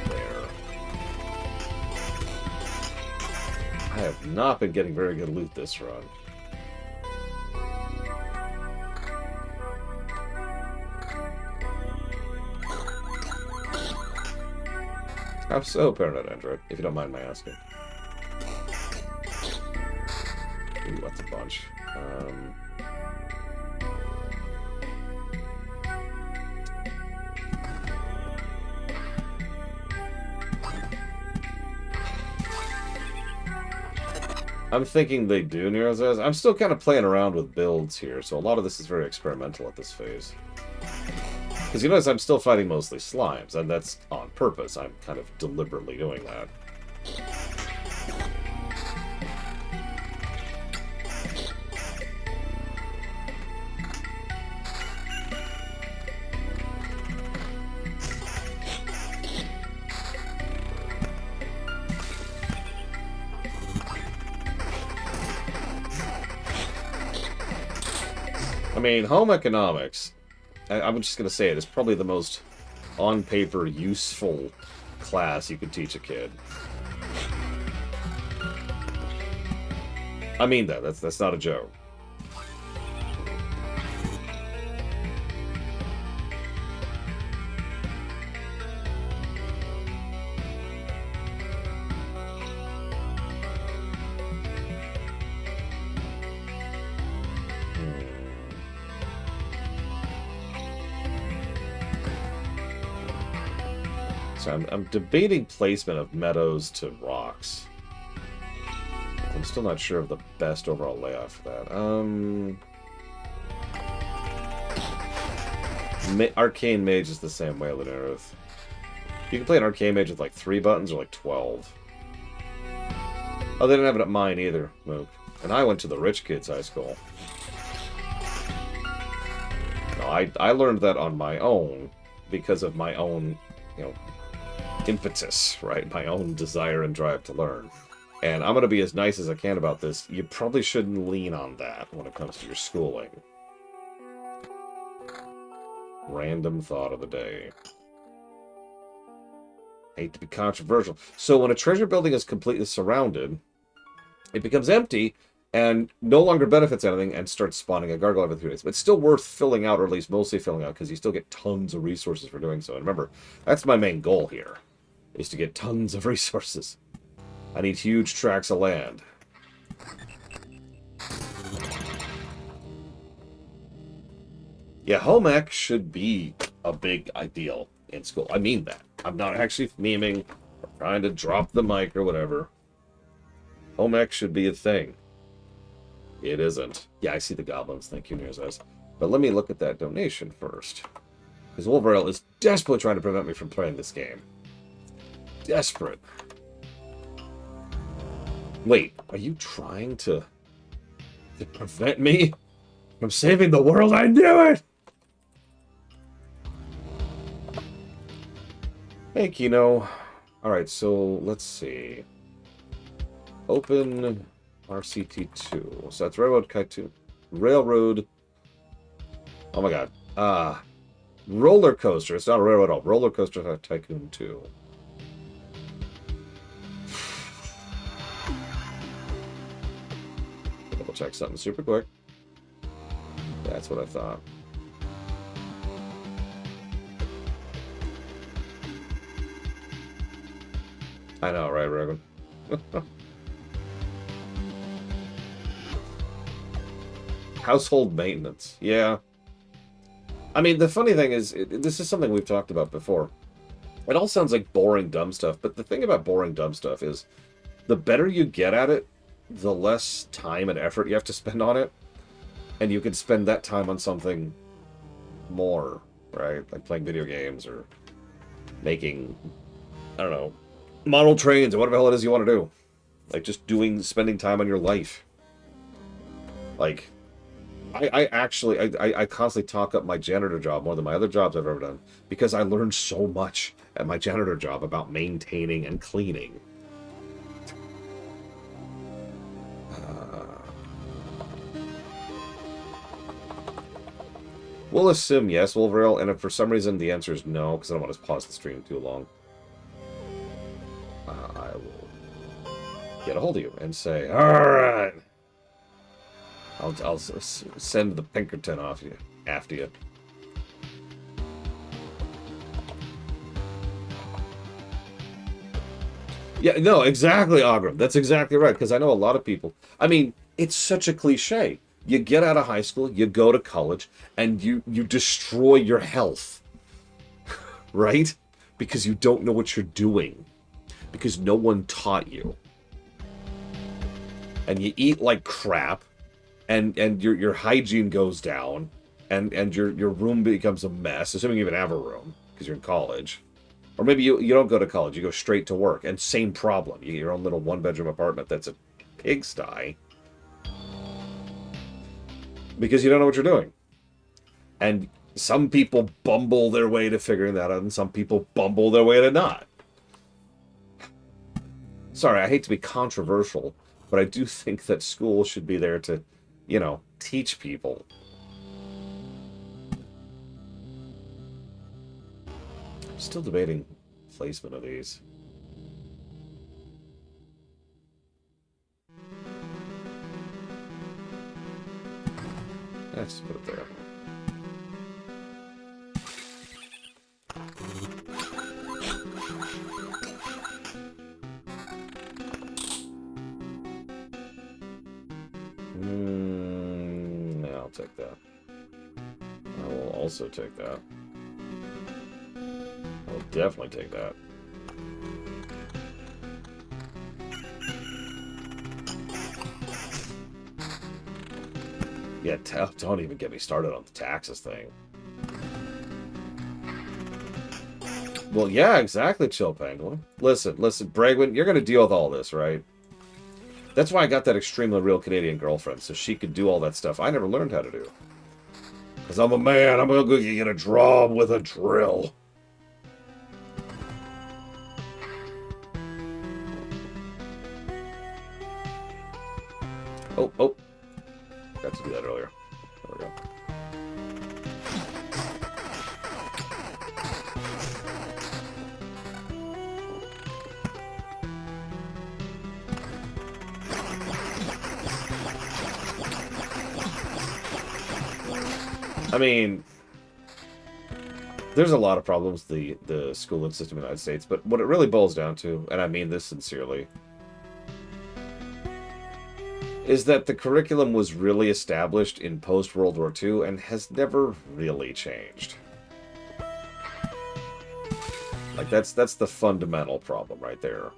there. I have not been getting very good loot this run. How so, Paranoid Android, if you don't mind my asking? Ooh, that's a bunch. I'm thinking they do, Neroz. I'm still kind of playing around with builds here, so a lot of this is very experimental at this phase. Because you notice I'm still fighting mostly slimes, and that's on purpose. I'm kind of deliberately doing that. I mean, home economics, I'm just going to say it, is probably the most on-paper useful class you could teach a kid. I mean that. That's not a joke. So I'm debating placement of meadows to rocks. I'm still not sure of the best overall layout for that. Arcane Mage is the same way, Lunerith. You can play an Arcane Mage with like 3 buttons or like 12. Oh, they didn't have it at mine either, Mook. And I went to the rich kids' high school. No, I learned that on my own because of my own, impetus, right? My own desire and drive to learn. And I'm going to be as nice as I can about this. You probably shouldn't lean on that when it comes to your schooling. Random thought of the day. Hate to be controversial. So when a treasure building is completely surrounded, it becomes empty and no longer benefits anything and starts spawning a gargoyle every 3 days. But it's still worth filling out, or at least mostly filling out, because you still get tons of resources for doing so. And remember, that's my main goal here, is to get tons of resources. I need huge tracts of land. Yeah, home ec should be a big ideal in school. I mean that. I'm not actually memeing or trying to drop the mic or whatever. Home ec should be a thing. It isn't. Yeah, I see the goblins. Thank you, Nerzaz. But let me look at that donation first. Because Wolverine is desperately trying to prevent me from playing this game. Desperate. Wait, are you trying to prevent me from saving the world? I knew it! Hey, Kino. Alright, so let's see. Open RCT2. So that's Railroad Oh my god. Roller Coaster. It's not a railroad at all. Roller Coaster Tycoon 2. Double check something super quick. That's what I thought. I know, right, Rogan? Household maintenance. Yeah. I mean, the funny thing is, this is something we've talked about before. It all sounds like boring, dumb stuff, but the thing about boring, dumb stuff is the better you get at it, the less time and effort you have to spend on it. And you can spend that time on something more, right? Like playing video games or making, I don't know, model trains or whatever the hell it is you want to do. Like just spending time on your life. Like, I constantly talk up my janitor job more than my other jobs I've ever done because I learned so much at my janitor job about maintaining and cleaning. We'll assume yes, Wolverine, and if for some reason the answer is no, because I don't want to pause the stream too long, I will get a hold of you and say, alright, I'll send the Pinkerton after you. Yeah, no, exactly, Agram. That's exactly right, because I know a lot of people. I mean, it's such a cliche. You get out of high school, you go to college, and you destroy your health. Right? Because you don't know what you're doing. Because no one taught you. And you eat like crap, and your hygiene goes down, and your room becomes a mess, assuming you even have a room, because you're in college. Or maybe you don't go to college, you go straight to work, and same problem. You get your own little one-bedroom apartment that's a pigsty. Because you don't know what you're doing. And some people bumble their way to figuring that out, and some people bumble their way to not. Sorry, I hate to be controversial, but I do think that school should be there to, you know, teach people. I'm still debating placement of these. Let's just put it there. I'll take that. I will also take that. I will definitely take that. Yeah, don't even get me started on the taxes thing. Well, yeah, exactly, Chill Penguin. Listen, Bragwin, you're going to deal with all this, right? That's why I got that extremely real Canadian girlfriend, so she could do all that stuff I never learned how to do. Because I'm a man, I'm going to go get a job with a drill. Oh. Got to do that earlier. There we go. I mean, there's a lot of problems with the schooling system in the United States, but what it really boils down to, and I mean this sincerely, is that the curriculum was really established in post-World War II and has never really changed. Like, that's the fundamental problem right there.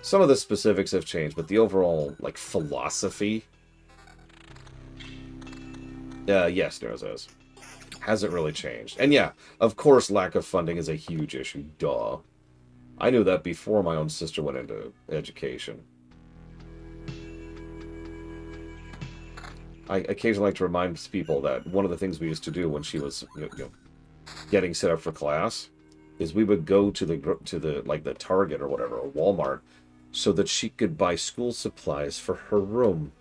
Some of the specifics have changed, but the overall, like, philosophy... yes, Neros hasn't really changed. And yeah, of course, lack of funding is a huge issue. Duh. I knew that before my own sister went into education. I occasionally like to remind people that one of the things we used to do when she was getting set up for class is we would go to the like the Target or whatever, or Walmart, so that she could buy school supplies for her room.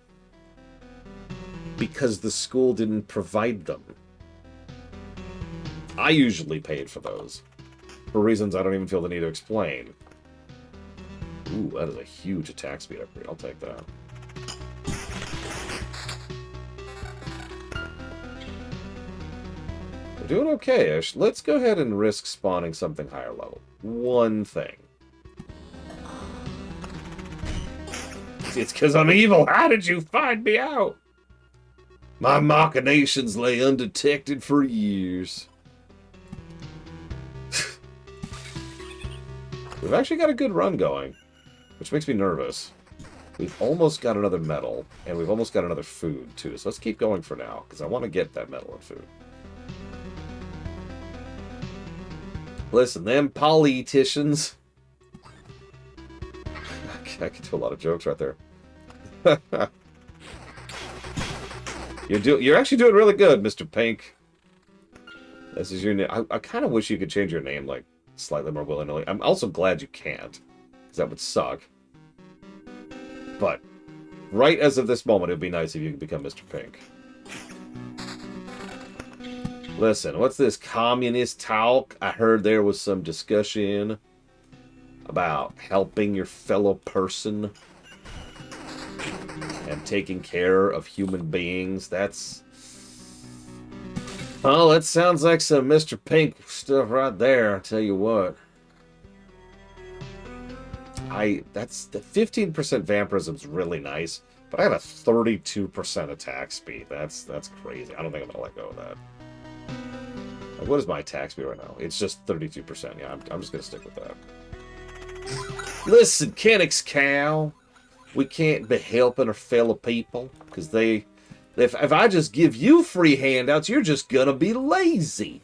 Because the school didn't provide them. I usually paid for those. For reasons I don't even feel the need to explain. Ooh, that is a huge attack speed upgrade. I'll take that. We're doing okay-ish. Let's go ahead and risk spawning something higher level. One thing. It's because I'm evil. How did you find me out? My machinations lay undetected for years. We've actually got a good run going, which makes me nervous. We've almost got another medal, and we've almost got another food, too. So let's keep going for now, because I want to get that medal and food. Listen, them politicians... I can do a lot of jokes right there. You're actually doing really good, Mr. Pink. This is your name. I kind of wish you could change your name, like, slightly more willy-nilly. I'm also glad you can't, because that would suck. But, right as of this moment, it would be nice if you could become Mr. Pink. Listen, what's this communist talk? I heard there was some discussion about helping your fellow person and taking care of human beings. That's... Oh, that sounds like some Mr. Pink stuff right there, I tell you what. That's... The 15% vampirism's really nice, but I have a 32% attack speed. That's crazy. I don't think I'm gonna let go of that. Like, what is my attack speed right now? It's just 32%. Yeah, I'm just gonna stick with that. Listen, Kennex cow, we can't be helping our fellow people because if I just give you free handouts, you're just gonna be lazy.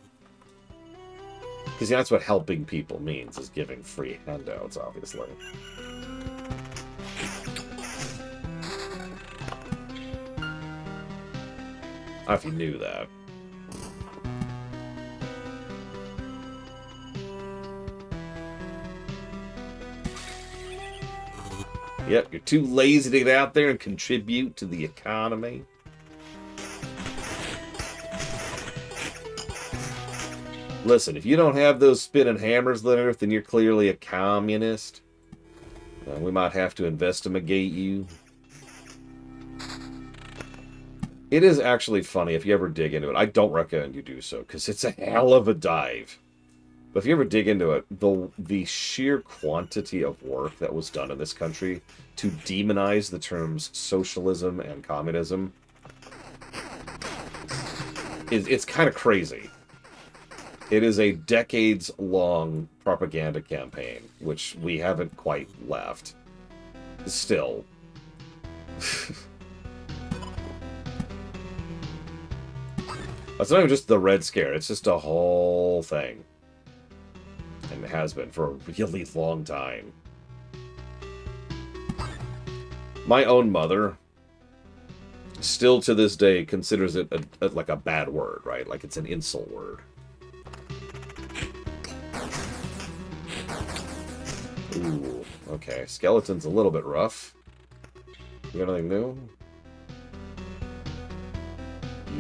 Because that's what helping people means, is giving free handouts, obviously. I don't know if you knew that. Yep, you're too lazy to get out there and contribute to the economy. Listen, if you don't have those spinning hammers, Leonard, then you're clearly a communist. We might have to investigate you. It is actually funny if you ever dig into it. I don't recommend you do so, because it's a hell of a dive. But if you ever dig into it, the sheer quantity of work that was done in this country to demonize the terms socialism and communism, it's kind of crazy. It is a decades-long propaganda campaign, which we haven't quite left. Still. It's not even just the Red Scare, it's just a whole thing. And it has been for a really long time. My own mother, still to this day, considers it like a bad word, right? Like it's an insult word. Ooh, okay. Skeleton's a little bit rough. You got anything new?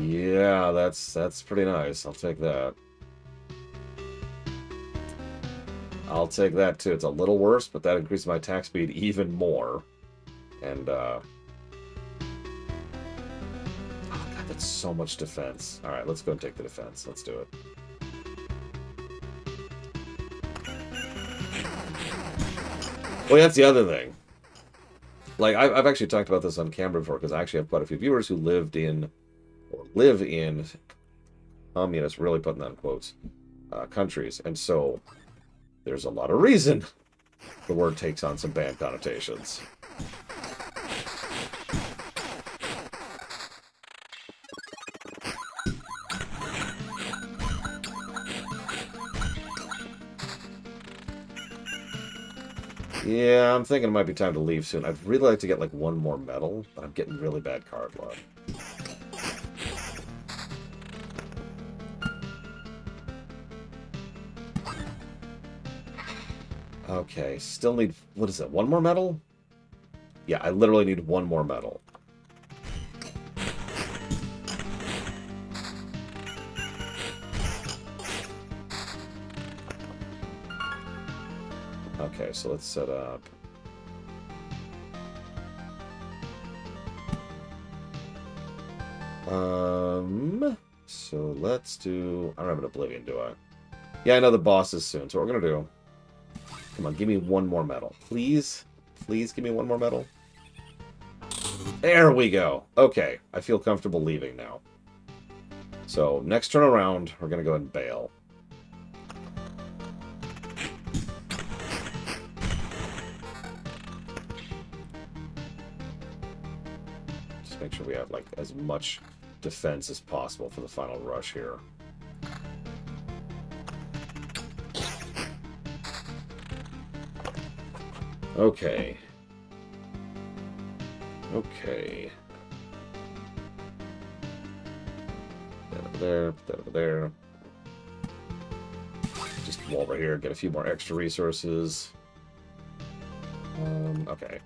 Yeah, that's pretty nice. I'll take that. I'll take that too. It's a little worse, but that increases my attack speed even more. And, oh god, that's so much defense. Alright, let's go and take the defense. Let's do it. Well, that's the other thing. Like, I've actually talked about this on camera before, because I actually have quite a few viewers who lived in, or live in, communist, really putting that in quotes, countries. And so, there's a lot of reason the word takes on some bad connotations. Yeah, I'm thinking it might be time to leave soon. I'd really like to get like one more medal, but I'm getting really bad card luck. Okay, still need, what is it, one more medal? Yeah, I literally need one more medal. Okay, so let's set up. So let's do... I don't have an Oblivion, do I? Yeah, I know the boss is soon, so what we're gonna do... Come on, give me one more medal. Please? Please give me one more medal. There we go. Okay, I feel comfortable leaving now. So, next turn around, we're gonna go ahead and bail. Just make sure we have, like, as much defense as possible for the final rush here. Okay. Okay. That over there, that over there. Just wall over here, get a few more extra resources. Okay.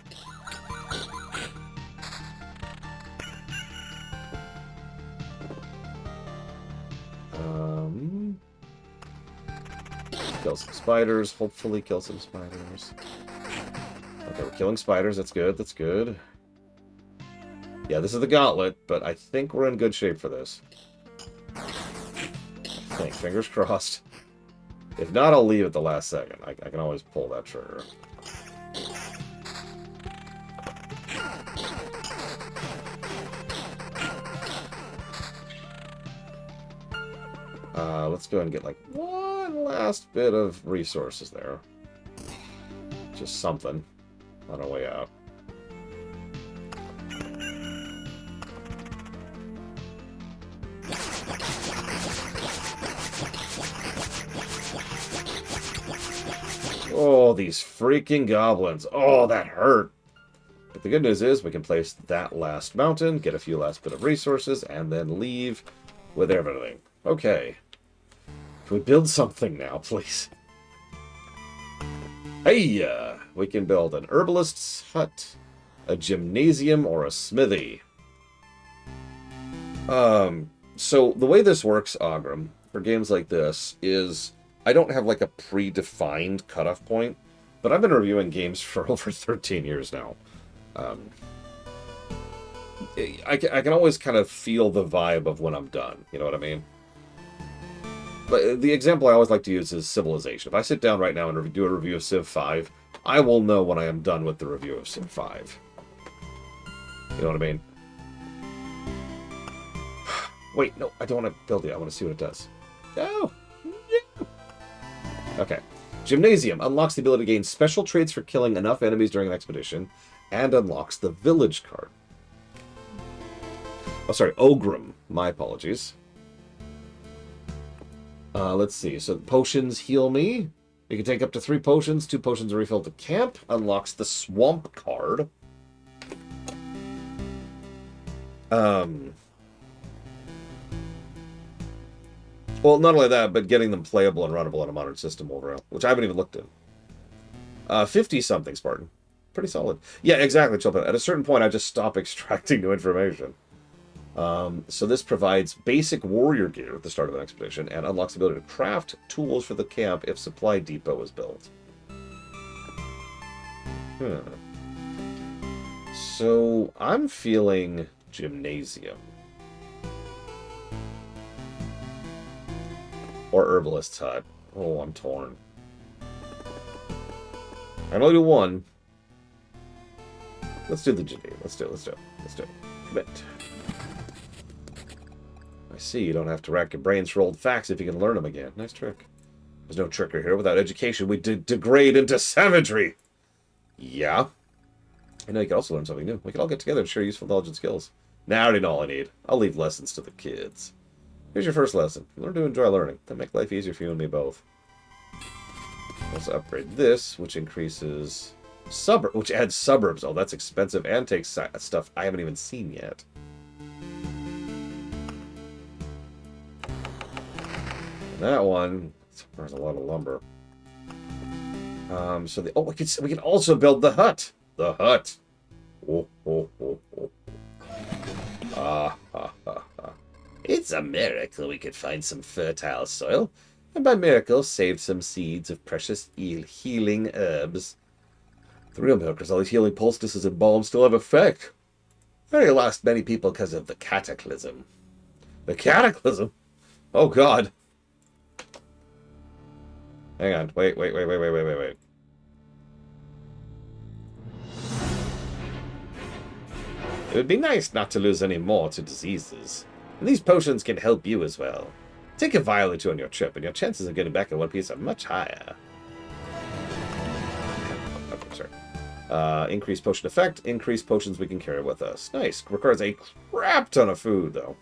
Kill some spiders. Hopefully kill some spiders. Okay, we're killing spiders. That's good. That's good. Yeah, this is the gauntlet, but I think we're in good shape for this. I think. Fingers crossed. If not, I'll leave at the last second. I can always pull that trigger. Let's go ahead and get, like, one last bit of resources there. Just something on our way out. Oh, these freaking goblins. Oh, that hurt. But the good news is we can place that last mountain, get a few last bit of resources, and then leave with everything. Okay. Can we build something now, please? Hey, we can build an herbalist's hut, a gymnasium, or a smithy. So the way this works, Ogrim, for games like this, is I don't have like a predefined cutoff point, but I've been reviewing games for over 13 years now. I can always kind of feel the vibe of when I'm done, you know what I mean? But the example I always like to use is Civilization. If I sit down right now and do a review of Civ 5, I will know when I am done with the review of Civ 5. You know what I mean? Wait, no, I don't want to build it. I want to see what it does. Oh! Yeah. Okay. Gymnasium unlocks the ability to gain special traits for killing enough enemies during an expedition, and unlocks the village card. Oh, sorry, Ogrim. My apologies. Let's see. So potions heal me. You can take up to 3 potions. 2 potions are refilled to camp. Unlocks the swamp card. Well, not only that, but getting them playable and runnable on a modern system overall, which I haven't even looked at. 50-something Spartan. Pretty solid. Yeah, exactly, Chilpin. At a certain point, I just stop extracting new information. So this provides basic warrior gear at the start of an expedition and unlocks the ability to craft tools for the camp if supply depot is built. So I'm feeling gymnasium. Or herbalist's hut. Oh, I'm torn. I can only do one. Let's do the gymnasium. Let's do it. Commit. I see, you don't have to rack your brains for old facts if you can learn them again. Nice trick. There's no trickery here. Without education, we degrade into savagery. Yeah. I know you can also learn something new. We can all get together and share useful knowledge and skills. Now I already know all I need. I'll leave lessons to the kids. Here's your first lesson. Learn to enjoy learning. That'll make life easier for you and me both. Let's upgrade this, which increases which adds suburbs. Oh, that's expensive and takes stuff I haven't even seen yet. That one requires a lot of lumber. So we can also build the hut. The hut. Oh, oh, oh, oh. Ah, ha, ha, ha. It's a miracle we could find some fertile soil. and by miracle saved some seeds of precious healing herbs. The real miracle is all these healing poultices and balms still have effect. I only lost many people because of the cataclysm. The cataclysm? Oh, God. Hang on. Wait. It would be nice not to lose any more to diseases. And these potions can help you as well. Take a vial or two on your trip, and your chances of getting back in one piece are much higher. Okay, sorry. Increased potion effect. Increased potions we can carry with us. Nice. Requires a crap ton of food, though.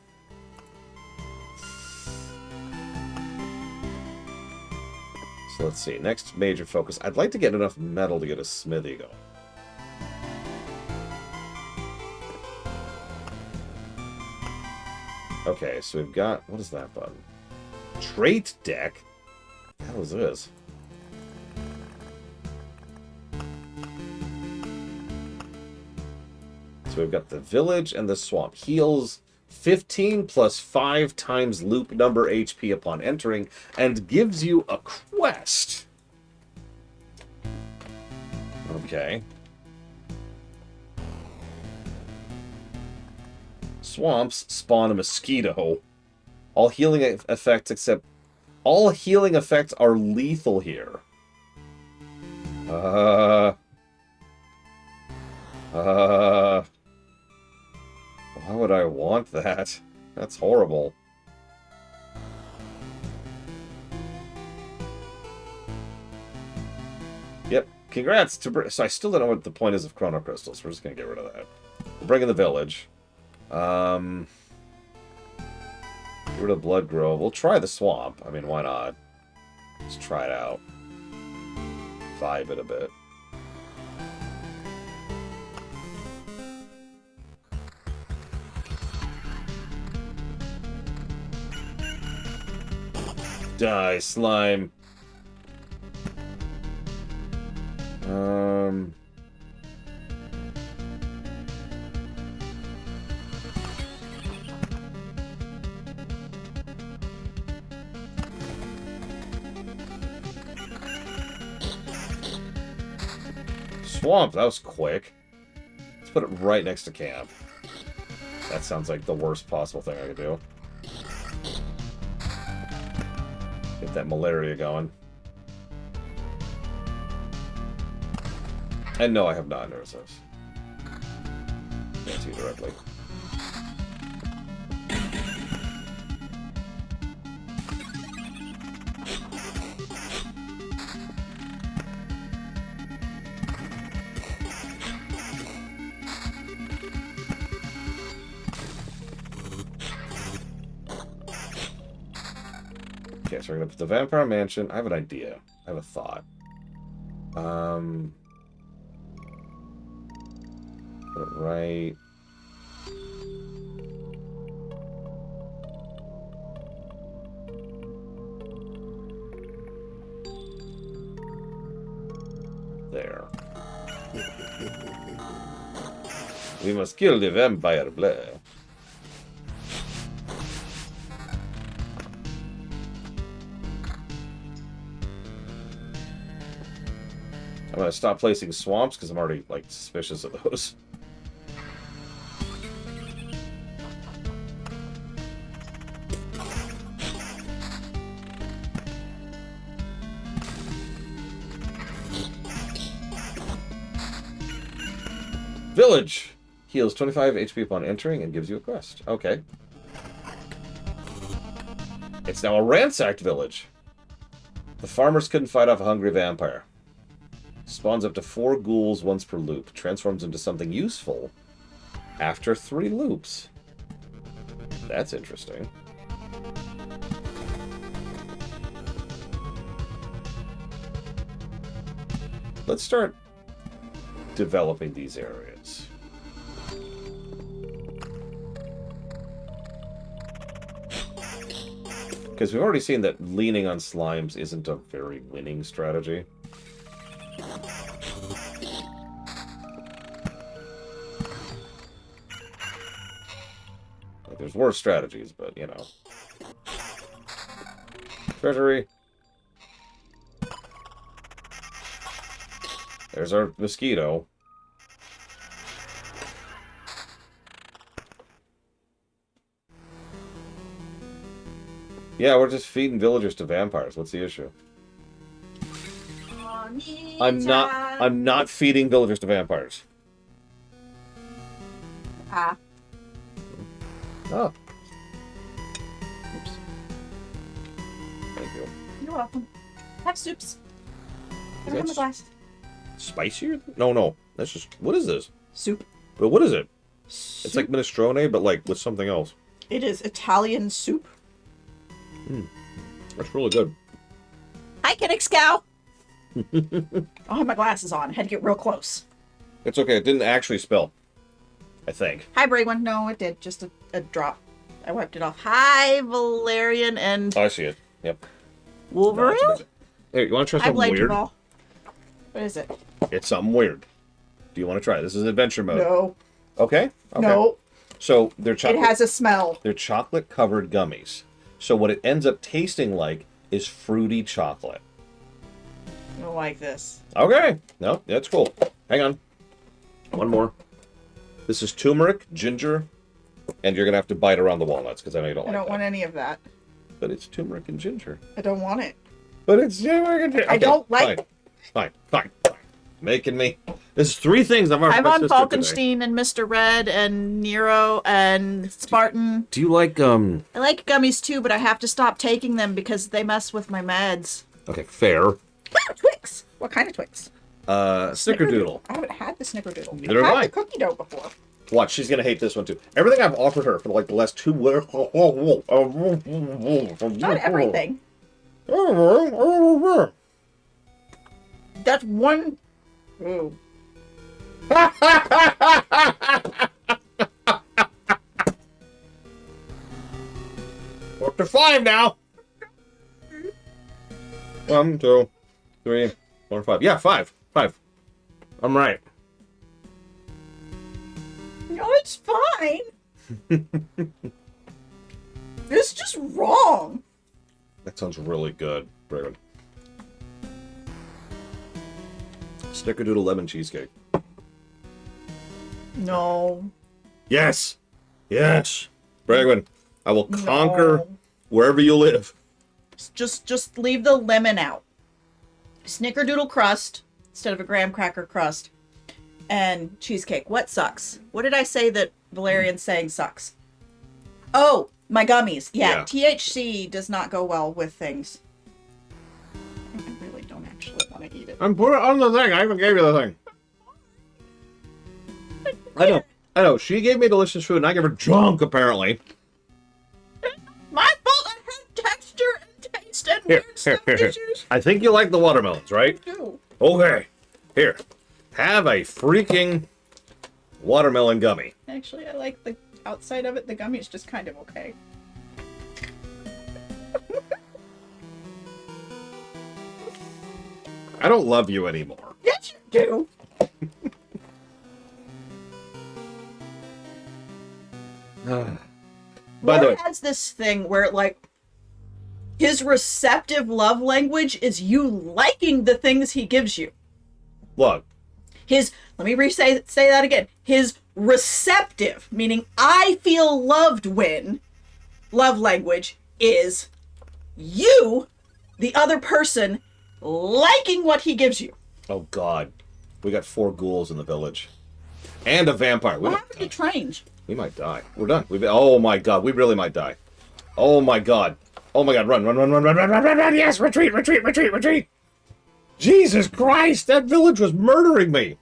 So let's see. Next major focus. I'd like to get enough metal to get a smithy going. Okay, so we've got... What is that button? Trait deck? What the hell is this? So we've got the village and the swamp. Heals 15 plus 5 times loop number HP upon entering, and gives you a quest. Okay. Swamps spawn a mosquito. All healing effects except... All healing effects are lethal here. Why would I want that? That's horrible. Yep. Congrats to... So I still don't know what the point is of Chrono Crystals. We're just going to get rid of that. We'll bring in the village. Get rid of Blood Grove. We'll try the swamp. I mean, why not? Let's try it out. Vibe it a bit. Die, slime. Swamp, that was quick. Let's put it right next to camp. That sounds like the worst possible thing I could do. Get that malaria going. And no, I have not noticed this. Can't see directly. Okay, so we're gonna put the Vampire Mansion. I have an idea. I have a thought. Put it right. There. We must kill the Vampire Blair. I'm gonna stop placing swamps because I'm already like suspicious of those. Village heals 25 HP upon entering and gives you a quest. Okay. It's now a ransacked village. The farmers couldn't fight off a hungry vampire. Spawns up to 4 ghouls once per loop. Transforms into something useful after 3 loops. That's interesting. Let's start developing these areas. Because we've already seen that leaning on slimes isn't a very winning strategy. Like, there's worse strategies, but, you know. Treasury. There's our mosquito. Yeah, we're just feeding villagers to vampires. What's the issue? I'm not feeding villagers to vampires. Ah. Oh. Oops. Thank you. You're welcome. Have soups. Have that a glass. Spicier? No. That's just... What is this? Soup. But what is it? Soup. It's like minestrone, but like with something else. It is Italian soup. That's really good. Hi, Kenixcow. I'll have my glasses on. Had to get real close. It's okay. It didn't actually spill. I think. Hi, Braywin. No, it did. Just a drop. I wiped it off. Hi, Valerian and Oh, I see it. Yep. Wolverine. No, hey, you want to try I something blame weird? you all. What is it? It's something weird. Do you want to try it? This is adventure mode. No. Okay. No. So they're It chocolate. has a smell. They're chocolate covered gummies. So what it ends up tasting like is fruity chocolate. I don't like this. Okay. No, that's cool. Hang on. One more. This is turmeric, ginger, and you're gonna have to bite around the walnuts because I know you don't I like don't that. want any of that. But it's turmeric and ginger. I don't want it. But it's turmeric and ginger. I don't like- Fine. Making me. This is 3 things I've already. I'm on Falkenstein and Mr. Red and Nero and Spartan. Do you like I like gummies too, but I have to stop taking them because they mess with my meds. Okay, fair. Twix. What kind of Twix? Snickerdoodle. I haven't had the Snickerdoodle. Neither have I've I. had the cookie dough before. Watch, she's gonna hate this one too. Everything I've offered her for like the last 2 Not everything. That's one. Ooh. Up to 5 now. 1, 2, 3, 4, 5. Yeah, 5. I'm right. No, it's fine. It's just wrong. That sounds really good, Braven. Snickerdoodle lemon cheesecake. No. Yes. Bragwin, I will conquer No. wherever you live. Just leave the lemon out. Snickerdoodle crust instead of a graham cracker crust. And cheesecake. What sucks? What did I say that Valerian's saying sucks? Oh, my gummies. Yeah, THC does not go well with things. I really don't actually want to eat it. I'm put it on the thing. I even gave you the thing. I know. She gave me delicious food, and I gave her junk, apparently. My fault. I had texture and taste and weird stuff issues. I think you like the watermelons, right? I do. Okay. Here. Have a freaking watermelon gummy. Actually, I like the outside of it. The gummy is just kind of okay. I don't love you anymore. Yes, you do. By the way, Lord has this thing where, like, his receptive love language is you liking the things he gives you. look. Let me say that again. His receptive, meaning I feel loved when, love language is you, the other person, liking what he gives you. Oh, God. We got 4 ghouls in the village. And a vampire. What happened to Trange? We might die. We're done. Oh, my God. We really might die. Oh, my God. Oh, my God. Run. Yes, retreat. Jesus Christ. That village was murdering me.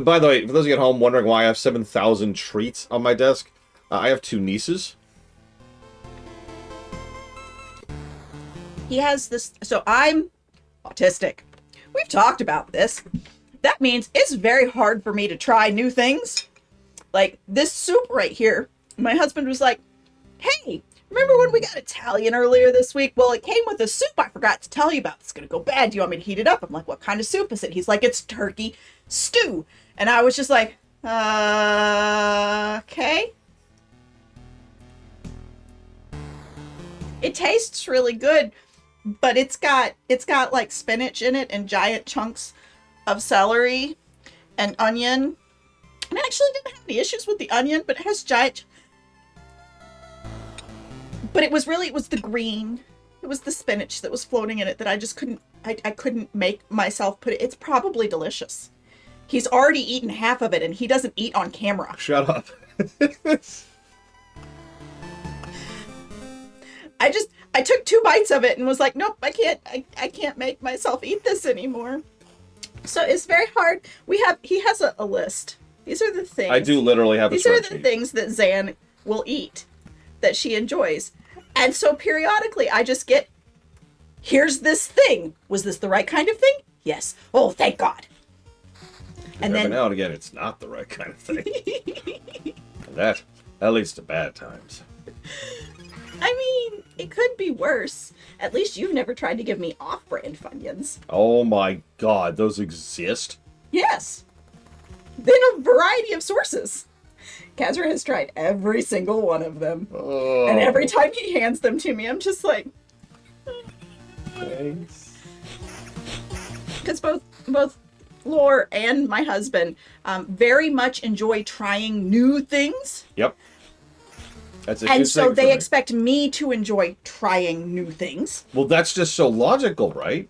By the way, for those of you at home wondering why I have 7,000 treats on my desk, I have 2 nieces. He has this. So I'm autistic. We've talked about this. That means it's very hard for me to try new things. Like this soup right here. My husband was like, hey, remember when we got Italian earlier this week? Well, it came with a soup I forgot to tell you about. It's going to go bad. Do you want me to heat it up? I'm like, what kind of soup is it? He's like, it's turkey stew. And I was just like, okay. It tastes really good. but it's got like spinach in it and giant chunks of celery and onion. And I actually didn't have any issues with the onion, but it has giant. But it was the green. It was the spinach that was floating in it that I just couldn't. I couldn't make myself put it. It's probably delicious. He's already eaten half of it, and he doesn't eat on camera. Shut up. I took 2 bites of it and was like, nope, I can't make myself eat this anymore. So it's very hard. He has a list. These are the things. I do literally have a These are spreadsheet. the things that Zan will eat that she enjoys. And so periodically I just get, here's this thing. Was this the right kind of thing? Yes. Oh, thank God. And every now and again, it's not the right kind of thing. And that leads to bad times. I mean, it could be worse. At least you've never tried to give me off-brand Funyuns. Oh my God, those exist? Yes. In a variety of sources. Kazra has tried every single one of them. Oh. And every time he hands them to me, I'm just like... Thanks. Because both Lore and my husband very much enjoy trying new things. Yep. That's a And huge so thing for they me. expect me to enjoy trying new things. Well, that's just so logical, right?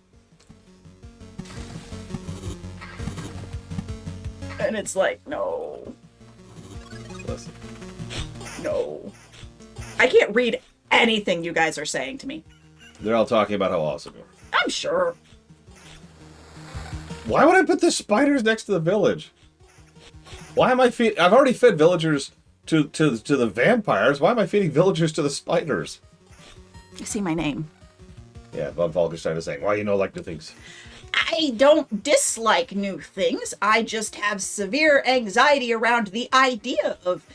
And it's like, no, Listen. no. I can't read anything you guys are saying to me. They're all talking about how awesome you are. I'm sure. Why would I put the spiders next to the village? Why am I feeding... I've already fed villagers to the vampires. Why am I feeding villagers to the spiders? You see my name. Yeah, Von Falkenstein is saying, why you know like new things? I don't dislike new things. I just have severe anxiety around the idea of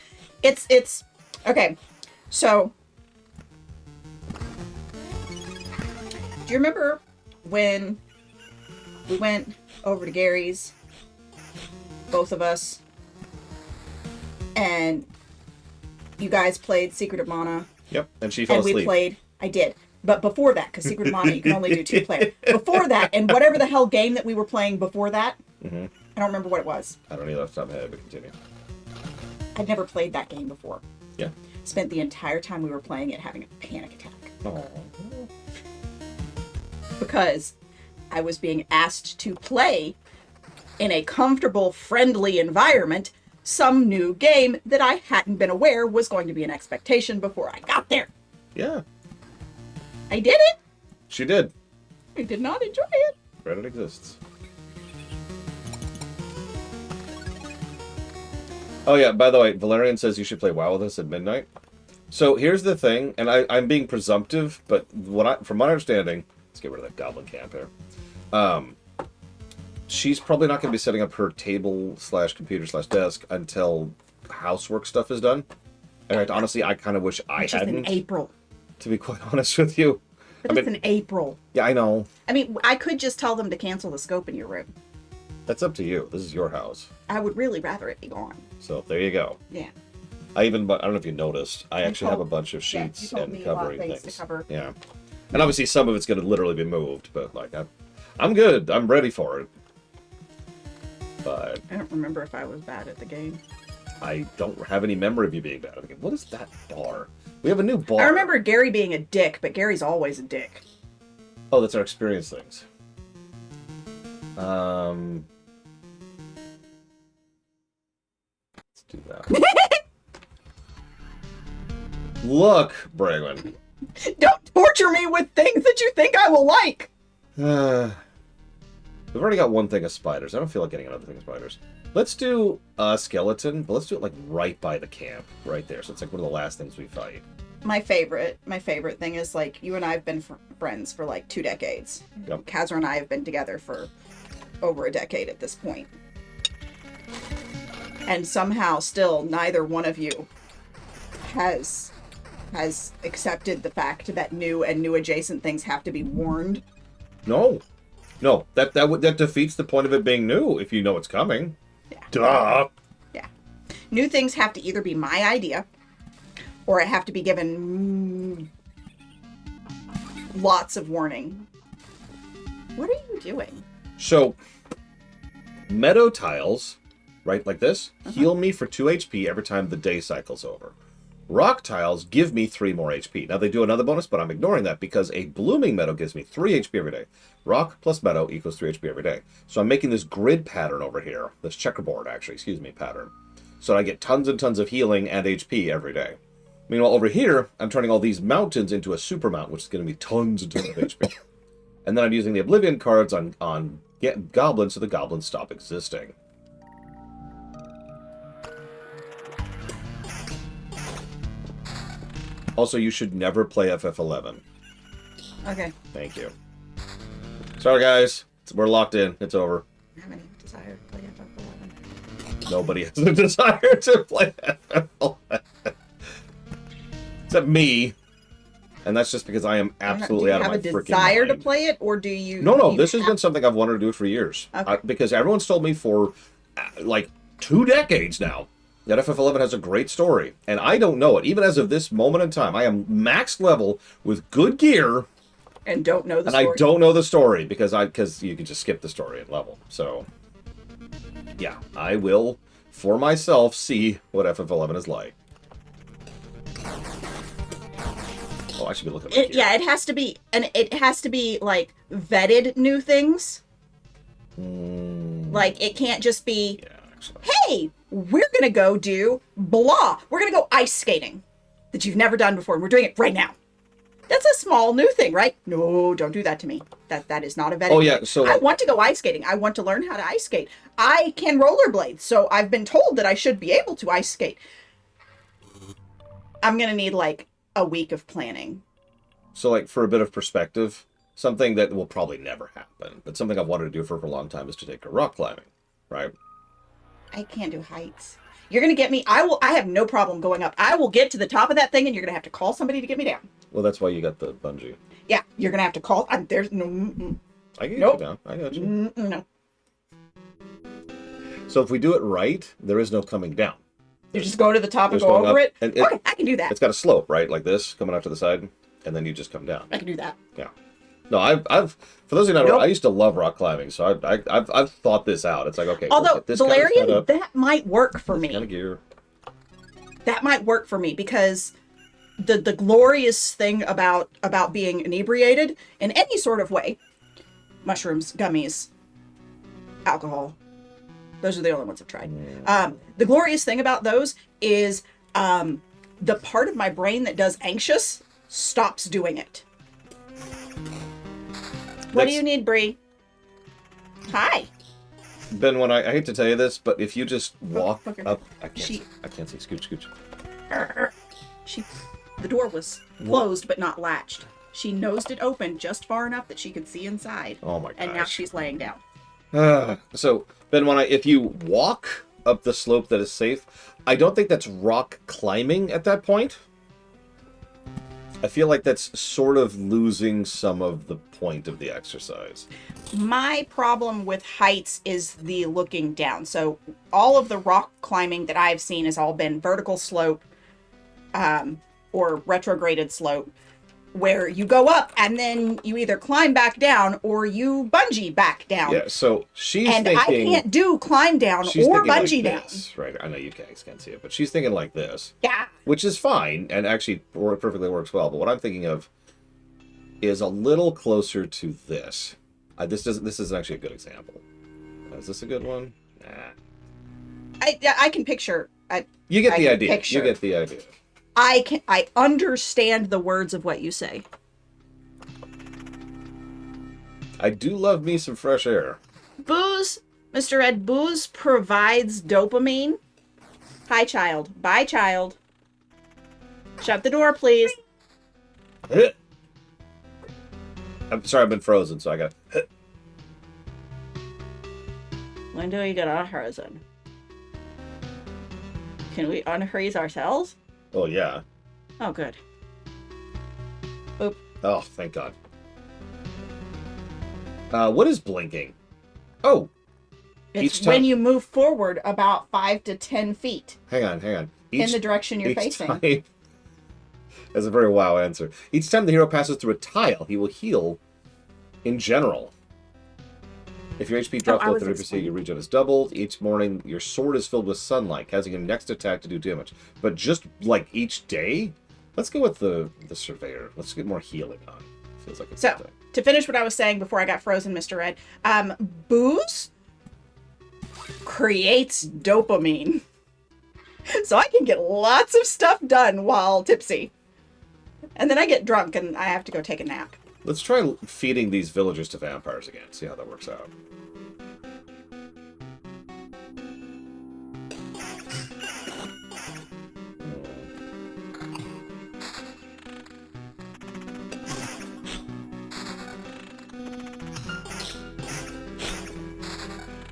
it's okay. So do you remember when we went over to Gary's, both of us, and you guys played Secret of Mana? Yep, and she fell And we asleep. played, I did. But before that, because Secret of Mana, you can only do 2 players. Before that, and whatever the hell game that we were playing before that, I don't remember what it was. I don't either off the top of my head, but continue. I'd never played that game before. Yeah. Spent the entire time we were playing it having a panic attack. Oh. Because I was being asked to play in a comfortable, friendly environment some new game that I hadn't been aware was going to be an expectation before I got there. Yeah, I did it. she did. I did not enjoy it. Reddit exists. Oh yeah, by the way, Valerian says you should play WoW with us at midnight. So here's the thing, and I'm being presumptive, but from my understanding, let's get rid of that goblin camp here. She's probably not going to be setting up her table / computer / desk until housework stuff is done. And honestly, I kind of wish I Which is hadn't. in April. To be quite honest with you. But it's in April. Yeah, I know. I mean, I could just tell them to cancel the scope in your room. That's up to you. This is your house. I would really rather it be gone. So there you go. Yeah. I don't know if you noticed, I actually have a bunch of Yeah, you sheets told and me a lot of covering things things. to cover. Yeah. And obviously some of it's going to literally be moved, but like I'm good. I'm ready for it. But I don't remember if I was bad at the game. I don't have any memory of you being bad at the game. What is that bar? We have a new bar. I remember Gary being a dick, but Gary's always a dick. Oh, that's our experience things. Let's do that. Look, Bragwin. Don't torture me with things that you think I will like. We've already got one thing of spiders. I don't feel like getting another thing of spiders. Let's do a skeleton, but let's do it like right by the camp, right there. So it's like one of the last things we fight. My favorite thing is like you and I have been friends for like 2 decades. Yep. Kazra and I have been together for over a decade at this point. And somehow still neither one of you has accepted the fact that new adjacent things have to be warned. No, that defeats the point of it being new if you know it's coming. Yeah. Duh. Yeah. New things have to either be my idea or it have to be given lots of warning. What are you doing? So, meadow tiles, right, like this, heal me for 2 HP every time the day cycle's over. Rock tiles give me 3 more HP. Now, they do another bonus, but I'm ignoring that because a blooming meadow gives me 3 HP every day. Rock plus meadow equals 3 HP every day. So I'm making this grid pattern over here, this checkerboard, actually, pattern. So I get tons and tons of healing and HP every day. Meanwhile, over here, I'm turning all these mountains into a super mount, which is going to be tons and tons of HP. And then I'm using the Oblivion cards on goblins so the goblins stop existing. Also, you should never play FF11. Okay. Thank you. Sorry, guys. We're locked in. It's over. I have any desire to play FF11. Nobody has a desire to play FF11. Except me. And that's just because I am absolutely out of my freaking mind. Do you have a desire to play it, or do you... No, this has been something I've wanted to do for years. Okay. Because everyone's told me for, like, 2 decades now that FF11 has a great story. And I don't know it. Even as of this moment in time, I am max level with good gear. And don't know the story. And I don't know the story because you can just skip the story and level. So, yeah, I will, for myself, see what FF11 is like. Oh, I should be looking at my gear. Yeah, it has to be, and it has to be, like, vetted new things. Like, it can't just be, Yeah, actually. hey, we're gonna go do blah. We're gonna go ice skating that you've never done before, and we're doing it right now. That's a small new thing, right? No, don't do that to me. That is not a vetted Oh, yeah, thing. so... I want to go ice skating. I want to learn how to ice skate. I can rollerblade, so I've been told that I should be able to ice skate. I'm gonna need, like, a week of planning. So, like, for a bit of perspective, something that will probably never happen, but something I've wanted to do for a long time is to take a rock climbing, right? I can't do heights. You're gonna get me. I have no problem going up. I will get to the top of that thing, and you're gonna have to call somebody to get me down. Well, that's why you got the bungee. Yeah, you're gonna have to call. There's no. I can get Nope. you down. I got you. No. So if we do it right, there is no coming down. You just go to the top and Just go going over up, it. and Okay, I can do that. It's got a slope, right? Like this, coming out to the side, and then you just come down. I can do that. Yeah. No, I've for those of you who don't know, Nope. I used to love rock climbing, so I've thought this out. It's like, okay, Although get this kind of Valerian, setup, that might work for this me. kind of gear. That might work for me because the glorious thing about being inebriated in any sort of way, mushrooms, gummies, alcohol, those are the only ones I've tried. The glorious thing about those is the part of my brain that does anxious stops doing it. What do you need, Bree? Hi. Ben, when I hate to tell you this, but if you just walk okay. up, I can't She- see. I can't see. Scooch. The door was closed but not latched. She nosed it open just far enough that she could see inside. Oh my And now gosh. she's laying down. So Ben, if you walk up the slope that is safe, I don't think that's rock climbing at that point. I feel like that's sort of losing some of the point of the exercise. My problem with heights is the looking down. So all of the rock climbing that I've seen has all been vertical slope or retrograded slope, where you go up and then you either climb back down or you bungee back down. Yeah, so she's And thinking... I can't do climb down she's or thinking bungee like down. this, right? I know you guys can't see it, but she's thinking like this. Yeah. Which is fine, and actually perfectly works well. But what I'm thinking of is a little closer to this. This isn't actually a good example. Is this a good one? Nah. I can picture. You get I the can idea. picture. You get the idea. I understand the words of what you say. I do love me some fresh air. Booze, Mr. Ed, booze provides dopamine. Hi, child. Bye, child. Shut the door, please. I'm sorry, I've been frozen, so I got... When do we get unfrozen? Can we unfreeze ourselves? Oh, yeah. Oh, good. Oh, thank God. What is blinking? Oh, It's Each time- when you move forward about 5 to 10 feet hang on. in the direction you're facing. Time, That's a very wow answer. Each time the hero passes through a tile, he will heal in general. If your HP drops below 30%, your regen is doubled. Each morning, your sword is filled with sunlight, causing your next attack to do damage. But just like each day, let's go with the surveyor. Let's get more healing on. Feels like it's So, to finish what I was saying before I got frozen, Mr. Red, booze creates dopamine. So I can get lots of stuff done while tipsy. And then I get drunk and I have to go take a nap. Let's try feeding these villagers to vampires again. See how that works out.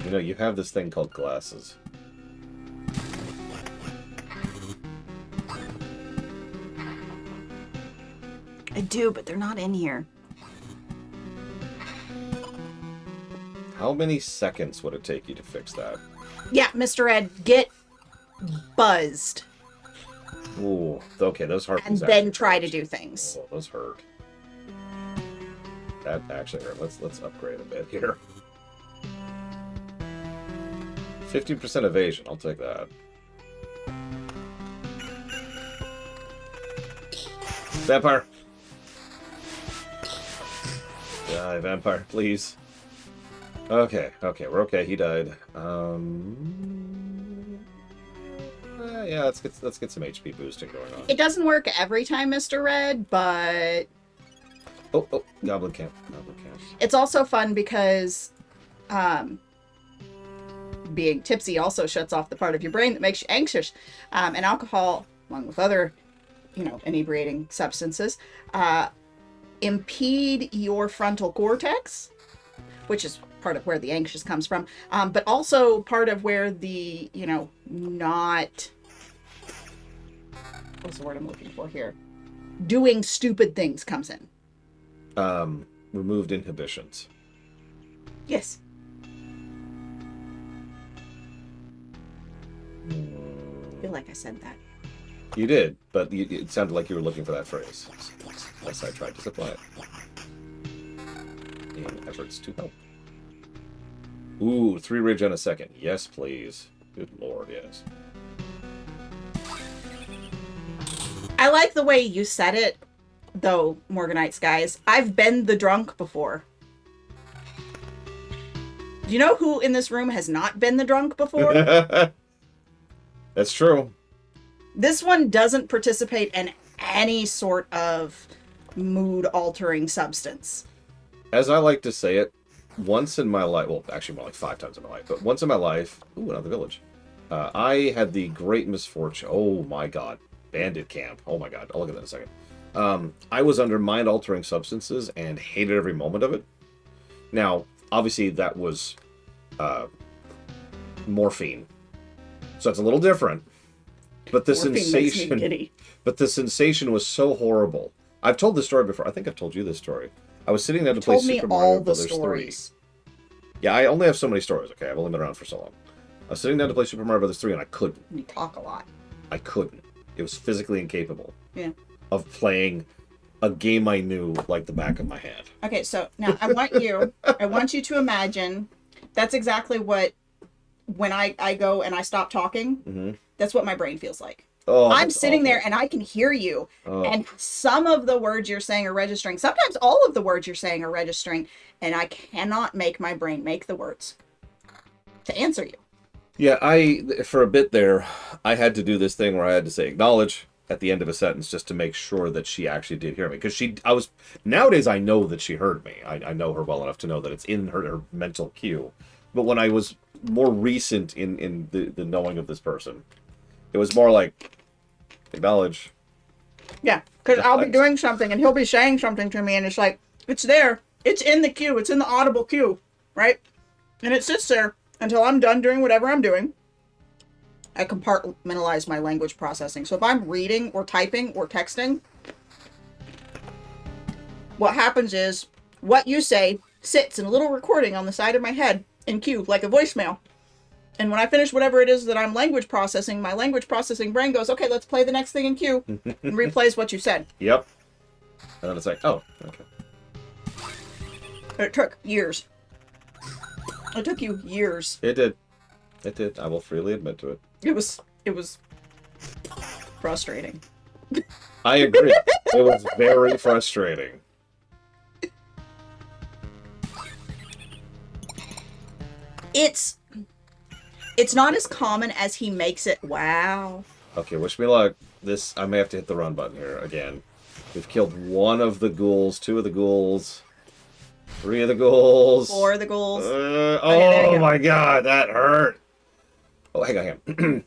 You know, you have this thing called glasses. I do, but they're not in here. How many seconds would it take you to fix that? Yeah, Mr. Ed, get buzzed. Ooh, okay, those hurt. And then try to do things. Oh, those hurt. That actually hurt. Let's upgrade a bit here. 15% evasion. I'll take that. Vampire. Die, vampire, please. Okay, we're okay. He died. Yeah, let's get some HP boosting going on. It doesn't work every time, Mr. Red, but Oh, Goblin Camp. it's also fun because being tipsy also shuts off the part of your brain that makes you anxious. And alcohol, along with other, inebriating substances, impede your frontal cortex, which is part of where the anxious comes from, but also part of where the, not, what's the word I'm looking for here? Doing stupid things comes in. Removed inhibitions. Yes. I feel like I said that. You did, but it sounded like you were looking for that phrase. Yes, I tried to supply it. In efforts to help. Ooh, 3 regen a second. Yes, please. Good lord, yes. I like the way you said it, though, Morganites guys. I've been the drunk before. Do you know who in this room has not been the drunk before? That's true. This one doesn't participate in any sort of mood-altering substance. As I like to say it, once in my life, well, actually more like 5 times in my life, but once in my life, ooh, another village, I had the great misfortune, oh my god, bandit camp, oh my god, I'll look at that in a second. I was under mind-altering substances and hated every moment of it. Now, obviously that was morphine, so it's a little different, but the sensation was so horrible. I've told this story before. I think I've told you this story. I was sitting down to play Super Mario Brothers 3. Yeah, I only have so many stories, okay? I've only been around for so long. I was sitting down to play Super Mario Brothers 3 and I couldn't. You talk a lot. I couldn't. It was physically incapable. Yeah. Of playing a game I knew like the back of my hand. Okay, so now I want you to imagine that's exactly what, when I go and I stop talking, that's what my brain feels like. Oh, I'm sitting there and I can hear you. Oh. And some of the words you're saying are registering. Sometimes all of the words you're saying are registering. And I cannot make my brain make the words to answer you. Yeah, for a bit there, I had to do this thing where I had to say acknowledge at the end of a sentence just to make sure that she actually did hear me. Because nowadays I know that she heard me. I know her well enough to know that it's in her mental cue. But when I was more recent in the knowing of this person, it was more like, acknowledge. Yeah, because I'll be doing something and he'll be saying something to me and it's like, it's there. It's in the queue. It's in the audible queue, right? And it sits there until I'm done doing whatever I'm doing. I compartmentalize my language processing. So if I'm reading or typing or texting, what happens is what you say sits in a little recording on the side of my head in queue, like a voicemail. And when I finish whatever it is that I'm language processing, my language processing brain goes, okay, let's play the next thing in queue, and replays what you said. Yep. And then it's like, oh, okay. It took years. It took you years. It did. It did. I will freely admit to it. It was frustrating. I agree. It was very frustrating. It's not as common as he makes it. Wow. Okay, wish me luck. This, I may have to hit the run button here again. We've killed one of the ghouls, two of the ghouls, three of the ghouls. Four of the ghouls. Oh my god, that hurt. Oh, hang on.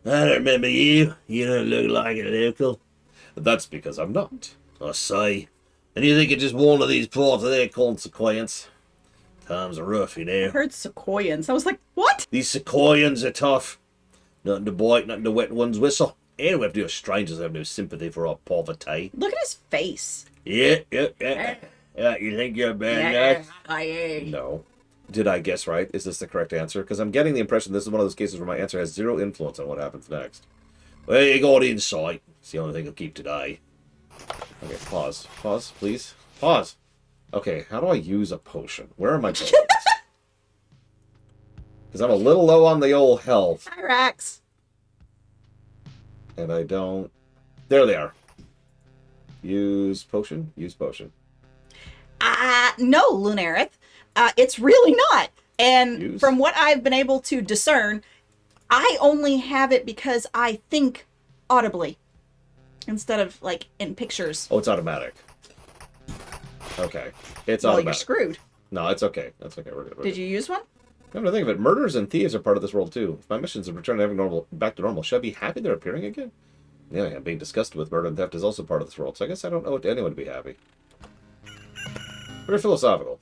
I don't remember you. You don't look like a local. That's because I'm not. I say. And you think it's just one of these parts of their consequence? Times are rough, you I know. heard Sequoians. I was like, what? These Sequoians are tough. Nothing to bite, nothing to wet one's whistle. And we have to do with strangers who have no sympathy for our poverty. Look at his face. Yeah. You think you're bad enough? I am. No. Did I guess right? Is this the correct answer? Because I'm getting the impression this is one of those cases where my answer has zero influence on what happens next. Well, you got insight. It's the only thing I'll keep today. Okay, pause. Pause, please. Pause. Okay, how do I use a potion? Where are my potions? Because I'm a little low on the old health, Hyrax. and I don't... There they are. Use potion? Use potion. No, Lunarith. It's really not. And Use. from what I've been able to discern, I only have it because I think audibly instead of like in pictures. Oh, it's automatic. Okay. It's Well, you're automatic. screwed. No, it's okay. That's okay. We're good. Did you use one? Come to think of it, murders and thieves are part of this world too. If my missions have returned back to normal, should I be happy they're appearing again? Yeah, I'm being disgusted with murder and theft is also part of this world, so I guess I don't owe it to anyone to be happy. Very philosophical.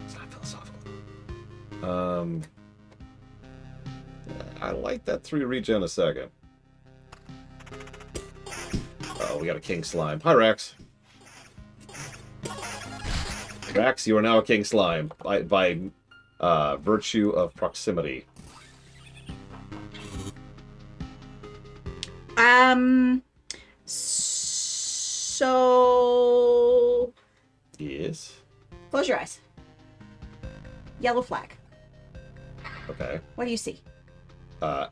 It's not philosophical. I like that 3 regen a second. Oh, we got a king slime. Hi, Rax. Rax, you are now a king slime by virtue of proximity. So Yes. close your eyes. Yellow flag. Okay. What do you see?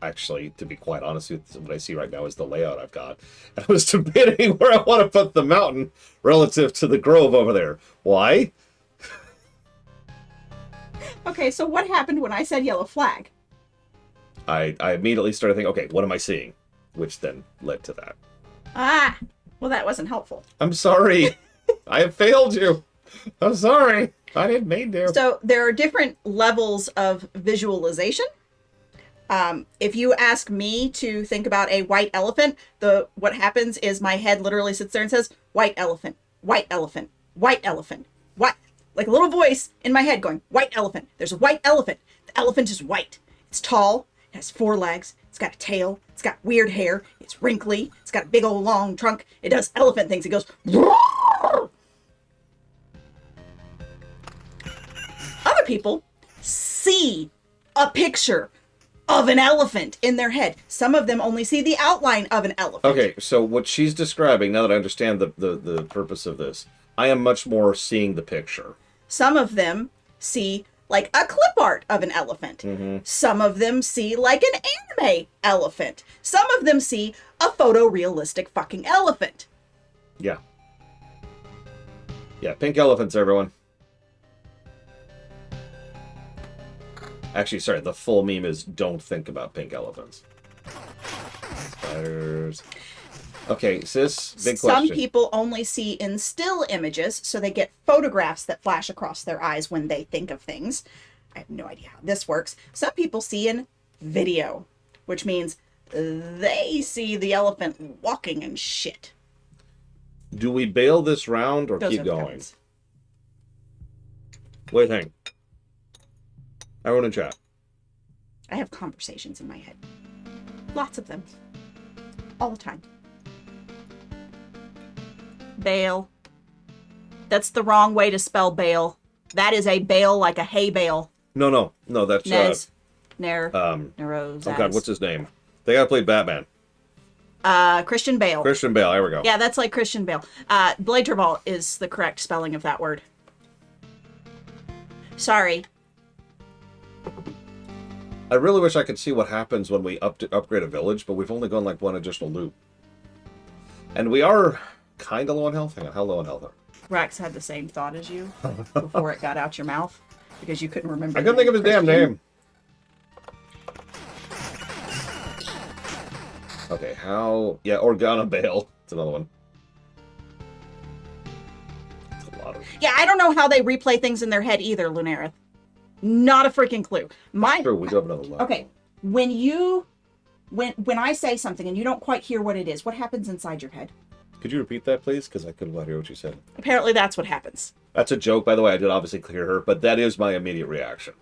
Actually, to be quite honest with you, what I see right now is the layout I've got. And I was debating where I want to put the mountain relative to the grove over there. Why? Okay, so what happened when I said yellow flag? I immediately started thinking, okay, what am I seeing? Which then led to that. Ah, well, that wasn't helpful. I'm sorry. I have failed you. I'm sorry. I didn't mean to. So there are different levels of visualization. If you ask me to think about a white elephant, what happens is my head literally sits there and says, white elephant, white elephant, white elephant, white, like a little voice in my head going, white elephant. There's a white elephant. The elephant is white. It's tall. It has 4 legs. It's got a tail. It's got weird hair. It's wrinkly. It's got a big old long trunk. It does elephant things. It goes, roar! Other people see a picture of an elephant in their head. Some of them only see the outline of an elephant. Okay, so what she's describing, now that I understand the purpose of this, I am much more seeing the picture. Some of them see like a clip art of an elephant. Some of them see like an anime elephant. Some of them see a photorealistic fucking elephant. Yeah. Yeah, pink elephants, everyone. Actually, sorry, the full meme is don't think about pink elephants. Spiders. Okay, sis, big question. Some people only see in still images, so they get photographs that flash across their eyes when they think of things. I have no idea how this works. Some people see in video, which means they see the elephant walking and shit. Do we bail this round or Those keep are the going? comments. What do you think? Everyone in chat. I have conversations in my head. Lots of them. All the time. Bale. That's the wrong way to spell bale. That is a bale like a hay bale. No, that's Nez. Nero's. Oh God, what's his name? They gotta play Batman. Christian Bale. Christian Bale. There we go. Yeah, that's like Christian Bale. Blade Travell is the correct spelling of that word. Sorry. I really wish I could see what happens when we upgrade a village, but we've only gone like one additional loop. And we are kind of low on health. Hang on, how low on health are we? Rex had the same thought as you before it got out your mouth because you couldn't remember. I couldn't think of his damn name. Okay, how... Yeah, Organa Bale. It's another one. It's a lot of... Yeah, I don't know how they replay things in their head either, Lunareth. Not a freaking clue. Sure, we do have another level. Okay, when I say something and you don't quite hear what it is, what happens inside your head? Could you repeat that, please? Because I couldn't quite hear what you said. Apparently that's what happens. That's a joke, by the way. I did obviously clear her, but that is my immediate reaction.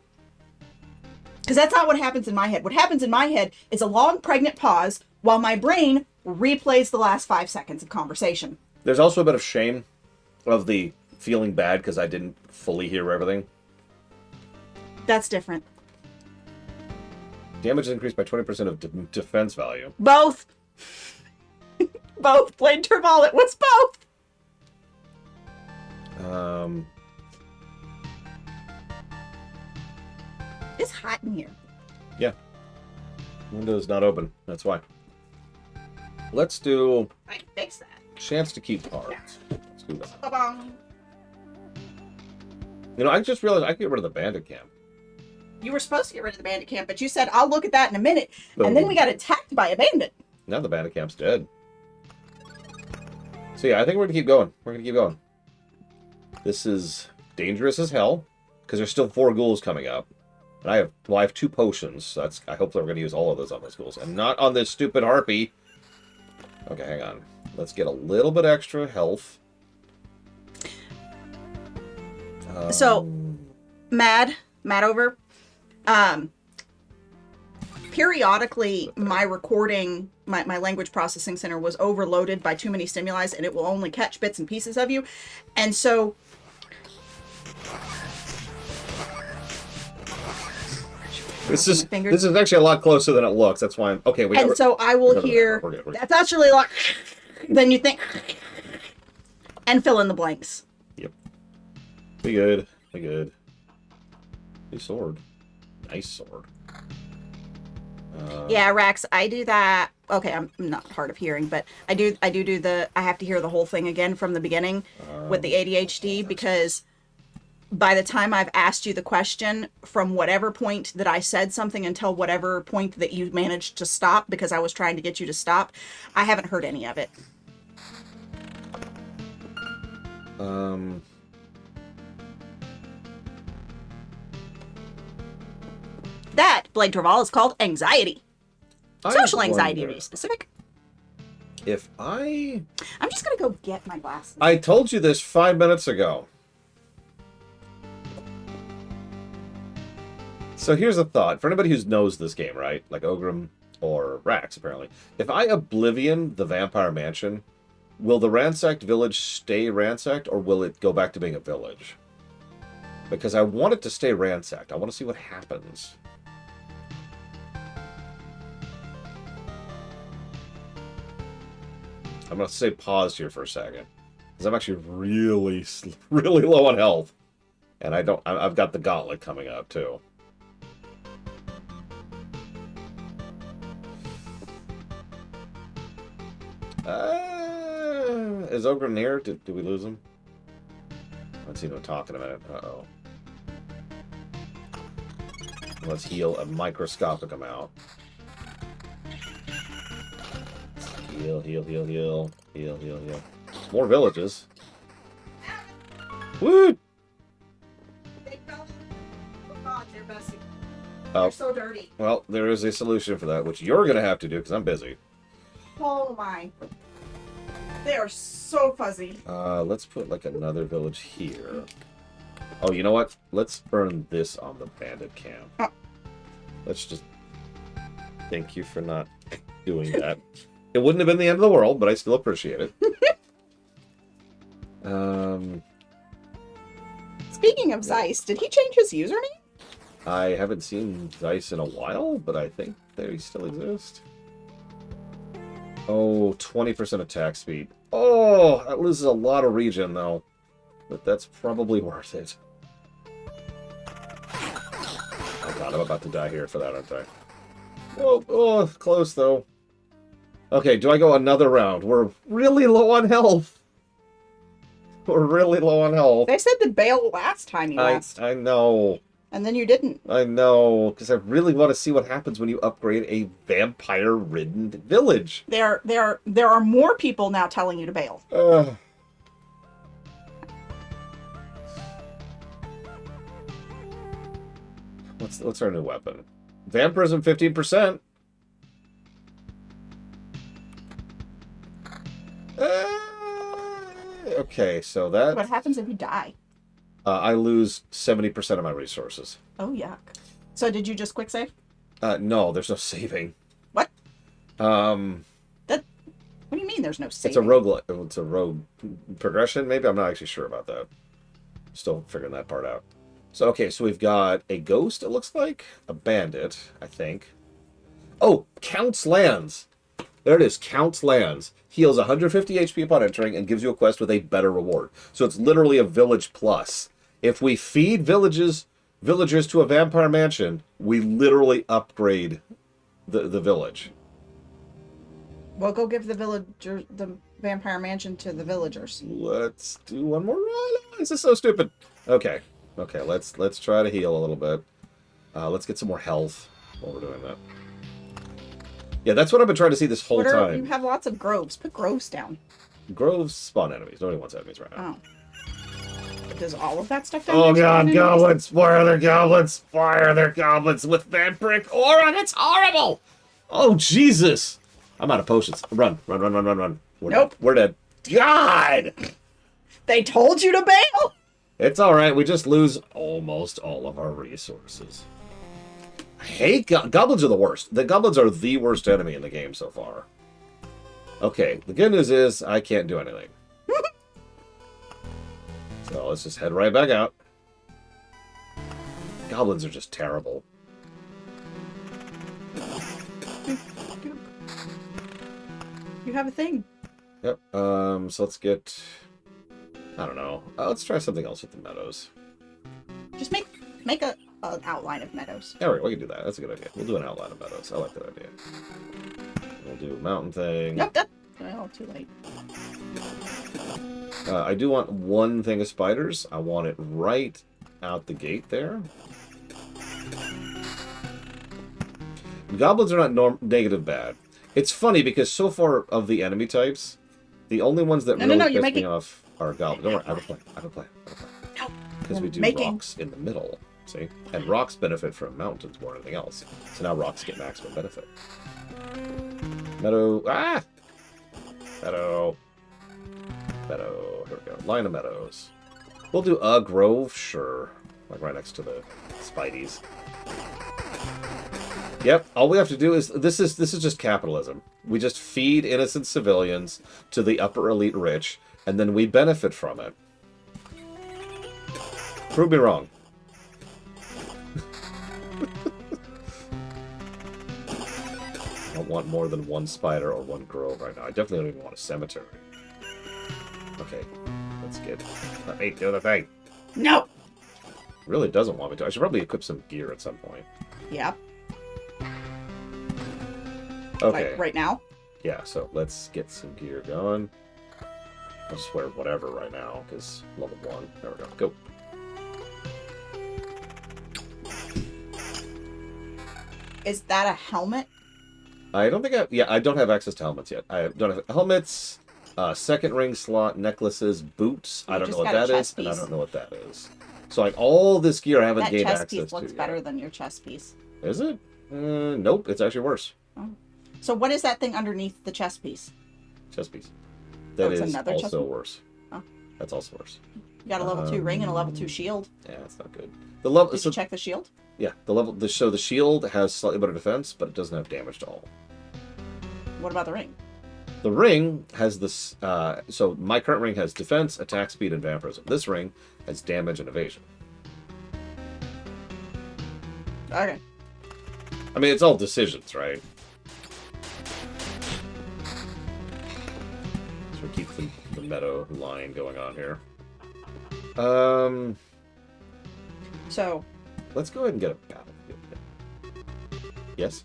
Because that's not what happens in my head. What happens in my head is a long, pregnant pause while my brain replays the last 5 seconds of conversation. There's also a bit of shame of the feeling bad because I didn't fully hear everything. That's different. Damage is increased by 20% of defense value. Both. Both. Blade Travell, it was both. It's hot in here. Yeah. Window's not open. That's why. Let's do I can fix that. chance to keep cards. Let's do that. Ba-bong. You know, I just realized I could get rid of the bandit camp. You were supposed to get rid of the bandit camp, but you said, I'll look at that in a minute. And then we got attacked by a bandit. Now the bandit camp's dead. So yeah, I think we're gonna keep going. We're gonna keep going. This is dangerous as hell because there's still 4 ghouls coming up, and I have 2 potions. So that's I hope that we're gonna use all of those on those ghouls and not on this stupid harpy. Okay, hang on. Let's get a little bit extra health. So, Mad over. Periodically, my recording, my language processing center was overloaded by too many stimuli, and it will only catch bits and pieces of you. And so, this is actually a lot closer than it looks. That's why I'm okay. So I will hear. We're good. That's actually like. Then you think, and fill in the blanks. Yep. Be good. Be good. New sword. Nice sword. Yeah, Rex, I do that. Okay, I'm not hard of hearing, but I do the. I have to hear the whole thing again from the beginning with the ADHD because by the time I've asked you the question from whatever point that I said something until whatever point that you managed to stop because I was trying to get you to stop, I haven't heard any of it. That, Blade Travell, is called anxiety. Social anxiety, to be specific. If I'm just gonna go get my glasses. I told you this 5 minutes ago. So here's a thought. For anybody who knows this game, right? Like Ogrim or Rax, apparently. If I Oblivion the Vampire Mansion, will the ransacked village stay ransacked, or will it go back to being a village? Because I want it to stay ransacked. I want to see what happens. I'm going to say pause here for a second. Because I'm actually really, really low on health. And I've got the gauntlet coming up, too. Is Ogre near? Did we lose him? Let's see him talk in a minute. Uh-oh. Let's heal a microscopic amount. Heal, heal, heal, heal. Heal, heal, heal. More villages. Woo! They're so dirty. Well, there is a solution for that, which you're going to have to do because I'm busy. Oh my. They are so fuzzy. Let's put like another village here. Oh, you know what? Let's burn this on the bandit camp. Oh. Let's just... Thank you for not doing that. It wouldn't have been the end of the world, but I still appreciate it. Speaking of Zeiss, did he change his username? I haven't seen dice in a while, but I think they still exist. Oh, 20% attack speed. Oh, that loses a lot of regen, though. But that's probably worth it. Oh god, I'm about to die here for that, aren't I? Oh, close, though. Okay, do I go another round? We're really low on health. We're really low on health. They said to bail last time you asked, I know. and then you didn't. I know, because I really want to see what happens when you upgrade a vampire-ridden village. There are more people now telling you to bail. What's our new weapon? Vampirism 15%. Okay, so that What happens if you die? I lose 70% of my resources. Oh, yuck. So did you just quick save? No, there's no saving. What? Um, What do you mean there's no saving? it's a rogue. It's a rogue progression. Maybe I'm not actually sure about that. Still figuring that part out. So okay, so we've got a ghost. It looks like a bandit. I think. Oh, Count's Lands. There it is. Count's Lands heals 150 HP upon entering and gives you a quest with a better reward. So it's literally a village plus. If we feed villagers to a vampire mansion, we literally upgrade the village. Well, go give the vampire mansion to the villagers. Let's do one more run. This is so stupid. Okay, let's try to heal a little bit. Let's get some more health while we're doing that. Yeah, that's what I've been trying to see this whole time. You have lots of groves. Put groves down. Groves spawn enemies. Nobody wants enemies right now. Oh. Does all of that stuff down Oh there spawn god, enemies? goblins! Why are there goblins? Why are there goblins with vampiric aura? That's horrible! Oh, Jesus! I'm out of potions. Run. We're Nope. Dead. We're dead. God! They told you to bail! It's alright, we just lose almost all of our resources. I hate goblins are the worst. The goblins are the worst enemy in the game so far. Okay, the good news is I can't do anything. So let's just head right back out. Goblins are just terrible. You have a thing. Yep. So let's get... I don't know. Let's try something else with the meadows. Just make an outline of meadows. There we go. We can do that. That's a good idea. We'll do an outline of meadows. I like that idea. We'll do a mountain thing. Nope, well, too late. I do want one thing of spiders. I want it right out the gate there. Goblins are not negative bad. It's funny because so far of the enemy types, the only ones that really piss me off are goblins. Don't worry, I have a plan. No. Because we do rocks in the middle, see? And rocks benefit from mountains more than anything else. So now rocks get maximum benefit. Meadow. Ah! Meadow. Here we go. Line of meadows. We'll do a grove, sure. Like right next to the Spideys. Yep, all we have to do is this is just capitalism. We just feed innocent civilians to the upper elite rich, and then we benefit from it. Prove me wrong. I don't want more than one spider or one grove right now. I definitely don't even want a cemetery. Okay, let's get... Let me do the thing. No! Really doesn't want me to. I should probably equip some gear at some point. Yeah. Okay. Like right now? Yeah, so let's get some gear going. I'll just wear whatever right now, because level 1. There we go. Go. Is that a helmet? I don't think I don't have access to helmets yet. I don't have helmets, second ring slot, necklaces, boots. I don't know what that is, and I don't know what that is. So like all this gear I haven't gained access to. That chest piece looks better than your chest piece. Is it? Nope, it's actually worse. Oh. So what is that thing underneath the chest piece? Chest piece. That is another chest also piece? worse. Oh. That's also worse. You got a level 2 ring and a level 2 shield. Yeah, that's not good. The level. Did you check the shield? Yeah, so the shield has slightly better defense, but it doesn't have damage to all. What about the ring? The ring has this. So my current ring has defense, attack speed, and vampirism. This ring has damage and evasion. Okay. I mean, it's all decisions, right? So we keep the meadow line going on here. So, Let's go ahead and get a battlefield. Yes?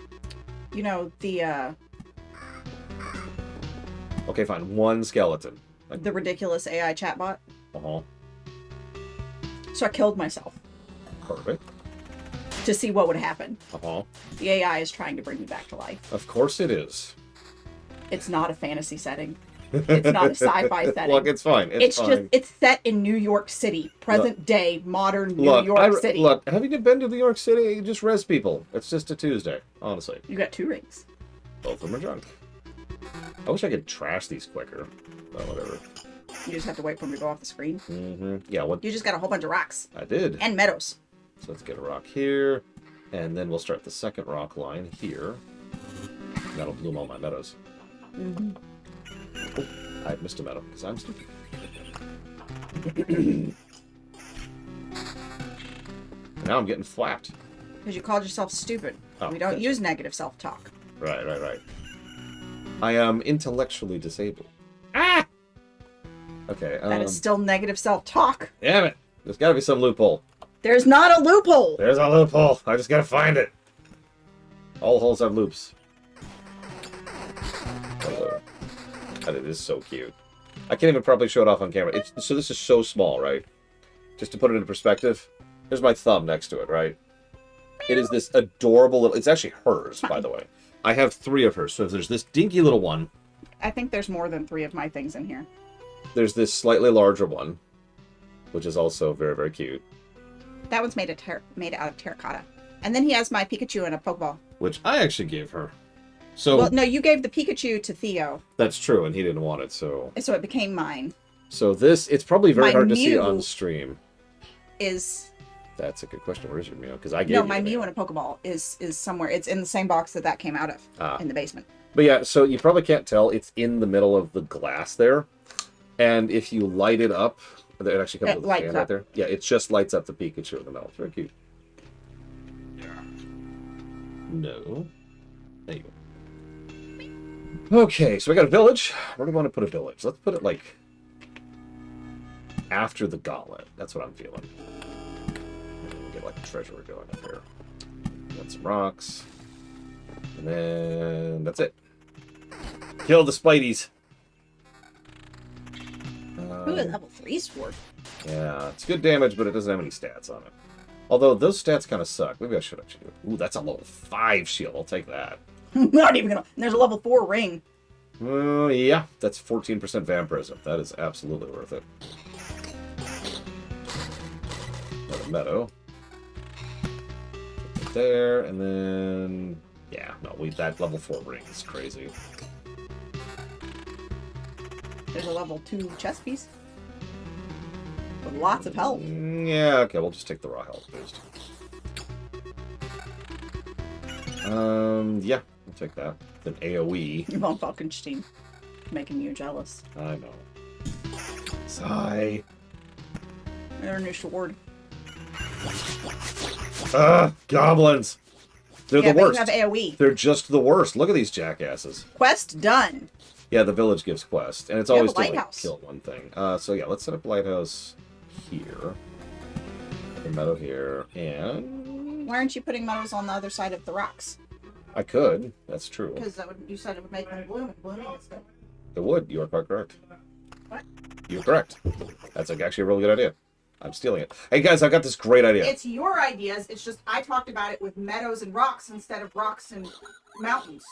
you know, the Okay, fine. One skeleton. ridiculous AI chatbot. Uh-huh. So I killed myself Perfect. to see what would happen. Uh-huh. The AI is trying to bring me back to life. Of course it is. It's not a fantasy setting. It's not a sci-fi setting. Look, it's fine. It's fine. just it's set in New York City, present day, modern New Look, York City. Look, have you been to New York City? You just res people. It's just a Tuesday, honestly. You got 2 rings. Both of them are drunk. I wish I could trash these quicker. But whatever. You just have to wait for them to go off the screen. Mm-hmm. Yeah, what You just got a whole bunch of rocks I did. and meadows. So let's get a rock here. And then we'll start the second rock line here. That'll bloom all my meadows. Mm-hmm. Oh, I missed a meadow because I'm stupid. Now I'm getting flapped. Because you called yourself stupid. Oh, We don't that's use negative self-talk. Right. I am intellectually disabled. Ah! Okay, That is still negative self-talk. damn it. There's gotta be some loophole. There's not a loophole. There's a loophole. I just gotta find it. All holes have loops. Hello. God, it is so cute. I can't even properly show it off on camera. So this is so small, right? Just to put it into perspective, there's my thumb next to it, right? It is this adorable little... It's actually hers, by the way. I have 3 of hers. So there's this dinky little one. I think there's more than 3 of my things in here. There's this slightly larger one, which is also very, very cute. That one's made out of terracotta. And then he has my Pikachu and a Pokeball. Which I actually gave her. So Well, no, you gave the Pikachu to Theo, that's true, and he didn't want it, so... so it became mine. So this, it's probably very My hard to see Mew on stream. Is That's a good question. Where is your Mew? Because I gave no, you my the Mew and a Pokeball is somewhere. It's in the same box that came out of in the basement. But yeah, so you probably can't tell. It's in the middle of the glass there. And if you light it up, it actually comes It with a lights stand right up. there. Yeah, it just lights up the Pikachu in the middle. It's very cute. No. There you go. Okay, so we got a village. Where do we want to put a village? Let's put it like after the gauntlet. That's what I'm feeling. Get like a treasurer going up here. Got some rocks. And then that's it. Kill the Spideys. Ooh, a level 3 sword. Yeah, it's good damage, but it doesn't have any stats on it. Although those stats kind of suck. Maybe I should actually do it. Ooh, that's a level 5 shield. I'll take that. Not even gonna. And there's a level 4 ring. Yeah, that's 14% vampirism. That is absolutely worth it. Another meadow. Put it there, and then... Yeah, no, that level 4 ring is crazy. There's a level 2 chest piece with lots of health. Yeah, okay, we'll just take the raw health boost. Yeah, we'll take that. Then AoE. You're on Falkenstein, making you jealous. I know. Sigh. Their new sword. Goblins! They're Yeah, the but worst. you have AoE. They're just the worst. Look at these jackasses. Quest done. Yeah, the village gives quest, and it's You have always a to like, lighthouse. kill one thing. So yeah, let's set up a lighthouse here. A meadow here, and Why aren't you putting meadows on the other side of the rocks? I could. That's true. Because you said it would make them bloom, and blooming is good. It would. You are quite correct. What? You're correct. That's like actually a really good idea. I'm stealing it. Hey guys, I've got this great idea. It's your ideas. It's just I talked about it with meadows and rocks instead of rocks and mountains.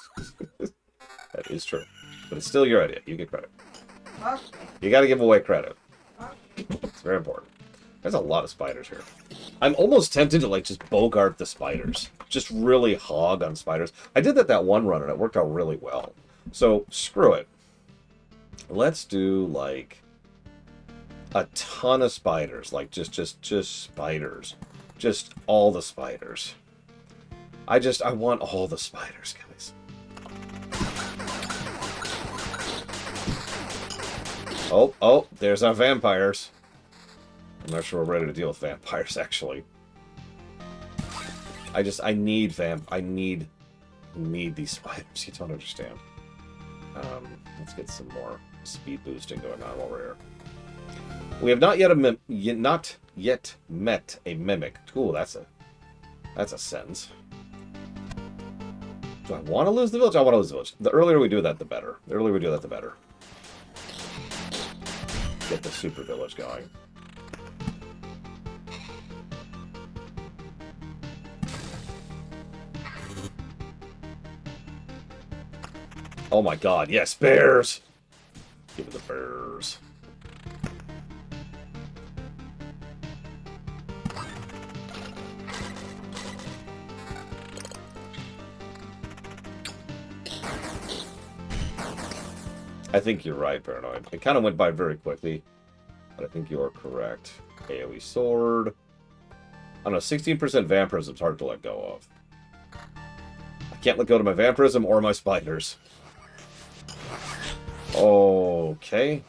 That is true, but it's still your idea. You get credit. Okay. You got to give away credit. It's very important. There's a lot of spiders here. I'm almost tempted to like just bogart the spiders. Just really hog on spiders. I did that one run and it worked out really well. So screw it. Let's do like a ton of spiders. Like just spiders. Just all the spiders. I want all the spiders, guys. Oh, there's our vampires. I'm not sure we're ready to deal with vampires, actually. I need these spiders. You don't understand. Let's get some more speed boosting going on while we're here. We have not yet met a mimic. Ooh, that's a sentence. Do I want to lose the village? I want to lose the village. The earlier we do that, the better. The earlier we do that, the better. Get the super village going. Oh my god, yes, bears! Give me the bears. I think you're right, Paranoid. It kind of went by very quickly, but I think you are correct. AoE sword. I don't know, 16% vampirism is hard to let go of. I can't let go of my vampirism or my spiders. Okay.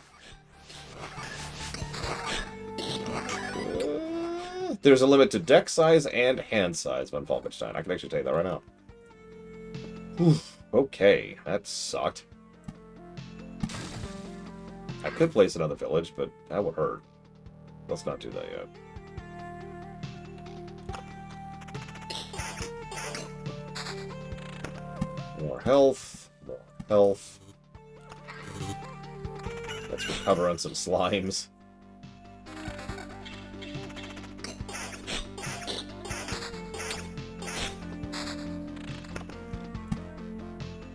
There's a limit to deck size and hand size when Falkenstein. I can actually tell you that right now. Oof. Okay, that sucked. I could place another village, but that would hurt. Let's not do that yet. More health. More health. Let's recover on some slimes.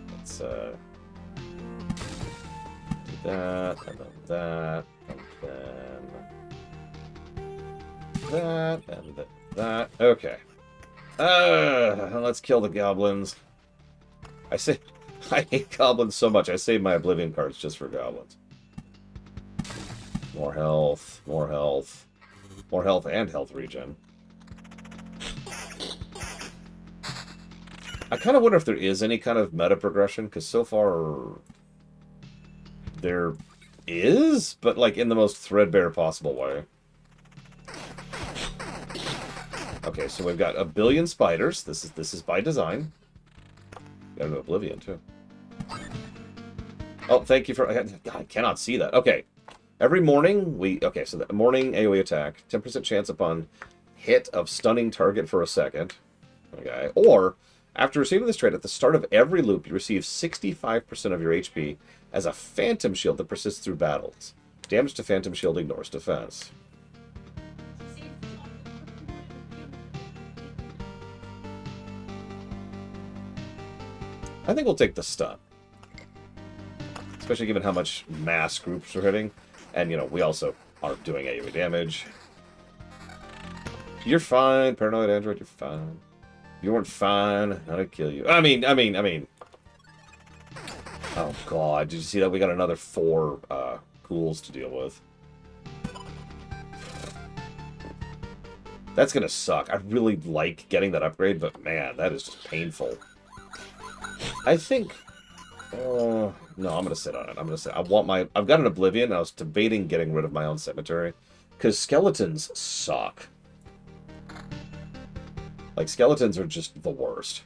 Let's do that, and then that, and then that, and then that. Okay. Let's kill the goblins. I hate goblins so much. I save my Oblivion cards just for goblins. More health, more health. More health and health regen. I kind of wonder if there is any kind of meta progression, because so far there is, but like in the most threadbare possible way. Okay, so we've got a billion spiders. This is by design. Got an Oblivion too. Oh, thank you for... I cannot see that. Okay. Every morning, okay, so the morning AoE attack, 10% chance upon hit of stunning target for a second. Okay. Or, after receiving this trait, at the start of every loop, you receive 65% of your HP as a phantom shield that persists through battles. Damage to phantom shield ignores defense. I think we'll take the stun. Especially given how much mass groups we're hitting. And, you know, we also aren't doing AoE damage. You're fine, Paranoid Android, you're fine. If you weren't fine, I'd kill you. I mean. Oh, God. Did you see that? We got another 4 ghouls to deal with. That's gonna suck. I really like getting that upgrade, but man, that is just painful. I think... no, I'm gonna sit on it. I've got an Oblivion. I was debating getting rid of my own cemetery. Because skeletons suck. Like, skeletons are just the worst.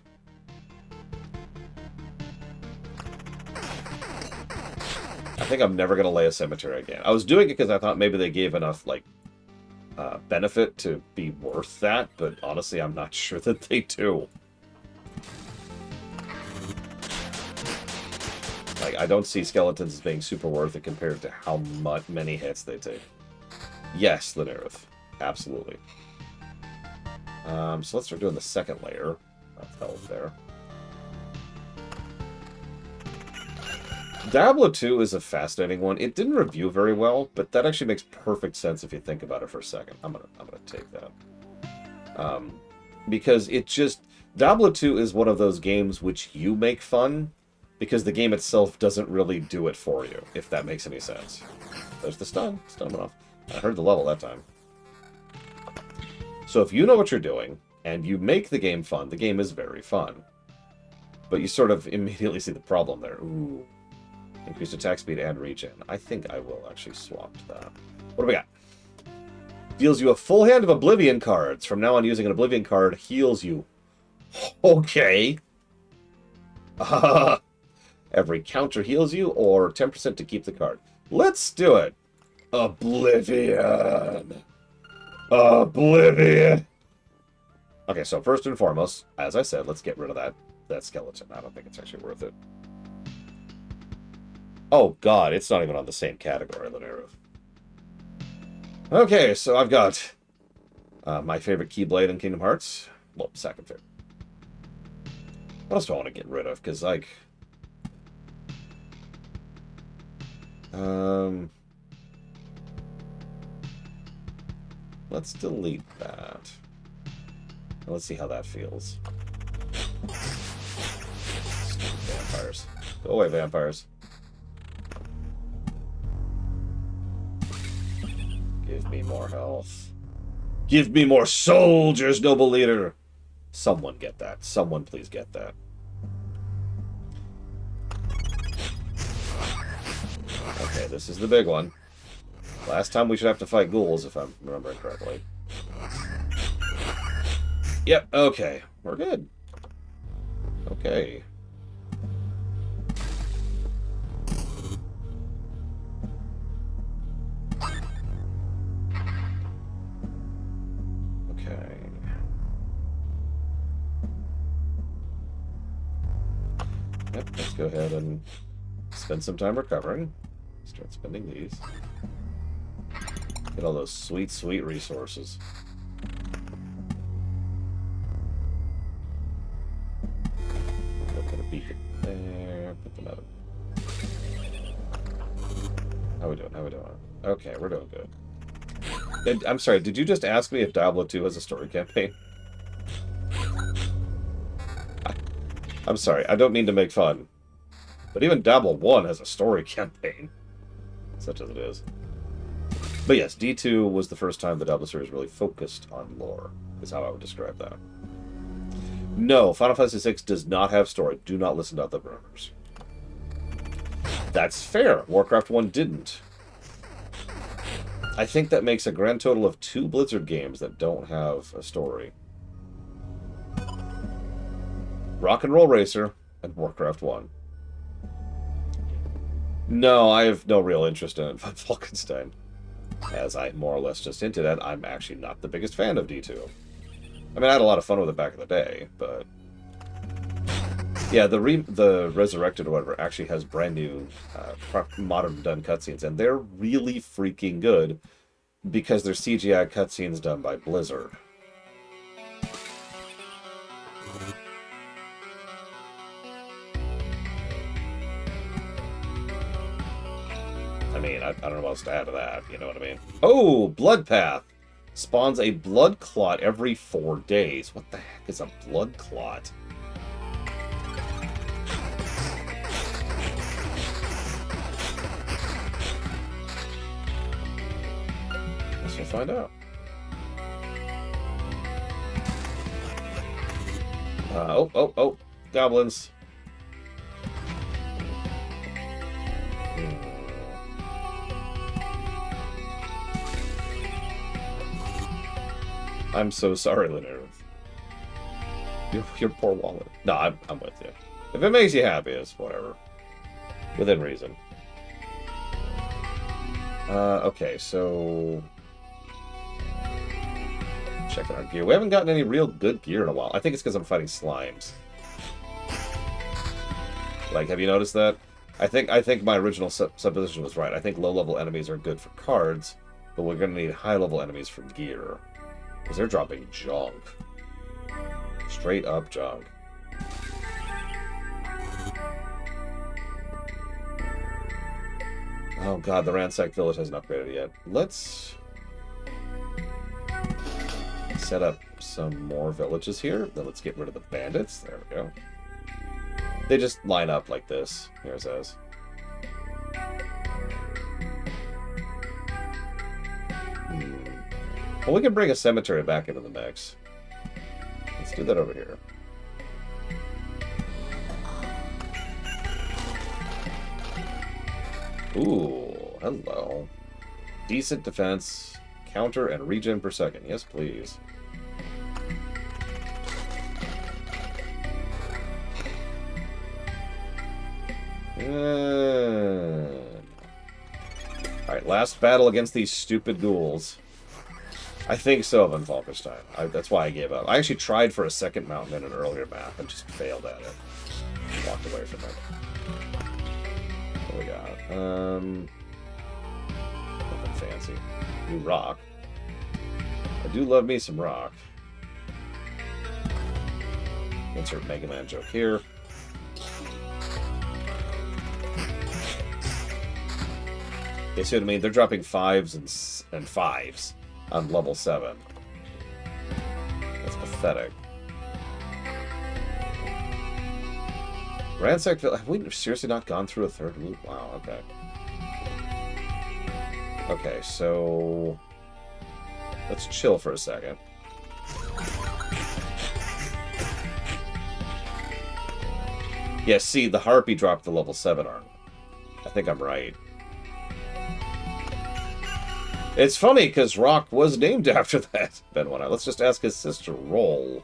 I think I'm never gonna lay a cemetery again. I was doing it because I thought maybe they gave enough, like, benefit to be worth that, but honestly, I'm not sure that they do. Like, I don't see skeletons as being super worth it compared to how many hits they take. Yes, Linerith. Absolutely. So let's start doing the second layer of health there. Diablo 2 is a fascinating one. It didn't review very well, but that actually makes perfect sense if you think about it for a second. I'm gonna take that. Because it just... Diablo 2 is one of those games which you make fun, because the game itself doesn't really do it for you, if that makes any sense. There's the stun. Stun went off. I heard the level that time. So if you know what you're doing, and you make the game fun, the game is very fun. But you sort of immediately see the problem there. Ooh. Increased attack speed and regen. I think I will actually swap to that. What do we got? Deals you a full hand of Oblivion cards. From now on, using an Oblivion card heals you Okay. Every counter heals you, or 10% to keep the card. Let's do it. Oblivion. Oblivion. Okay, so first and foremost, as I said, let's get rid of that skeleton. I don't think it's actually worth it. Oh god, it's not even on the same category, Lanero. Okay, so I've got my favorite Keyblade in Kingdom Hearts. Well, second favorite. What else do I want to get rid of? Because, like... let's delete that. Let's see how that feels. Stupid vampires. Go away, vampires. Give me more health. Give me more soldiers, noble leader! Someone get that. Someone please get that. Okay, this is the big one. Last time we should have to fight ghouls, if I'm remembering correctly. Yep, okay. We're good. Okay. Okay. Yep, let's go ahead and spend some time recovering. Start spending these. Get all those sweet, sweet resources. Look at a beacon there. Put them out. How we doing? How we doing? Okay, we're doing good. I'm sorry, did you just ask me if Diablo 2 has a story campaign? I'm sorry, I don't mean to make fun. But even Diablo 1 has a story campaign. Such as it is. But yes, D2 was the first time the Diablo series really focused on lore, is how I would describe that. No, Final Fantasy VI does not have story. Do not listen to other rumors. That's fair. Warcraft 1 didn't. I think that makes a grand total of 2 Blizzard games that don't have a story. Rock and Roll Racer and Warcraft 1. No, I have no real interest in it, but Falkenstein. As I more or less just hinted at, I'm actually not the biggest fan of D2. I mean, I had a lot of fun with it back in the day, but... yeah, the Resurrected or whatever actually has brand new, modern done cutscenes, and they're really freaking good because they're CGI cutscenes done by Blizzard. I mean, I don't know what else to add to that, you know what I mean? Oh, Blood Path! Spawns a blood clot every 4 days. What the heck is a blood clot? Guess we'll find out. Oh, goblins. I'm so sorry, Linnea. Your poor wallet. No, I'm with you. If it makes you happy, it's whatever. Within reason. Okay, so... checking our gear. We haven't gotten any real good gear in a while. I think it's because I'm fighting slimes. Like, have you noticed that? I think my original supposition was right. I think low-level enemies are good for cards, but we're going to need high-level enemies for gear. Because they're dropping junk. Straight up junk. Oh god, the ransacked village hasn't upgraded yet. Let's set up some more villages here. Then let's get rid of the bandits. There we go. They just line up like this. Here it says. Well, we can bring a cemetery back into the mix. Let's do that over here. Ooh, hello. Decent defense, counter, and regen per second. Yes, please. Alright, last battle against these stupid ghouls. I think so, Von Falkenstein. That's why I gave up. I actually tried for a second mountain in an earlier map and just failed at it. Walked away from it. What do we got? Nothing fancy. New rock. I do love me some rock. Insert Mega Man joke here. You see what I mean? They're dropping 5s and 5s on level 7. That's pathetic. Ransackville. Have we seriously not gone through a third loop? Wow, okay. Okay, so let's chill for a second. Yeah, see, the Harpy dropped the level 7 armor. I think I'm right. It's funny, because Rock was named after that. Ben went out. Let's just ask his sister, Roll.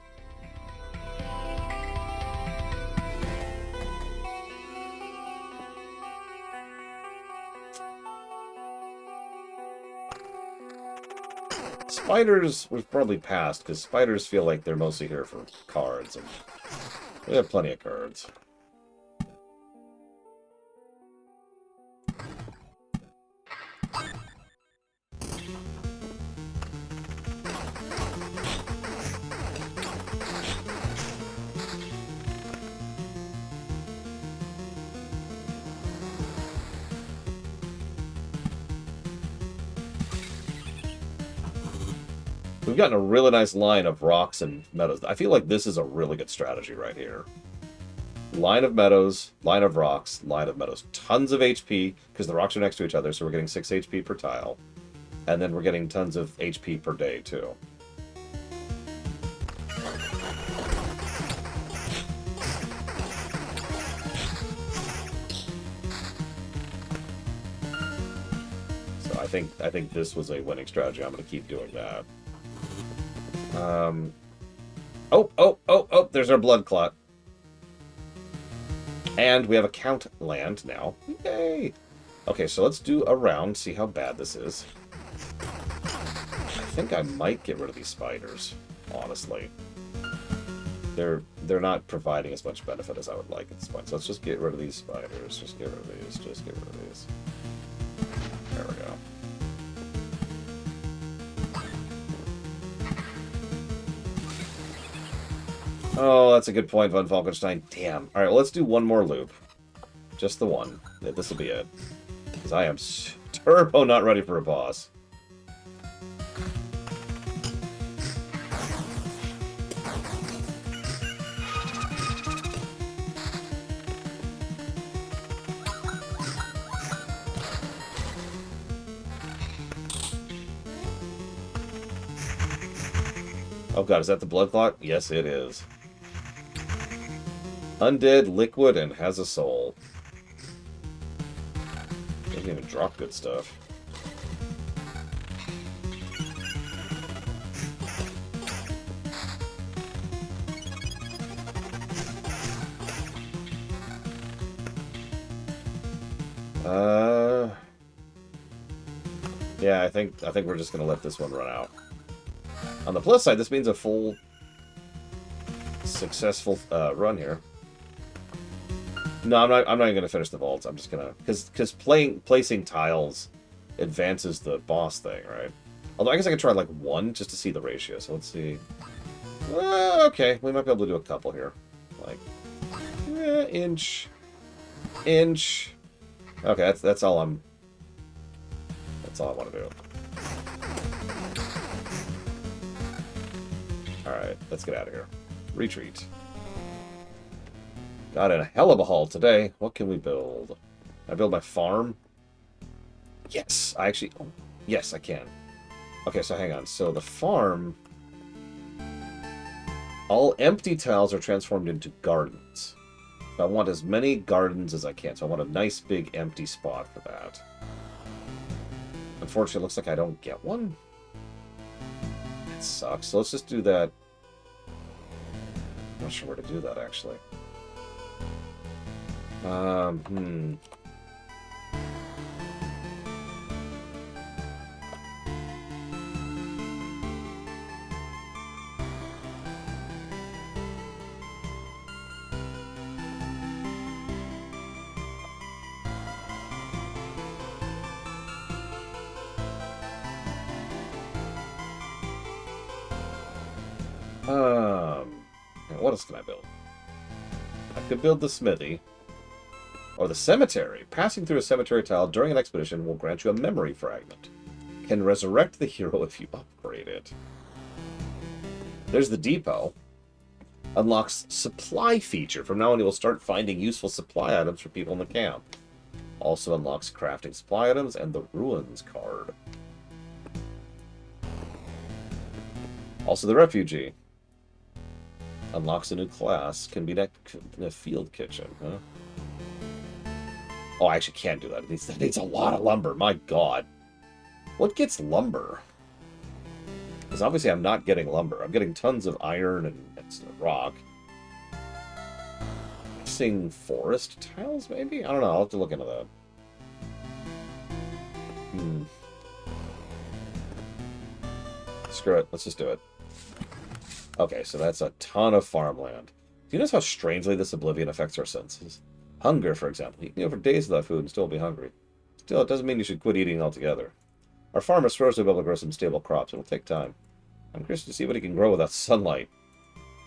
Spiders, we've probably passed, because spiders feel like they're mostly here for cards, and we have plenty of cards. We've gotten a really nice line of rocks and meadows. I feel like this is a really good strategy right here. Line of meadows, line of rocks, line of meadows. Tons of HP, because the rocks are next to each other, so we're getting 6 HP per tile. And then we're getting tons of HP per day, too. So I think this was a winning strategy. I'm going to keep doing that. Oh, there's our blood clot. And we have a count land now. Yay! Okay, so let's do a round, see how bad this is. I think I might get rid of these spiders, honestly. They're not providing as much benefit as I would like at this point. So let's just get rid of these spiders. Just get rid of these. Just get rid of these. There we go. Oh, that's a good point, Von Falkenstein. Damn. Alright, well, let's do one more loop. Just the one. This will be it. Because I am turbo not ready for a boss. Oh god, is that the blood clot? Yes, it is. Undead, liquid, and has a soul. Doesn't even drop good stuff. Yeah, I think we're just gonna let this one run out. On the plus side, this means a full successful run here. No, I'm not even gonna finish the vaults. I'm just gonna because placing tiles advances the boss thing, right? Although I guess I could try like one just to see the ratio. So let's see. Okay, we might be able to do a couple here, like inch. Okay, that's all I'm. That's all I want to do. All right, let's get out of here. Retreat. Got in a hell of a haul today. What can we build? Can I build my farm? Yes, I actually... Oh, yes, I can. Okay, so hang on. So the farm... All empty tiles are transformed into gardens. I want as many gardens as I can. So I want a nice big empty spot for that. Unfortunately, it looks like I don't get one. That sucks. So let's just do that. I'm not sure where to do that, actually. Hmm. What else can I build? I could build the smithy. Or the cemetery. Passing through a cemetery tile during an expedition will grant you a memory fragment. Can resurrect the hero if you upgrade it. There's the depot. Unlocks supply feature. From now on, you will start finding useful supply items for people in the camp. Also unlocks crafting supply items and the ruins card. Also the refugee. Unlocks a new class. Can be in a field kitchen, huh? Oh, I actually can't do that. That needs a lot of lumber. My god. What gets lumber? Because obviously I'm not getting lumber. I'm getting tons of iron and rock. Missing forest tiles, maybe? I don't know. I'll have to look into that. Screw it. Let's just do it. Okay, so that's a ton of farmland. Do you notice how strangely this oblivion affects our senses? Hunger, for example. You can go for days without food and still be hungry. Still, it doesn't mean you should quit eating altogether. Our farmer swears to be able to grow some stable crops. It'll take time. I'm curious to see what he can grow without sunlight.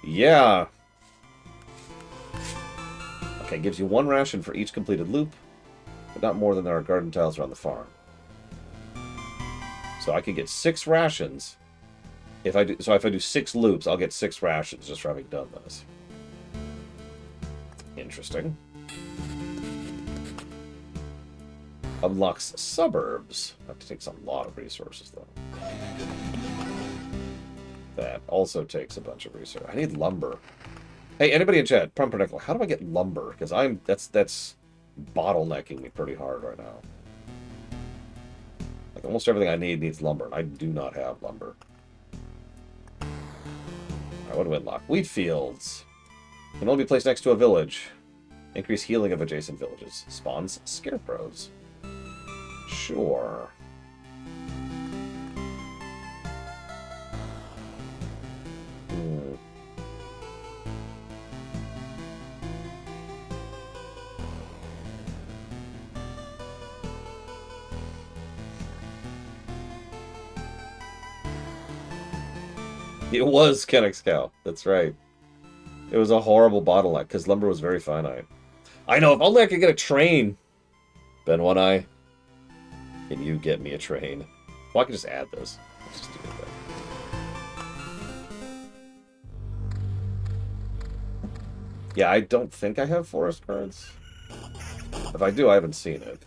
Yeah. Okay, gives you 1 ration for each completed loop, but not more than there are garden tiles around the farm. So I could get 6 rations. If I do 6 loops, I'll get 6 rations just for having done this. Interesting. Unlocks suburbs. That takes a lot of resources, though. That also takes a bunch of resources. I need lumber. Hey, anybody in chat, Pumpernickel, how do I get lumber? Because that's bottlenecking me pretty hard right now. Like almost everything I need needs lumber, and I do not have lumber. Alright, what do we unlock? Wheat fields. Can only be placed next to a village. Increase healing of adjacent villages. Spawns scarecrows. Sure. It was Kennex Cow. That's right. It was a horrible bottleneck because lumber was very finite. I know, if only I could get a train. Ben One Eye, can you get me a train? Well, I can just add this. Let's just do it then. Yeah, I don't think I have forest cards. If I do, I haven't seen it.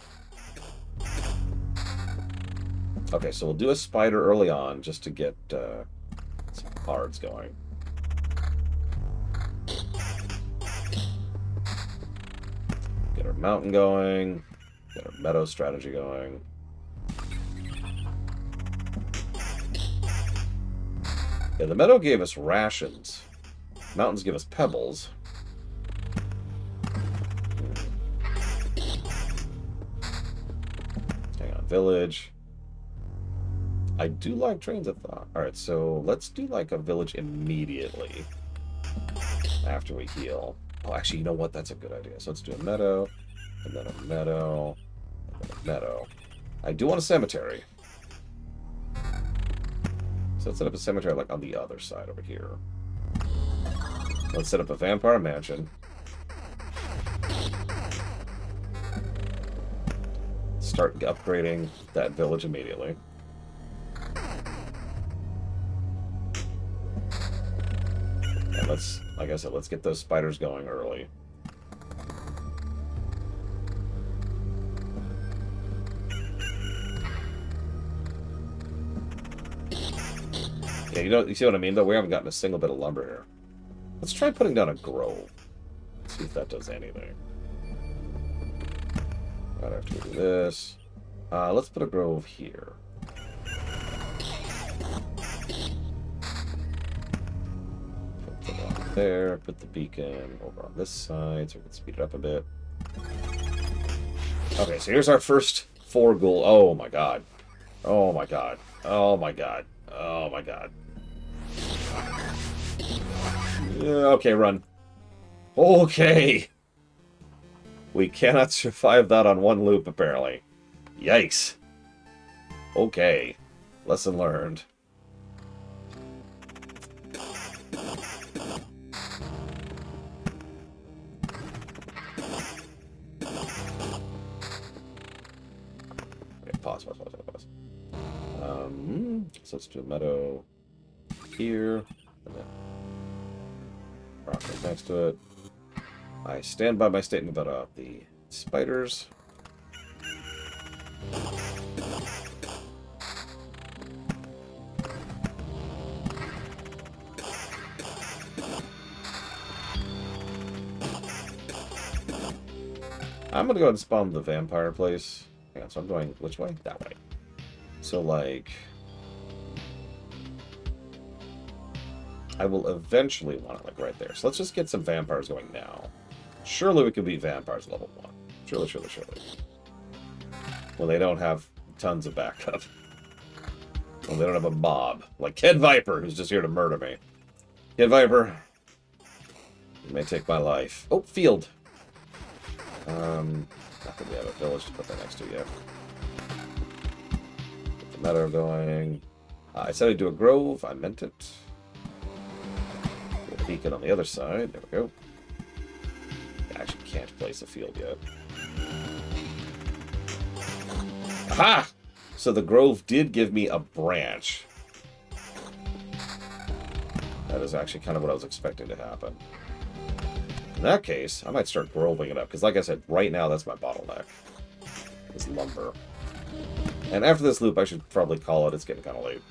Okay, so we'll do a spider early on just to get some cards going. Get our mountain going. Get our meadow strategy going. Yeah, the meadow gave us rations. Mountains give us pebbles. Hang on, village. I do like trains of thought. Alright, so let's do like a village immediately after we heal. Oh, actually, you know what? That's a good idea. So let's do a meadow, and then a meadow, and then a meadow. I do want a cemetery. So let's set up a cemetery like on the other side over here. Let's set up a vampire mansion. Start upgrading that village immediately. And let's, like I said, let's get those spiders going early. Yeah, you see what I mean, though? We haven't gotten a single bit of lumber here. Let's try putting down a grove. Let's see if that does anything. Right after we do this. Let's put a grove here. Put the one there, put the beacon over on this side so we can speed it up a bit. Okay, so here's our first 4 gold. Oh my god. Oh my god. Oh my god. Oh my god. Yeah, okay, run. Okay. We cannot survive that on one loop, apparently. Yikes. Okay. Lesson learned. Okay, pause. So let's do a meadow here, and then rock right next to it. I stand by my statement about the spiders. I'm gonna go ahead and spawn the vampire place. Hang on, so I'm going which way? That way. So, like, I will eventually want it, like, right there. So let's just get some vampires going now. Surely we can beat vampires level 1. Surely. Well, they don't have tons of backup. Well, they don't have a mob. Like Kid Viper, who's just here to murder me. Kid Viper, you may take my life. Oh, field. Not that we have a village to put that next to yet. Get the meadow going. I said I'd do a grove. I meant it. Get a beacon on the other side. There we go. I actually can't place a field yet. Aha! So the grove did give me a branch. That is actually kind of what I was expecting to happen. In that case, I might start groving it up, because like I said, right now that's my bottleneck. Is lumber. And after this loop, I should probably call it. It's getting kind of late.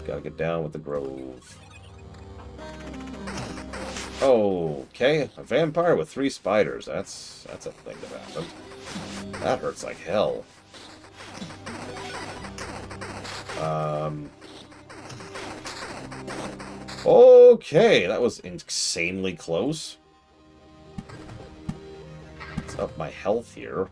Gotta get down with the grove. Okay, a vampire with 3 spiders. That's a thing that happened. That hurts like hell. Okay, that was insanely close. Let's up my health here.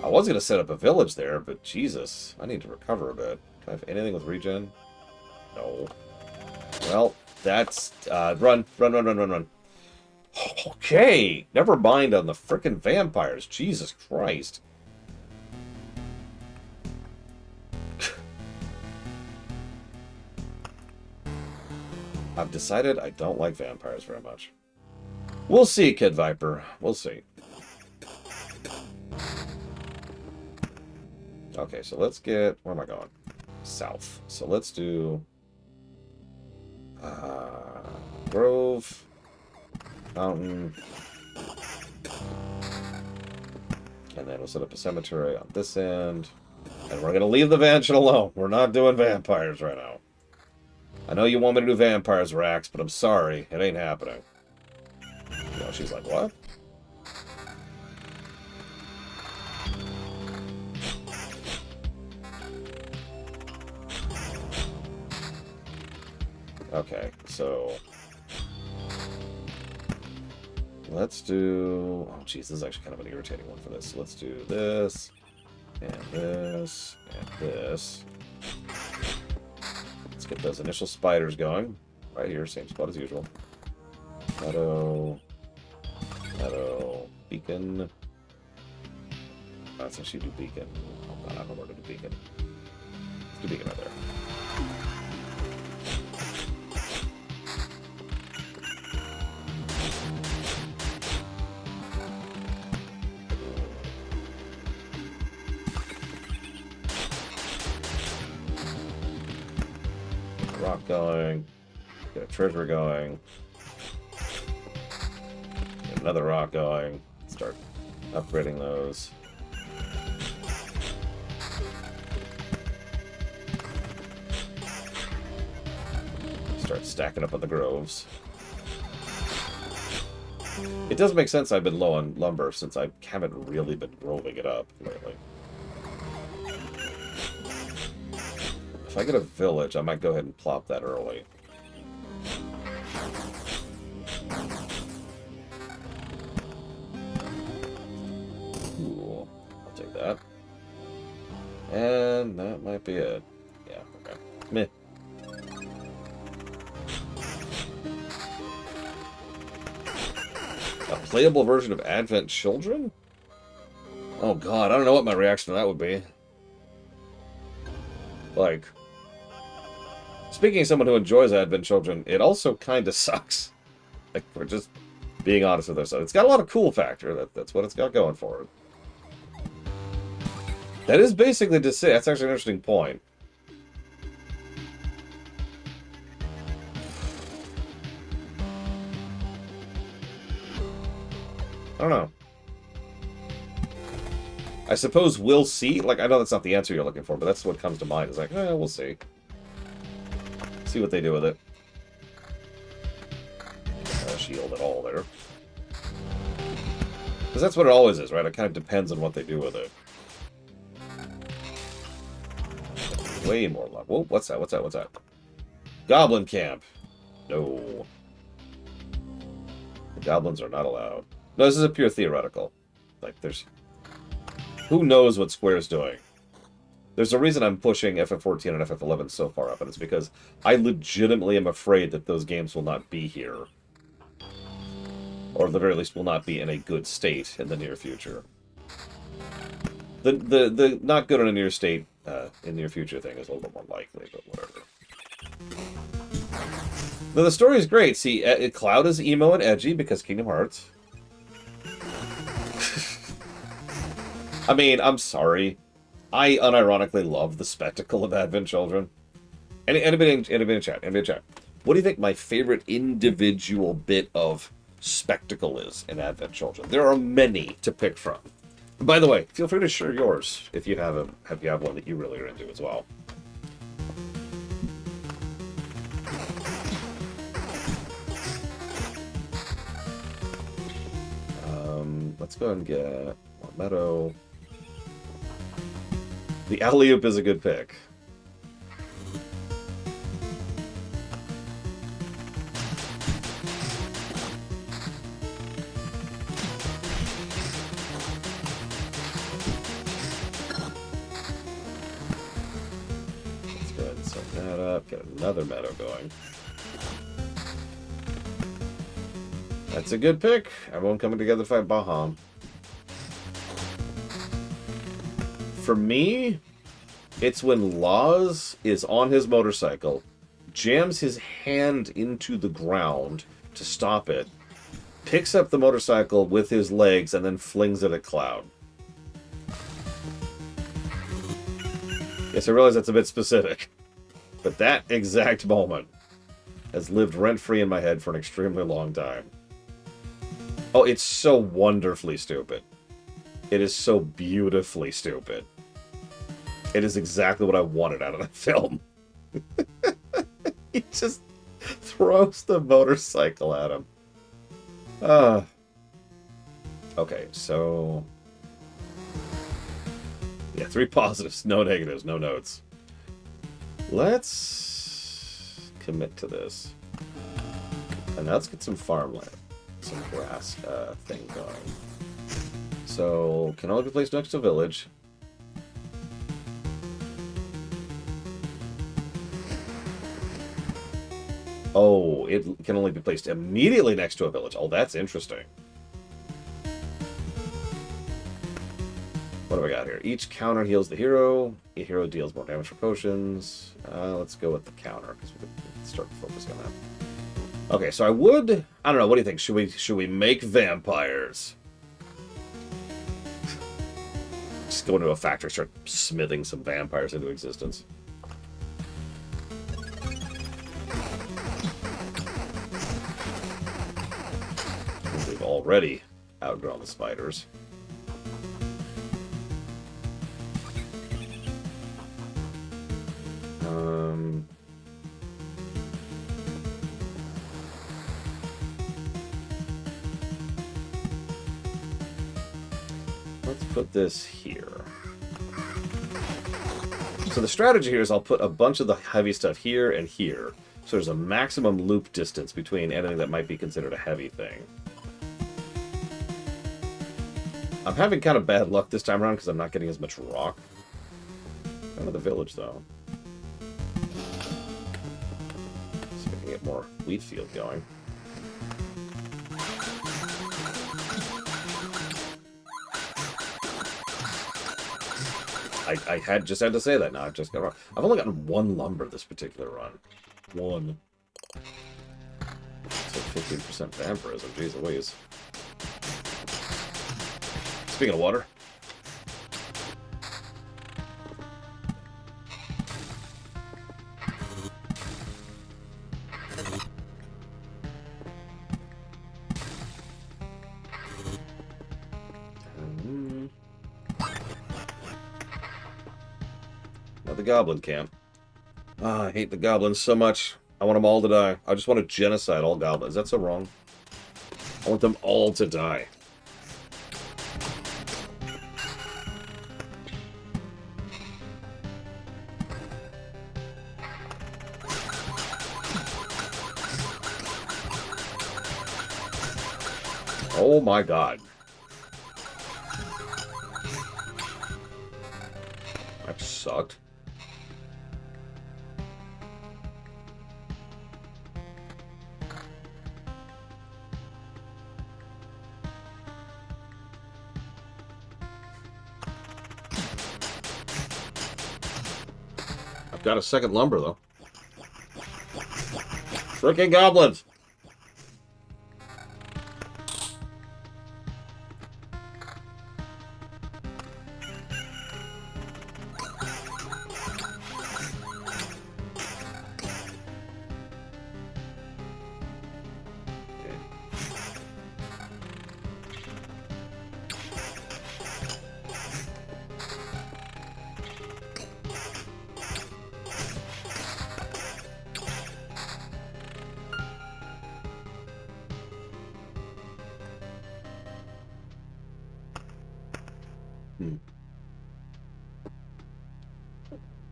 I was gonna set up a village there, but Jesus, I need to recover a bit. Do I have anything with regen? No. Well, that's run. Okay, never mind on the frickin' vampires. Jesus Christ. I've decided I don't like vampires very much. We'll see, Kid Viper. We'll see. Okay, so let's get... Where am I going? South. So let's do... Grove. Mountain. And then we'll set up a cemetery on this end. And we're going to leave the Vanshin alone. We're not doing vampires right now. I know you want me to do vampires, Rax, but I'm sorry. It ain't happening. You know, she's like, what? Okay, so... Let's do... Oh, jeez, this is actually kind of an irritating one for this. So let's do this, and this, and this. Let's get those initial spiders going. Right here, same spot as usual. Meadow, beacon. Let's actually do beacon. Oh god, I don't know where to do beacon. Let's do beacon right there. Rock going. Get a treasure going. Get another rock going. Start upgrading those. Start stacking up on the groves. It does make sense I've been low on lumber since I haven't really been groving it up lately. If I get a village, I might go ahead and plop that early. Cool. I'll take that. And that might be it. Yeah, okay. Meh. A playable version of Advent Children? Oh god, I don't know what my reaction to that would be. Like, speaking of someone who enjoys Advent Children, it also kind of sucks. Like, we're just being honest with ourselves. It's got a lot of cool factor. That's what it's got going for it. That is basically to say, that's actually an interesting point. I don't know. I suppose we'll see. Like, I know that's not the answer you're looking for, but that's what comes to mind. It's like, we'll see. See what they do with it. Shield at all there. Because that's what it always is, right? It kind of depends on what they do with it. Way more luck. Whoa, what's that? What's that? What's that? Goblin camp. No. The goblins are not allowed. No, this is a pure theoretical. Like, there's... Who knows what Square's doing? There's a reason I'm pushing FF14 and FF11 so far up, and it's because I legitimately am afraid that those games will not be here. Or at the very least will not be in a good state in the near future. The not good in a near state in near future thing is a little bit more likely, but whatever. Now, the story is great. See, Cloud is emo and edgy because Kingdom Hearts. I mean, I'm sorry. I unironically love the spectacle of Advent Children. Anybody in chat? Anybody in chat? What do you think my favorite individual bit of spectacle is in Advent Children? There are many to pick from. By the way, feel free to share yours if you have one that you really are into as well. Let's go and get Meadow. The alley-oop is a good pick. Let's go ahead and set that up. Get another Meadow going. That's a good pick. Everyone coming together to fight Baham. For me, it's when Laz is on his motorcycle, jams his hand into the ground to stop it, picks up the motorcycle with his legs, and then flings it at Cloud. Yes, I realize that's a bit specific, but that exact moment has lived rent-free in my head for an extremely long time. Oh, it's so wonderfully stupid. It is so beautifully stupid. It is exactly what I wanted out of the film. He just throws the motorcycle at him. Okay, so... Yeah, 3 positives, no negatives, no notes. Let's commit to this. And now let's get some farmland. Some grass thing going. So, can only be placed next to a village. Oh, it can only be placed immediately next to a village. Oh, that's interesting. What do we got here? Each counter heals the hero. A hero deals more damage for potions. Let's go with the counter, because we can start focusing on that. Okay, so I don't know, what do you think? Should we make vampires? Just go into a factory, start smithing some vampires into existence. We've already outgrown the spiders. Let's put this here. So the strategy here is I'll put a bunch of the heavy stuff here and here. So there's a maximum loop distance between anything that might be considered a heavy thing. I'm having kind of bad luck this time around because I'm not getting as much rock. Out of the village, though. See if I can get more wheat field going. I just had to say that now. I've just got wrong. I've only gotten one lumber this particular run. One. So 15% vampirism. Jeez Louise. Speaking of water. The goblin camp. Ah, I hate the goblins so much. I want them all to die. I just want to genocide all goblins. That's so wrong. I want them all to die. Oh my god. That sucked. I've got a second lumber, though. Freaking goblins!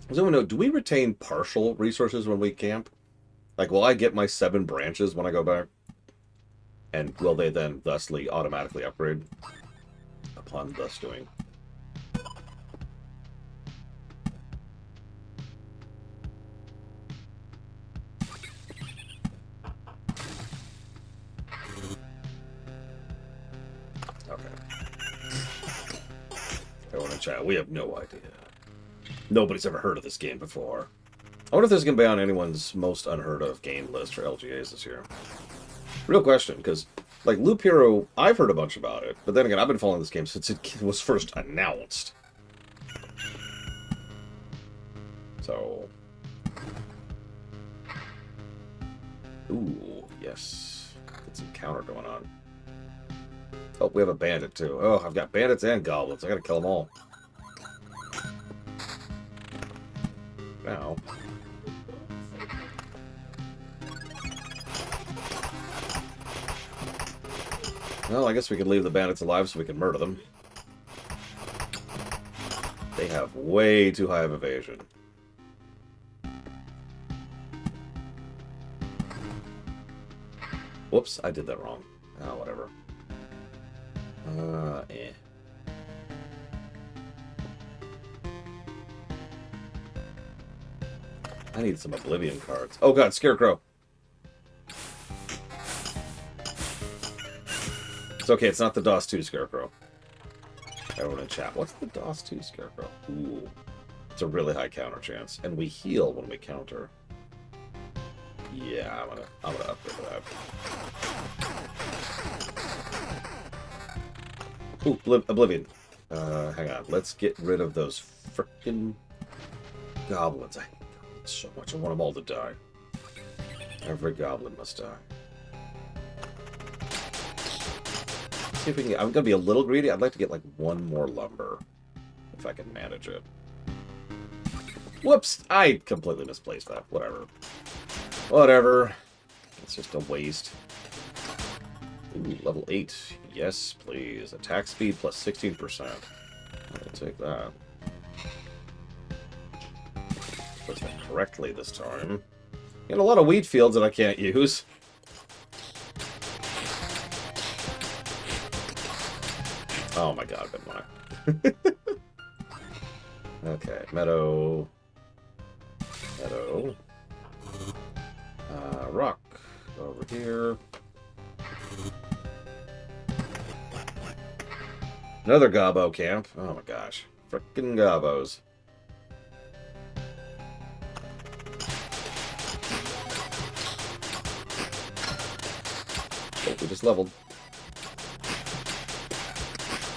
Does anyone know, do we retain partial resources when we camp? Like, will I get my 7 branches when I go back? And will they then thusly automatically upgrade upon thus doing? Okay. Everyone in chat, we have no idea. Nobody's ever heard of this game before. I wonder if this is going to be on anyone's most unheard of game list for LGAs this year. Real question, because, like, Loop Hero, I've heard a bunch about it, but then again, I've been following this game since it was first announced. So... Ooh, yes. Get some counter going on. Oh, we have a bandit, too. Oh, I've got bandits and goblins. I gotta kill them all. Now. Well, I guess we could leave the bandits alive so we can murder them. They have way too high of evasion. Whoops, I did that wrong. Oh, whatever. Eh. I need some Oblivion cards. Oh god, Scarecrow. It's okay, it's not the DOS 2 Scarecrow. Everyone in chat, what's the DOS 2 Scarecrow? Ooh. It's a really high counter chance. And we heal when we counter. Yeah, I'm gonna upgrade that. Ooh, Oblivion. Hang on, let's get rid of those frickin' goblins. I hate goblins so much. I want them all to die. Every goblin must die. See if we can get, I'm gonna be a little greedy. I'd like to get like one more lumber if I can manage it. Whoops! I completely misplaced that. Whatever. Whatever. It's just a waste. Ooh, level 8. Yes, please. Attack speed plus 16%. I'll take that. Puts that correctly this time. And a lot of wheat fields that I can't use. Oh my god, I've been Okay, meadow. Meadow. Rock. Over here. Another gobbo camp. Oh my gosh. Frickin' gobbos. Oh, we just leveled.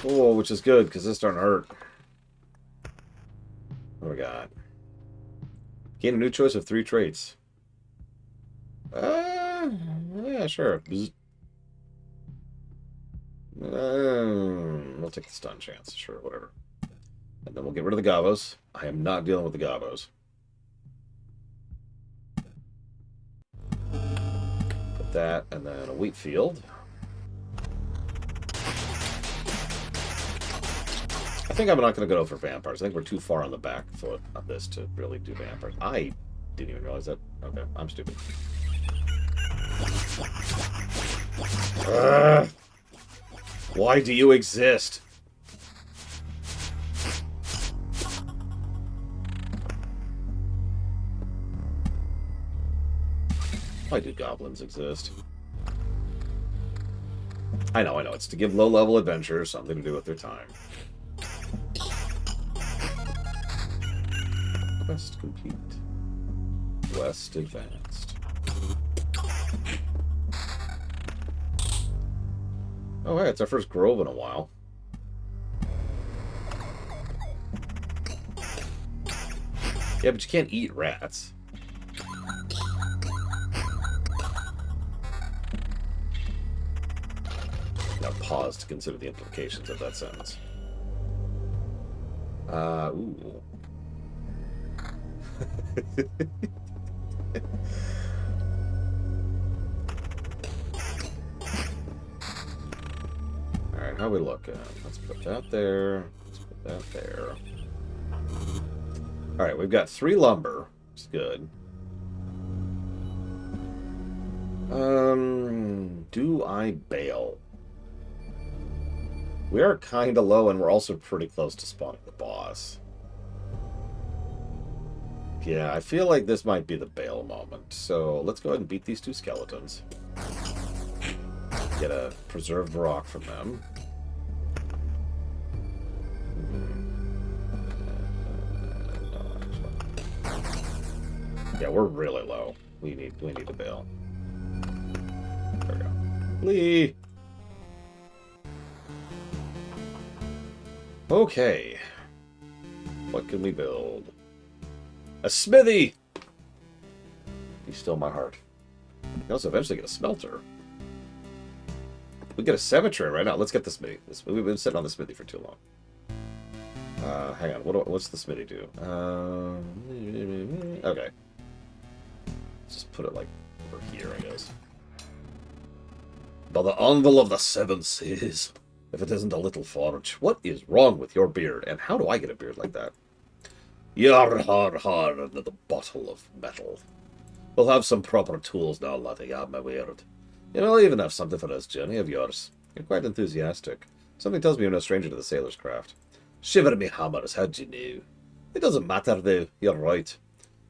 Oh, which is good, because this is starting to hurt. What do we got? Gain a new choice of 3 traits. Yeah, sure. We'll take the stun chance. Sure, whatever. And then we'll get rid of the Gavos. I am not dealing with the Gavos. Put that, and then a wheat field. I think I'm not going to go for vampires. I think we're too far on the back foot of this to really do vampires. I didn't even realize that. Okay, I'm stupid. Why do you exist? Why do goblins exist? I know. It's to give low-level adventurers something to do with their time. Quest complete. Quest advanced. Oh, hey, it's our first grove in a while. Yeah, but you can't eat rats. Now pause to consider the implications of that sentence. Ooh. Alright, how we looking? Let's put that there. Let's put that there. Alright, we've got 3 lumber. It's good. Do I bail? We are kind of low, and we're also pretty close to spawning the boss. Yeah, I feel like this might be the bail moment. So let's go ahead and beat these 2 skeletons. Get a preserved rock from them. Yeah, we're really low. We need to bail. There we go. Lee! Okay. What can we build? A smithy! Be still my heart. We also eventually get a smelter. We get a cemetery right now. Let's get the smithy. We've been sitting on the smithy for too long. Hang on. What's the smithy do? Okay. Let's just put it like over here, I guess. By the anvil of the 7 seas, if it isn't a little forge, what is wrong with your beard? And how do I get a beard like that? Yar har under the bottle of metal. We'll have some proper tools now, laddie. I'm weird. You know, I'll even have something for this journey of yours. You're quite enthusiastic. Something tells me you're no stranger to the sailor's craft. Shiver me hammers, how'd you know? It doesn't matter, though. You're right.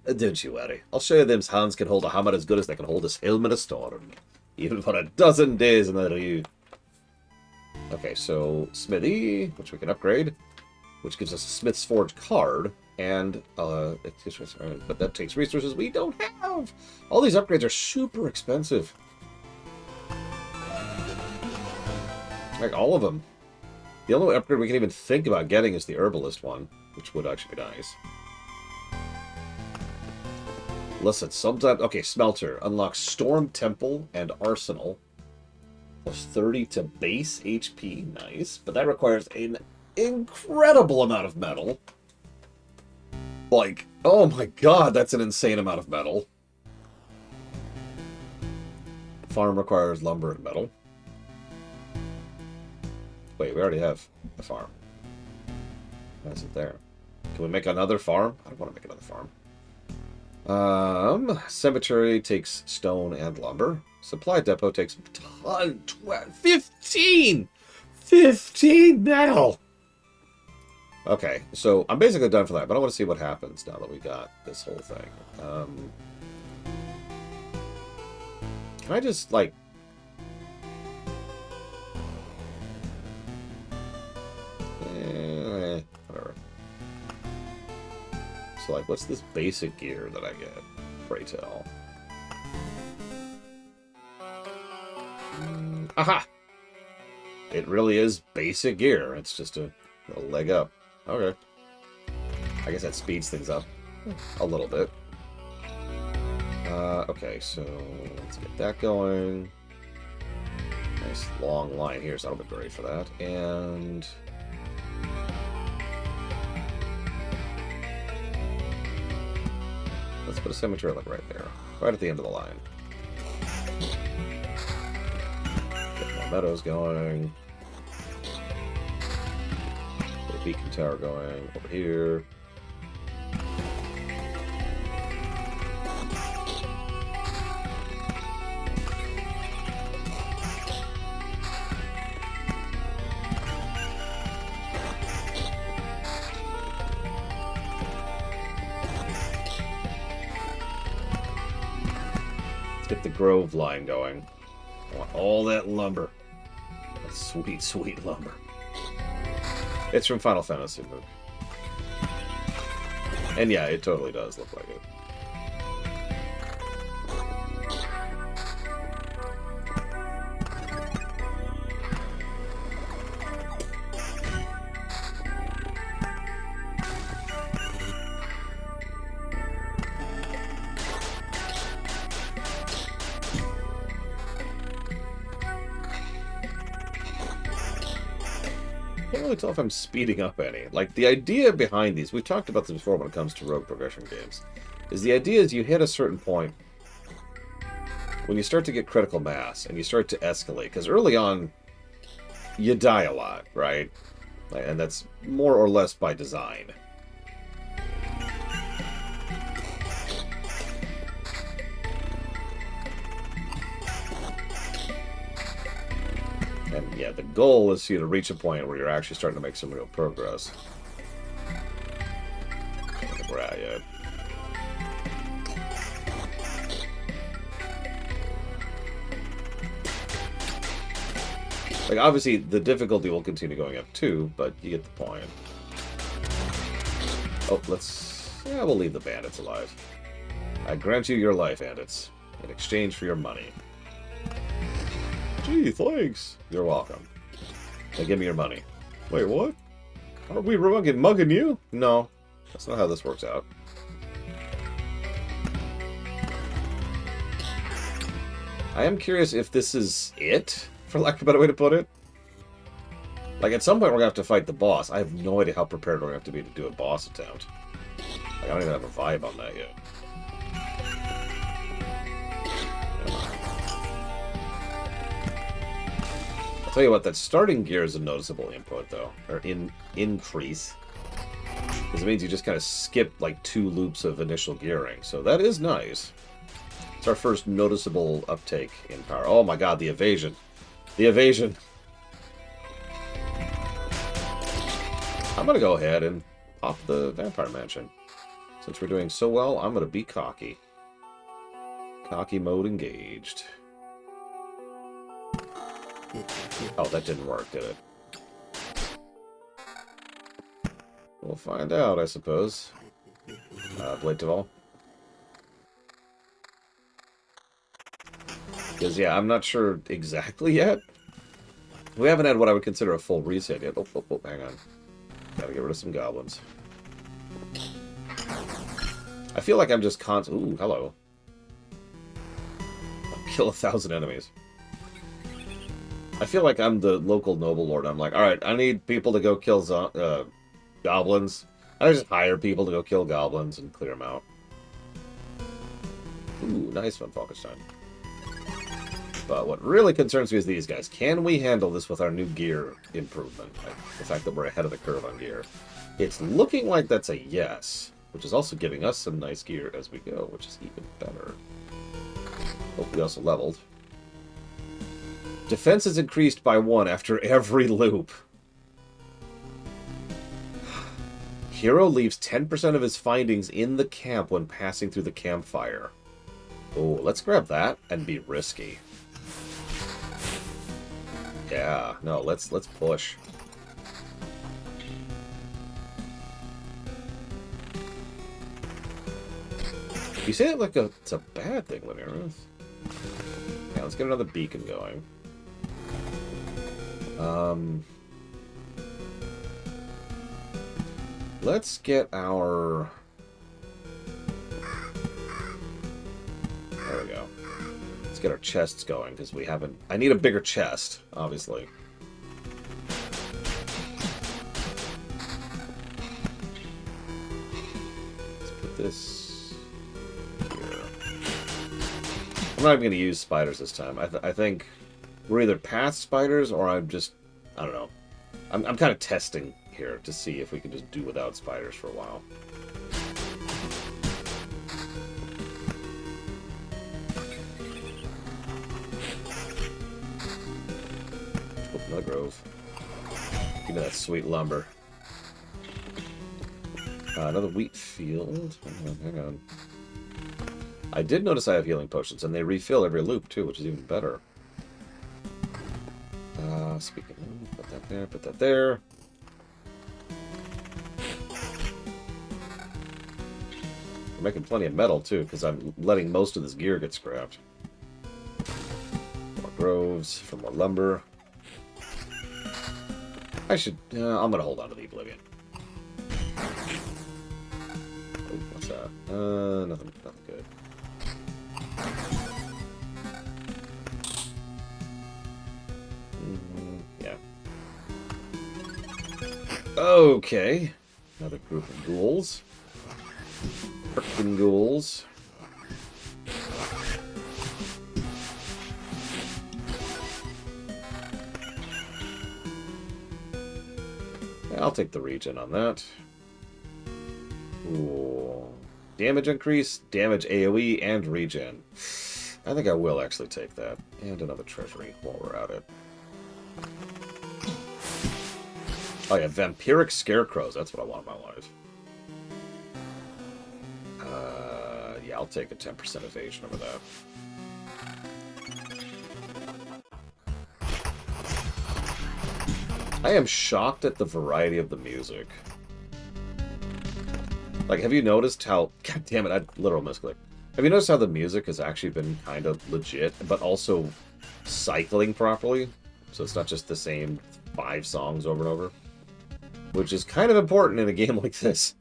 Don't you worry. I'll show you them's hands can hold a hammer as good as they can hold this helmet of storm. Even for a dozen days in a row. Okay, so smithy, which we can upgrade, which gives us a Smith's Forge card, and but that takes resources we don't have. All these upgrades are super expensive. Like all of them. The only upgrade we can even think about getting is the herbalist one, which would actually be nice. Listen, sometimes... Okay, Smelter. Unlocks Storm Temple and Arsenal. Plus 30 to base HP. Nice. But that requires an incredible amount of metal. Like, oh my god, that's an insane amount of metal. Farm requires lumber and metal. Wait, we already have a farm. Why is it there? Can we make another farm? I don't want to make another farm. Cemetery takes stone and lumber. Supply depot takes ton, 12, 15! 15 metal! Okay, so I'm basically done for that, but I want to see what happens now that we got this whole thing. Can I just, like... whatever. So, like, what's this basic gear that I get? Pray tell. Aha! It really is basic gear. It's just a leg up. Okay. I guess that speeds things up a little bit. Okay, so let's get that going. Nice long line here, so that'll be great for that. And... let's put a cemetery like right there. Right at the end of the line. Get more meadows going. Put a beacon tower going over here. Get the Grove line going. I want all that lumber. That sweet, sweet lumber. It's from Final Fantasy, Luke. And yeah, it totally does look like it. I can't really tell if I'm speeding up any. Like, the idea behind these, we've talked about this before when it comes to rogue progression games, is the idea is you hit a certain point when you start to get critical mass and you start to escalate. Because early on, you die a lot, right? And that's more or less by design. And yeah, the goal is for you to reach a point where you're actually starting to make some real progress. Where at you? Like, obviously, the difficulty will continue going up too, but you get the point. Oh, yeah, we'll leave the bandits alive. I grant you your life, bandits, in exchange for your money. Gee, thanks. You're welcome. Now give me your money. Wait, what? Are we mugging you? No, that's not how this works out. I am curious if this is it, for lack of a better way to put it. Like, at some point we're going to have to fight the boss. I have no idea how prepared we're going to have to be to do a boss attempt. Like, I don't even have a vibe on that yet. I'll tell you what, that starting gear is a noticeable input, though. Or increase. Because it means you just kind of skip, like, 2 loops of initial gearing. So that is nice. It's our first noticeable uptake in power. Oh my god, the evasion. The evasion. I'm going to go ahead and pop the Vampire Mansion. Since we're doing so well, I'm going to be cocky. Cocky mode engaged. Oh, that didn't work, did it? We'll find out, I suppose. Blade Duval. Because, yeah, I'm not sure exactly yet. We haven't had what I would consider a full reset yet. Oh, hang on. Gotta get rid of some goblins. I feel like I'm just Ooh, hello. I'll kill 1,000 enemies. I feel like I'm the local noble lord. I'm like, alright, I need people to go kill goblins. I just hire people to go kill goblins and clear them out. Ooh, nice one, Falkenstein. But what really concerns me is these guys. Can we handle this with our new gear improvement? Like, the fact that we're ahead of the curve on gear. It's looking like that's a yes. which is also giving us some nice gear as we go, which is even better. Oh, we also leveled. Defense is increased by 1 after every loop. Hero leaves 10% of his findings in the camp when passing through the campfire. Oh, let's grab that and be risky. Yeah, no, let's push. You say it like it's a bad thing, Linares. Yeah, let's get another beacon going. Let's get our... There we go. Let's get our chests going, because we haven't... I need a bigger chest, obviously. Let's put this here. I'm not even going to use spiders this time. I think we're either past spiders, or I'm just... I don't know. I'm kind of testing here to see if we can just do without spiders for a while. Open the grove. Give me that sweet lumber. Another wheat field. Hang on. I did notice I have healing potions, and they refill every loop too, which is even better. Speaking of, put that there, put that there. We're making plenty of metal too, because I'm letting most of this gear get scrapped. More groves for more lumber. I should... I'm gonna hold on to the Oblivion. Oh, what's that? Nothing good. Yeah. Okay. Another group of ghouls. Frickin' ghouls. Yeah, I'll take the regen on that. Ooh. Damage increase, damage AoE, and regen. I think I will actually take that. And another treasury while we're at it. Oh yeah, vampiric scarecrows. That's what I want in my life. Yeah, I'll take a 10% evasion over that. I am shocked at the variety of the music. Like, have you noticed how... God damn it, I literal misclick. Have you noticed how the music has actually been kind of legit, but also cycling properly? So it's not just the same 5 songs over and over. Which is kind of important in a game like this.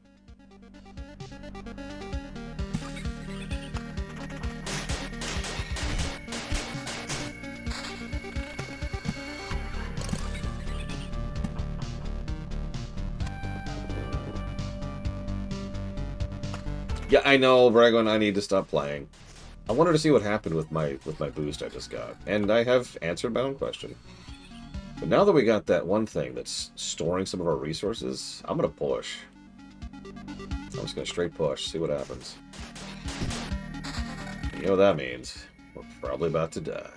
Yeah, I know, Bragon, I need to stop playing. I wanted to see what happened with my boost I just got, and I have answered my own question. But now that we got that one thing that's storing some of our resources, I'm gonna push. I'm just gonna straight push, see what happens. You know what that means? We're probably about to die.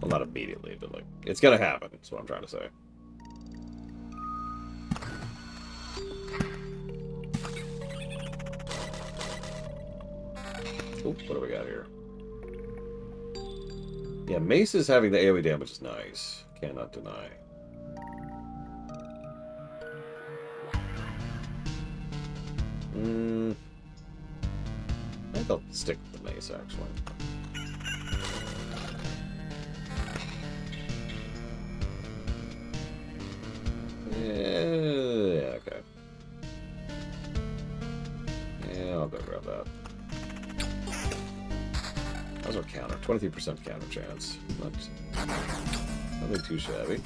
Well, not immediately, but like, it's gonna happen, that's what I'm trying to say. Oh, what do we got here? Yeah, Mace's having the AoE damage is nice. Cannot deny. I think I'll stick with the Mace, actually. Yeah, okay. Yeah, I'll go grab that. How's our counter? 23% counter chance. Nothing too shabby.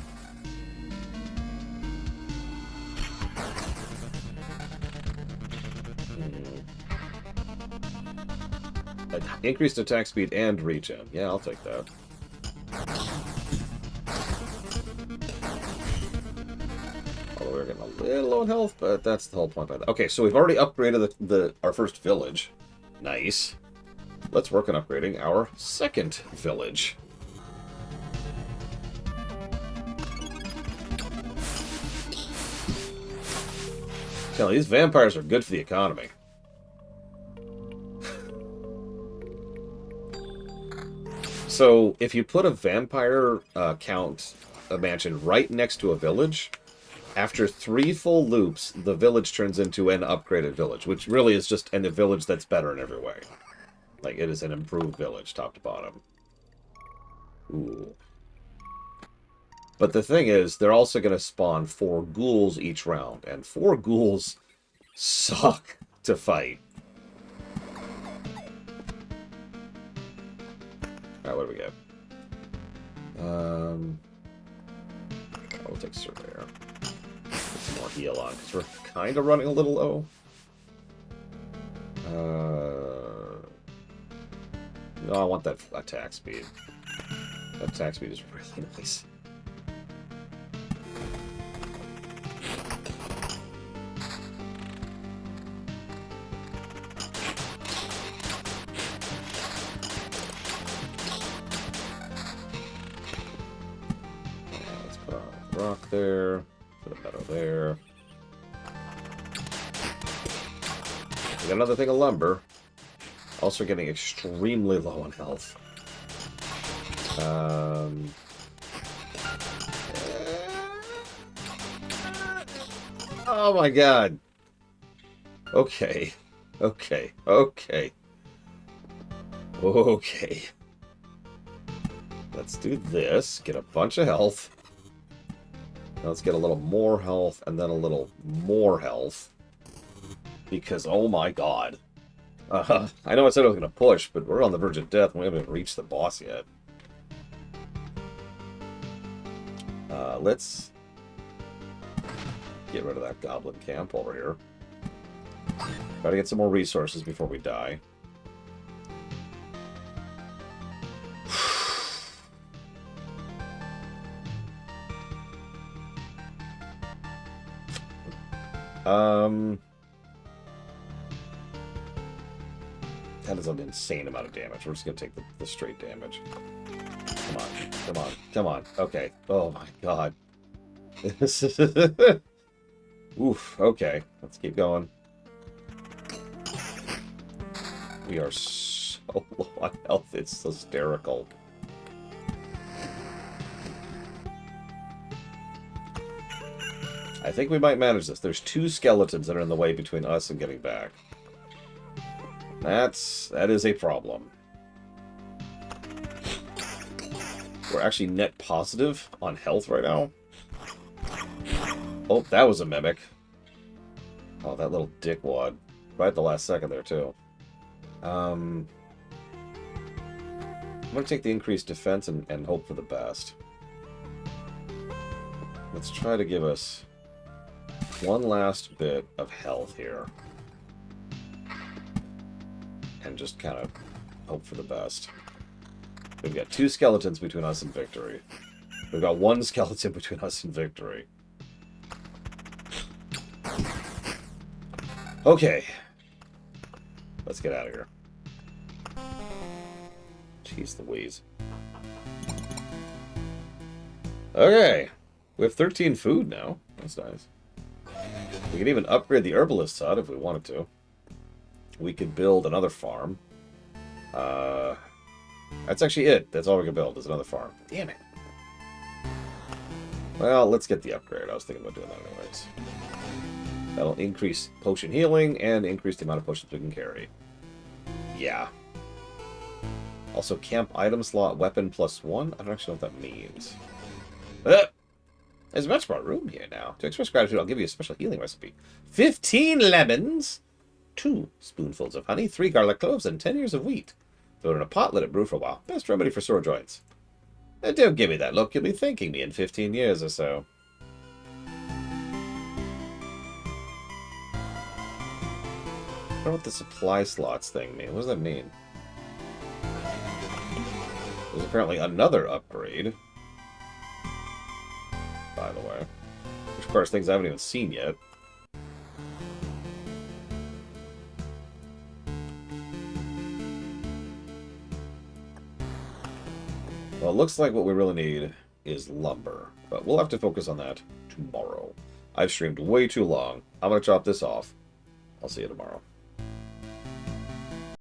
increased attack speed and regen. Yeah, I'll take that. Although we're getting a little low in health, but that's the whole point of that. Okay, so we've already upgraded our first village. Nice. Let's work on upgrading our second village. Tell you, these vampires are good for the economy. So, if you put a vampire count a mansion right next to a village, after 3 full loops, the village turns into an upgraded village, which really is just a village that's better in every way. Like, it is an improved village, top to bottom. Ooh. But the thing is, they're also going to spawn 4 ghouls each round, and 4 ghouls suck to fight. Alright, what do we get? We'll take Surveyor. Get some more heal on, because we're kind of running a little low. No, I want that attack speed. That attack speed is really nice. Rock there, put a meadow there. We got another thing of lumber. Also getting extremely low on health. Oh my god. Okay. Okay. Okay. Okay. Let's do this. Get a bunch of health. Now let's get a little more health, and then a little more health. Because, oh my god. I know I said I was going to push, but we're on the verge of death, and we haven't reached the boss yet. Let's get rid of that goblin camp over here. Gotta get some more resources before we die. That is an insane amount of damage. We're just going to take the straight damage. Come on. Come on. Come on. Okay. Oh my god. Oof. Okay. Let's keep going. We are so low on health. It's hysterical. I think we might manage this. There's 2 skeletons that are in the way between us and getting back. That is a problem. We're actually net positive on health right now. Oh, that was a mimic. Oh, that little dickwad. Right at the last second there, too. I'm going to take the increased defense and hope for the best. Let's try to give us one last bit of health here. And just kind of hope for the best. We've got 2 skeletons between us and victory. We've got 1 skeleton between us and victory. Okay. Let's get out of here. Jeez Louise. Okay. We have 13 food now. That's nice. We can even upgrade the herbalist's hut if we wanted to. We could build another farm. That's actually it. That's all we can build is another farm. Damn it. Well, let's get the upgrade. I was thinking about doing that anyways. That'll increase potion healing and increase the amount of potions we can carry. Yeah. Also, camp item slot weapon +1. I don't actually know what that means. There's much more room here now. To express gratitude, I'll give you a special healing recipe. 15 lemons, 2 spoonfuls of honey, 3 garlic cloves, and 10 ears of wheat. Throw it in a pot, let it brew for a while. Best remedy for sore joints. Don't give me that look. You'll be thanking me in 15 years or so. I don't know what the supply slots thing means. What does that mean? There's apparently another upgrade, by the way. Which, of course, things I haven't even seen yet. Well, it looks like what we really need is lumber. But we'll have to focus on that tomorrow. I've streamed way too long. I'm going to chop this off. I'll see you tomorrow.